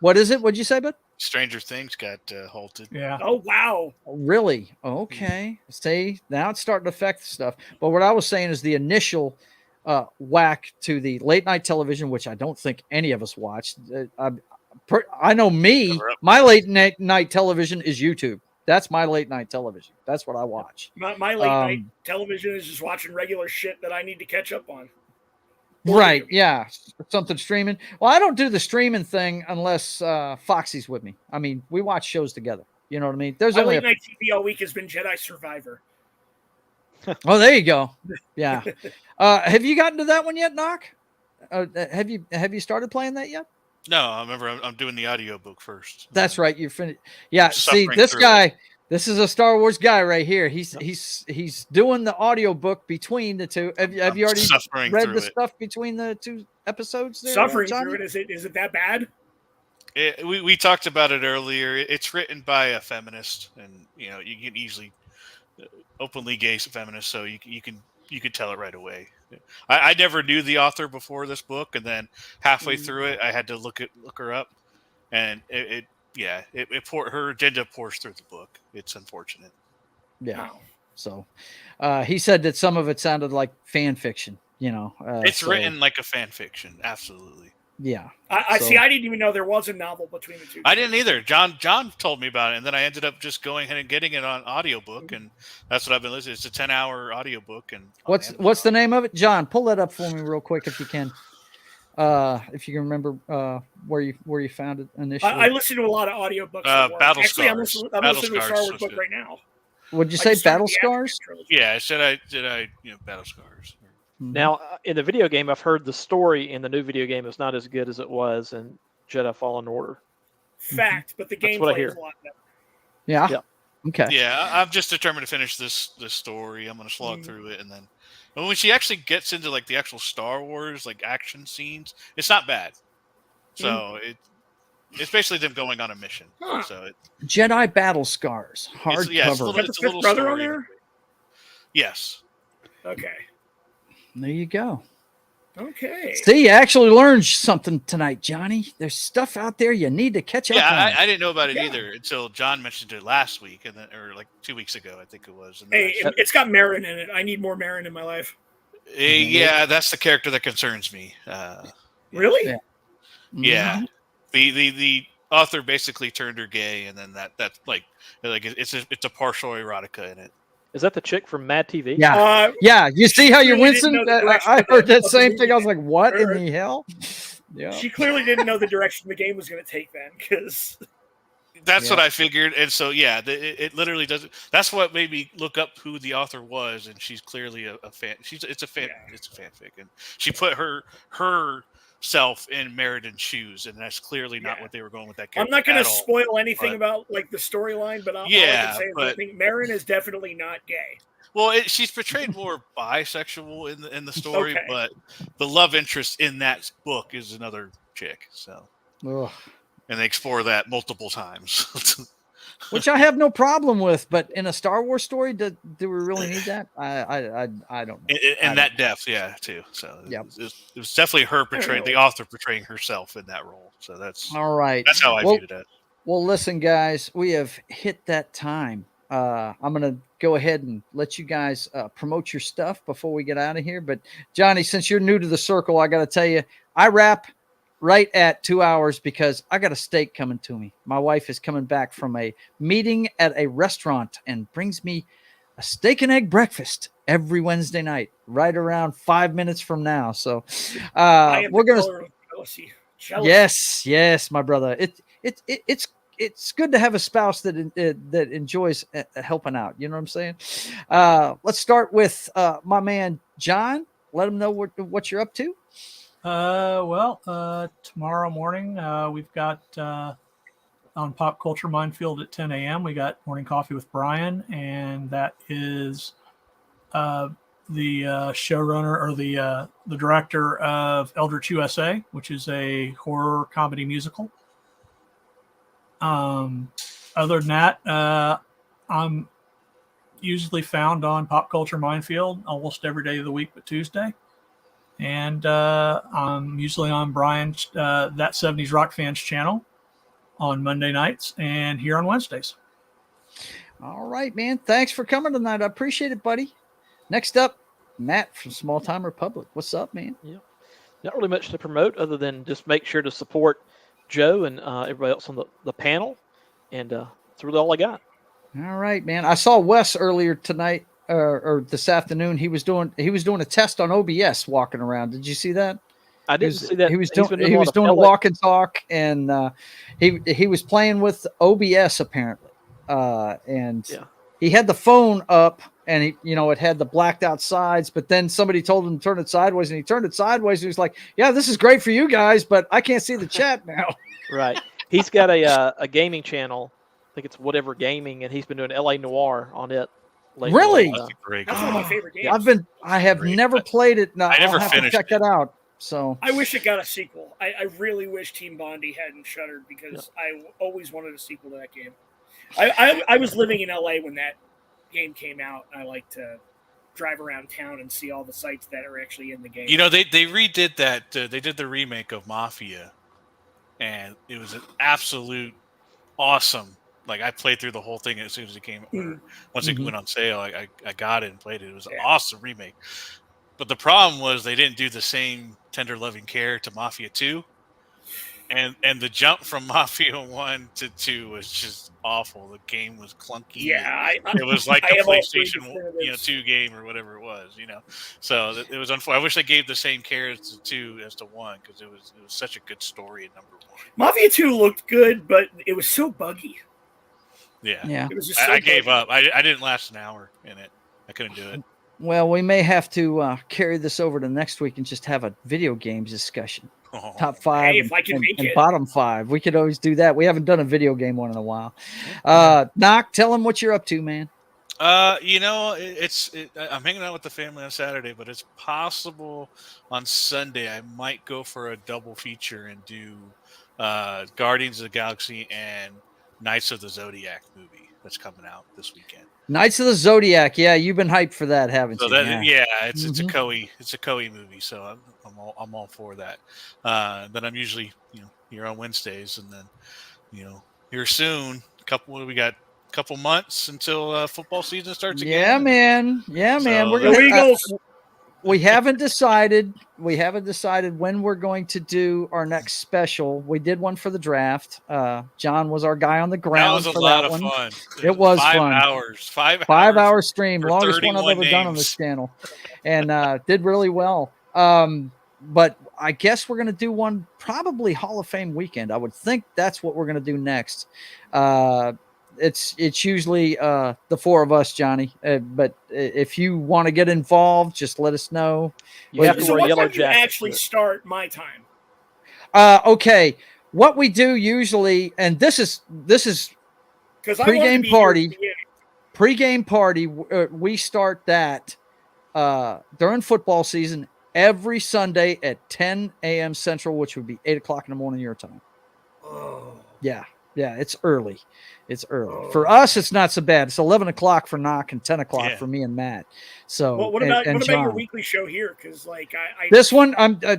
What is it? What'd you say, bud? Stranger Things got halted. Yeah. oh wow, Really? Okay. See, now it's starting to affect stuff. But what I was saying is the initial whack to the late night television, which I don't think any of us watched. I know me, my late night television is YouTube. That's my late night television. That's what I watch. my late night television is just watching regular shit that I need to catch up on. Right. Yeah. Something streaming. Well, I don't do the streaming thing unless Foxy's with me. I mean, we watch shows together. You know what I mean? There's My only late night TV all week has been Jedi Survivor. Oh, there you go. Yeah. Have you gotten to that one yet, Knock? Have you started playing that yet? No, I remember I'm doing the audiobook first. That's right. You're finished. Yeah. See, Suffering this through guy. This is a Star Wars guy right here. He's doing the audiobook between the two. Have you already suffering read through the it. stuff between the two episodes? There, Suffering Johnny? through it, is it that bad? We talked about it earlier. It's written by a feminist, and you know you can easily openly gay feminist, so you can tell it right away. I never knew the author before this book, and then halfway through it, I had to look her up, and her agenda pours through the book. It's unfortunate. Yeah. Oh. So he said that some of it sounded like fan fiction. You know, It's so, written like a fan fiction, absolutely. Yeah. I So- see. I didn't even know there was a novel between the two. I didn't either. John told me about it, and then I ended up just going ahead and getting it on audiobook, and that's what I've been listening. It's a 10-hour audiobook, and What's the name of it? John, pull that up for me real quick if you can. If you can remember where you found it initially. I listen to a lot of audiobooks. at work. Battle Actually, I'm Scars. listening to a Battle Star Scars Wars was book good. right now. Would you I say just started Battle the Aftermath Scars? trilogy. yeah, did I Battle Scars. Mhm. Now, in the video game, I've heard the story in the new video game is not as good as it was in Jedi Fallen Order. Fact, but the That's what I gameplay hear. is a lot better. Yeah. Yep. Okay. Yeah, I'm just determined to finish this story. I'm going to slog through it, and then when she actually gets into like the actual Star Wars like action scenes, it's not bad. So it's basically them going on a mission. Huh. So Jedi Battle Scars it's hardcover. a little, Got the it's a fifth little brother story. on there? Yes. Okay. There you go. Okay. See, you actually learned something tonight, Johnny. There's stuff out there you need to catch up Yeah, on. I didn't know about it Yeah. either until John mentioned it last week, and then or like 2 weeks ago, I think it was. And Hey, it's got Marin in it. I need more Marin in my life. yeah, that's the character that concerns me. Really? Yeah. Yeah, Mhm. the author basically turned her gay, and then that's like it's a partial erotica in it. Is that the chick from Mad TV? Yeah. Yeah. You see how you're clearly didn't wincing? know the direction I of heard that the same movie. thing. I was like, what in Or- the hell? Yeah. She clearly didn't know the direction the game was going to take then, because That's what I figured, and so yeah, it literally doesn't. That's what made me look up who the author was, and she's clearly a fan. It's a fanfic, and she put herself in Meriden shoes, and that's clearly not what they were going with that character. I'm not going to at all. spoil anything but- about like the storyline, but all I Yeah, can say is but- I think Marin is definitely not gay. Well, she's portrayed more bisexual in the story, Okay. but the love interest in that book is another chick. So, Ugh. and they explore that multiple times. Which I have no problem with, but in a Star Wars story, do we really need that? I don't know. in that depth, yeah, too. So Yep. it was definitely her portraying the author portraying herself in that role. So that's All right. that's how I viewed it. Well, listen, guys, we have hit that time. I'm going to go ahead and let you guys promote your stuff before we get out of here. But Johnny, since you're new to the circle, I got to tell you, I wrap right at 2 hours because I got a steak coming to me. My wife is coming back from a meeting at a restaurant and brings me a steak and egg breakfast every Wednesday night, right around 5 minutes from now. So we're going to. Jealousy. Yes, my brother. It's good to have a spouse that enjoys helping out. You know what I'm saying? Let's start with my man John. Let him know what you're up to. Tomorrow morning we've got on Pop Culture Minefield at 10 a.m. we got Morning Coffee with Brian, and that is the showrunner or the director of Eldritch USA, which is a horror comedy musical. Other than that, I'm usually found on Pop Culture Minefield almost every day of the week but Tuesday. And I'm usually on Brian's That 70s Rock Fans channel on Monday nights and here on Wednesdays. All right, man. Thanks for coming tonight. I appreciate it, buddy. Next up, Matt from Small Time Republic. What's up, man? Yeah. Not really much to promote other than just make sure to support Joe and everybody else on the panel. And that's really all I got. All right, man. I saw Wes earlier tonight or this afternoon. He was doing a test on OBS walking around. Did you see that? I didn't see that. He was doing a walk and talk, and he was playing with OBS apparently. And he had the phone up, and it had the blacked out sides, but then somebody told him to turn it sideways, and he turned it sideways. And he was like, "Yeah, this is great for you guys, but I can't see the chat now." Right. He's got a gaming channel. I think it's Whatever Gaming, and he's been doing LA Noire on it lately. Really? That's one of my favorite games. I have never played it. No, I never I'll have to finished check that out. So I wish it got a sequel. I really wish Team Bondi hadn't shuttered because I always wanted a sequel to that game. I was living in LA when that game came out, and I like to drive around town and see all the sites that are actually in the game. They redid that. They did the remake of Mafia, and it was an absolute awesome. Like, I played through the whole thing as soon as it came. Once it went on sale, I got it and played it. It was an awesome remake. But the problem was they didn't do the same tender loving care to Mafia 2. And the jump from Mafia 1 to 2 was just awful. The game was clunky. Yeah, it was like I a have all PlayStation three 2 game or whatever it was, So it was unfortunate. I wish they gave the same care to 2 as to 1 because it was such a good story in number 1. Mafia 2 looked good, but it was so buggy. Yeah. It was just so I gave buggy. up. I didn't last an hour in it. I couldn't do it. well, we may have to carry this over to next week and just have a video games discussion. Oh. Top 5 Hey, if I can make and it. bottom 5. We could always do that. We haven't done a video game one in a while. Knock, tell them what you're up to, man. I'm hanging out with the family on Saturday, but it's possible on Sunday I might go for a double feature and do Guardians of the Galaxy and Knights of the Zodiac movie that's coming out this weekend. Knights of the Zodiac. Yeah, you've been hyped for that, haven't you? It's a Koei movie, so I'm all for that. Then I'm usually here on Wednesdays, and then here soon. We got a couple months until football season starts again. Yeah, man. So, We're Go gonna Eagles! we haven't decided. We haven't decided when we're going to do our next special. We did one for the draft. John was our guy on the ground. That was a for lot that of one. fun. It was 5 fun. hours. 5 5-hour stream, for longest one I've 31 ever done on this names. channel, and did really well. But I guess we're going to do one probably Hall of Fame weekend. I would think that's what we're going to do next. It's usually the four of us, Johnny. But if you want to get involved, just let us know. You have to So wear what yellow time do you jacket. actually start my time? Okay, what we do usually, and this is Because I want to pregame be party. Here at the beginning. Pregame party. We start that during football season every Sunday at 10 a.m. Central, which would be 8 o'clock in the morning your time. Oh. Yeah, it's early. It's early. For us, it's not so bad. It's 11 o'clock for Knock and 10 o'clock for me and Matt. So, Well, what about your John. weekly show here? Because like I This one,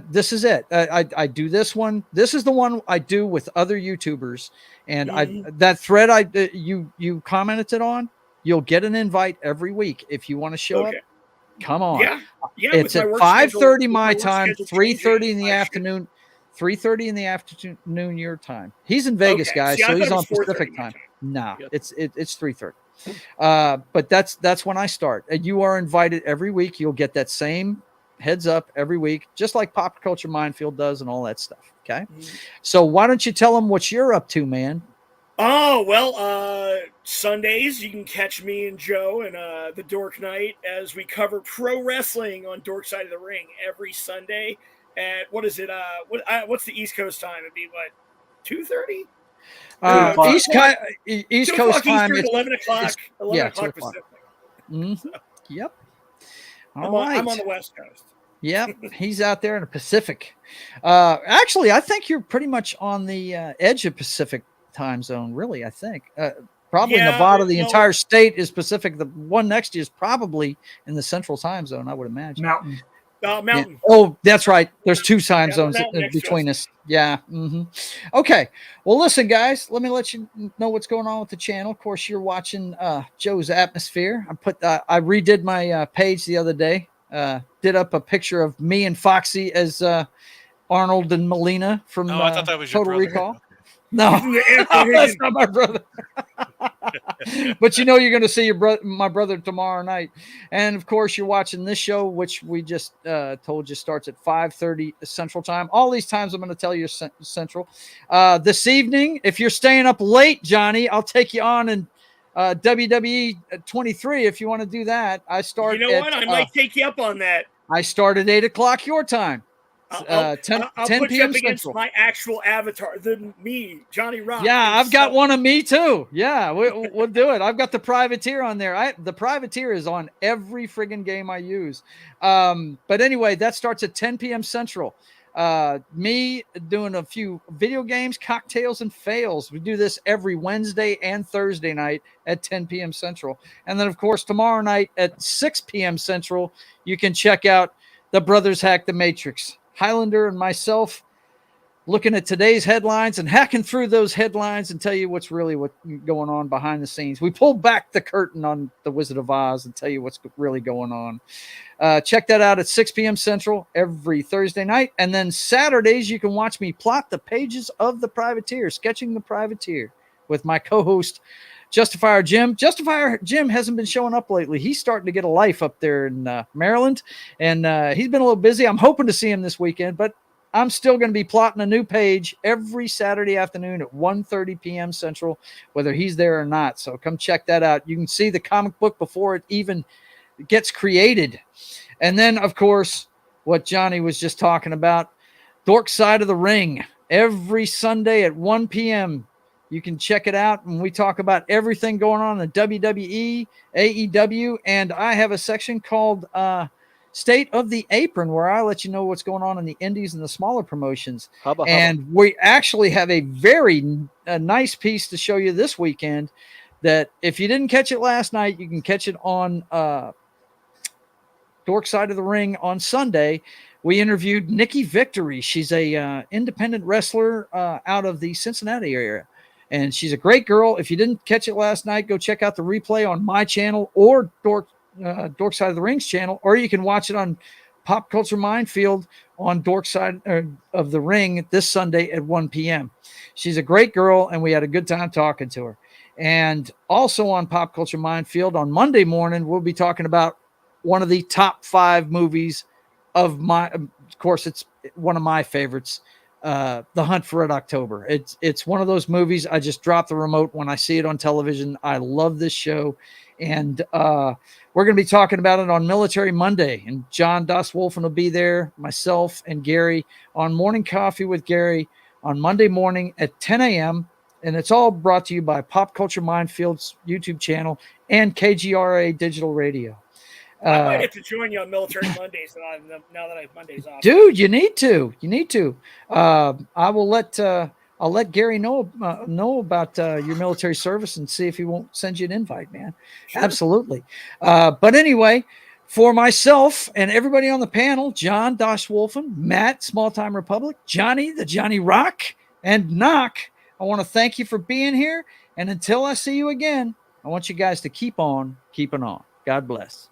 this is it. I do this one. This is the one I do with other YouTubers, and that thread you commented on. You'll get an invite every week if you want to show up. Come on. Yeah. It's at 5:30 my time, 3:30 in the afternoon. 3:30 in the afternoon your time. He's in Vegas, guys, See, so he's on 4:30 Pacific my time. No, it's 3:30. But that's when I start. And you are invited every week. You'll get that same heads up every week, just like Pop Culture Minefield does and all that stuff. Okay. So why don't you tell them what you're up to, man? Oh, well, Sundays you can catch me and Joe and the Dork Night as we cover pro wrestling on Dork Side of the Ring every Sunday at what is it? What's the East Coast time? It'd be what, 2:30? East Coast time. Eastern, 11 o'clock. 11 o'clock Pacific. Yep. I'm on the West Coast. Yep, he's out there in the Pacific. Actually, I think you're pretty much on the edge of Pacific time zone. Really, I think probably Nevada. The entire state is Pacific. The one next to you is probably in the Central time zone. I would imagine. Mountain. Mountain. Yeah. Oh, that's right. There's two time zones between us. Yeah. Okay. Well, listen, guys. Let me let you know what's going on with the channel. Of course, you're watching Joe's Atmosfere. I redid my page the other day. Did up a picture of me and Foxy as Arnold and Melina from I thought that was your Total brother. Recall. No, that's not my brother. But you know you're going to see my brother tomorrow night. And, of course, you're watching this show, which we just told you starts at 5:30 Central Time. All these times I'm going to tell you Central. This evening, if you're staying up late, Johnny, I'll take you on and WWE 23 if you want to do that. I start. You know what? I might take you up on that. I start at 8 o'clock your time. I'll 10 put you p.m. up against Central. my actual avatar, me, Johnny Rock. Yeah, I've got one of me too. Yeah, we'll do it. I've got the Privateer on there. The Privateer is on every friggin' game I use. But anyway, that starts at 10 p.m. Central. Me doing a few video games, cocktails, and fails. We do this every Wednesday and Thursday night at 10 p.m. Central. And then, of course, tomorrow night at 6 p.m. Central, you can check out The Brothers Hack the Matrix. Highlander and myself looking at today's headlines and hacking through those headlines and tell you what's really going on behind the scenes. We pull back the curtain on The Wizard of Oz and tell you what's really going on. Check that out at 6 p.m. Central every Thursday night. And then Saturdays, you can watch me plot the pages of The Privateer, sketching The Privateer with my co-host, Justifier Jim. Justifier Jim hasn't been showing up lately. He's starting to get a life up there in Maryland, and he's been a little busy. I'm hoping to see him this weekend, but I'm still going to be plotting a new page every Saturday afternoon at 1:30 p.m. Central, whether he's there or not. So come check that out. You can see the comic book before it even gets created. And then, of course, what Johnny was just talking about, Dork Side of the Ring, every Sunday at 1 p.m. You can check it out, and we talk about everything going on in the WWE, AEW, and I have a section called State of the Apron, where I let you know what's going on in the indies and the smaller promotions. And we actually have a very nice piece to show you this weekend that if you didn't catch it last night, you can catch it on Dork Side of the Ring on Sunday. We interviewed Nikki Victory. She's a independent wrestler out of the Cincinnati area. And she's a great girl. If you didn't catch it last night, go check out the replay on my channel or Dork Side of the Ring's channel, or you can watch it on Pop Culture Minefield on Dork Side of the Ring this Sunday at 1 p.m. She's a great girl, and we had a good time talking to her. And also on Pop Culture Minefield on Monday morning, we'll be talking about one of the top 5 movies of course, it's one of my favorites, The Hunt for Red October. It's one of those movies. I just drop the remote when I see it on television. I love this show. And we're going to be talking about it on Military Monday. And John Das Wolfen will be there, myself and Gary on Morning Coffee with Gary on Monday morning at 10 a.m. And it's all brought to you by Pop Culture Minefield's YouTube channel and KGRA Digital Radio. I might have to join you on Military Mondays now that I have Mondays off. Dude, you need to. I will let I'll let Gary know about your military service and see if he won't send you an invite, man. Sure. Absolutely. But anyway, for myself and everybody on the panel, John Das Wolfen, Matt, Small Time Republic, Johnny, the Johnny Rock, and Knock, I want to thank you for being here. And until I see you again, I want you guys to keep on keeping on. God bless.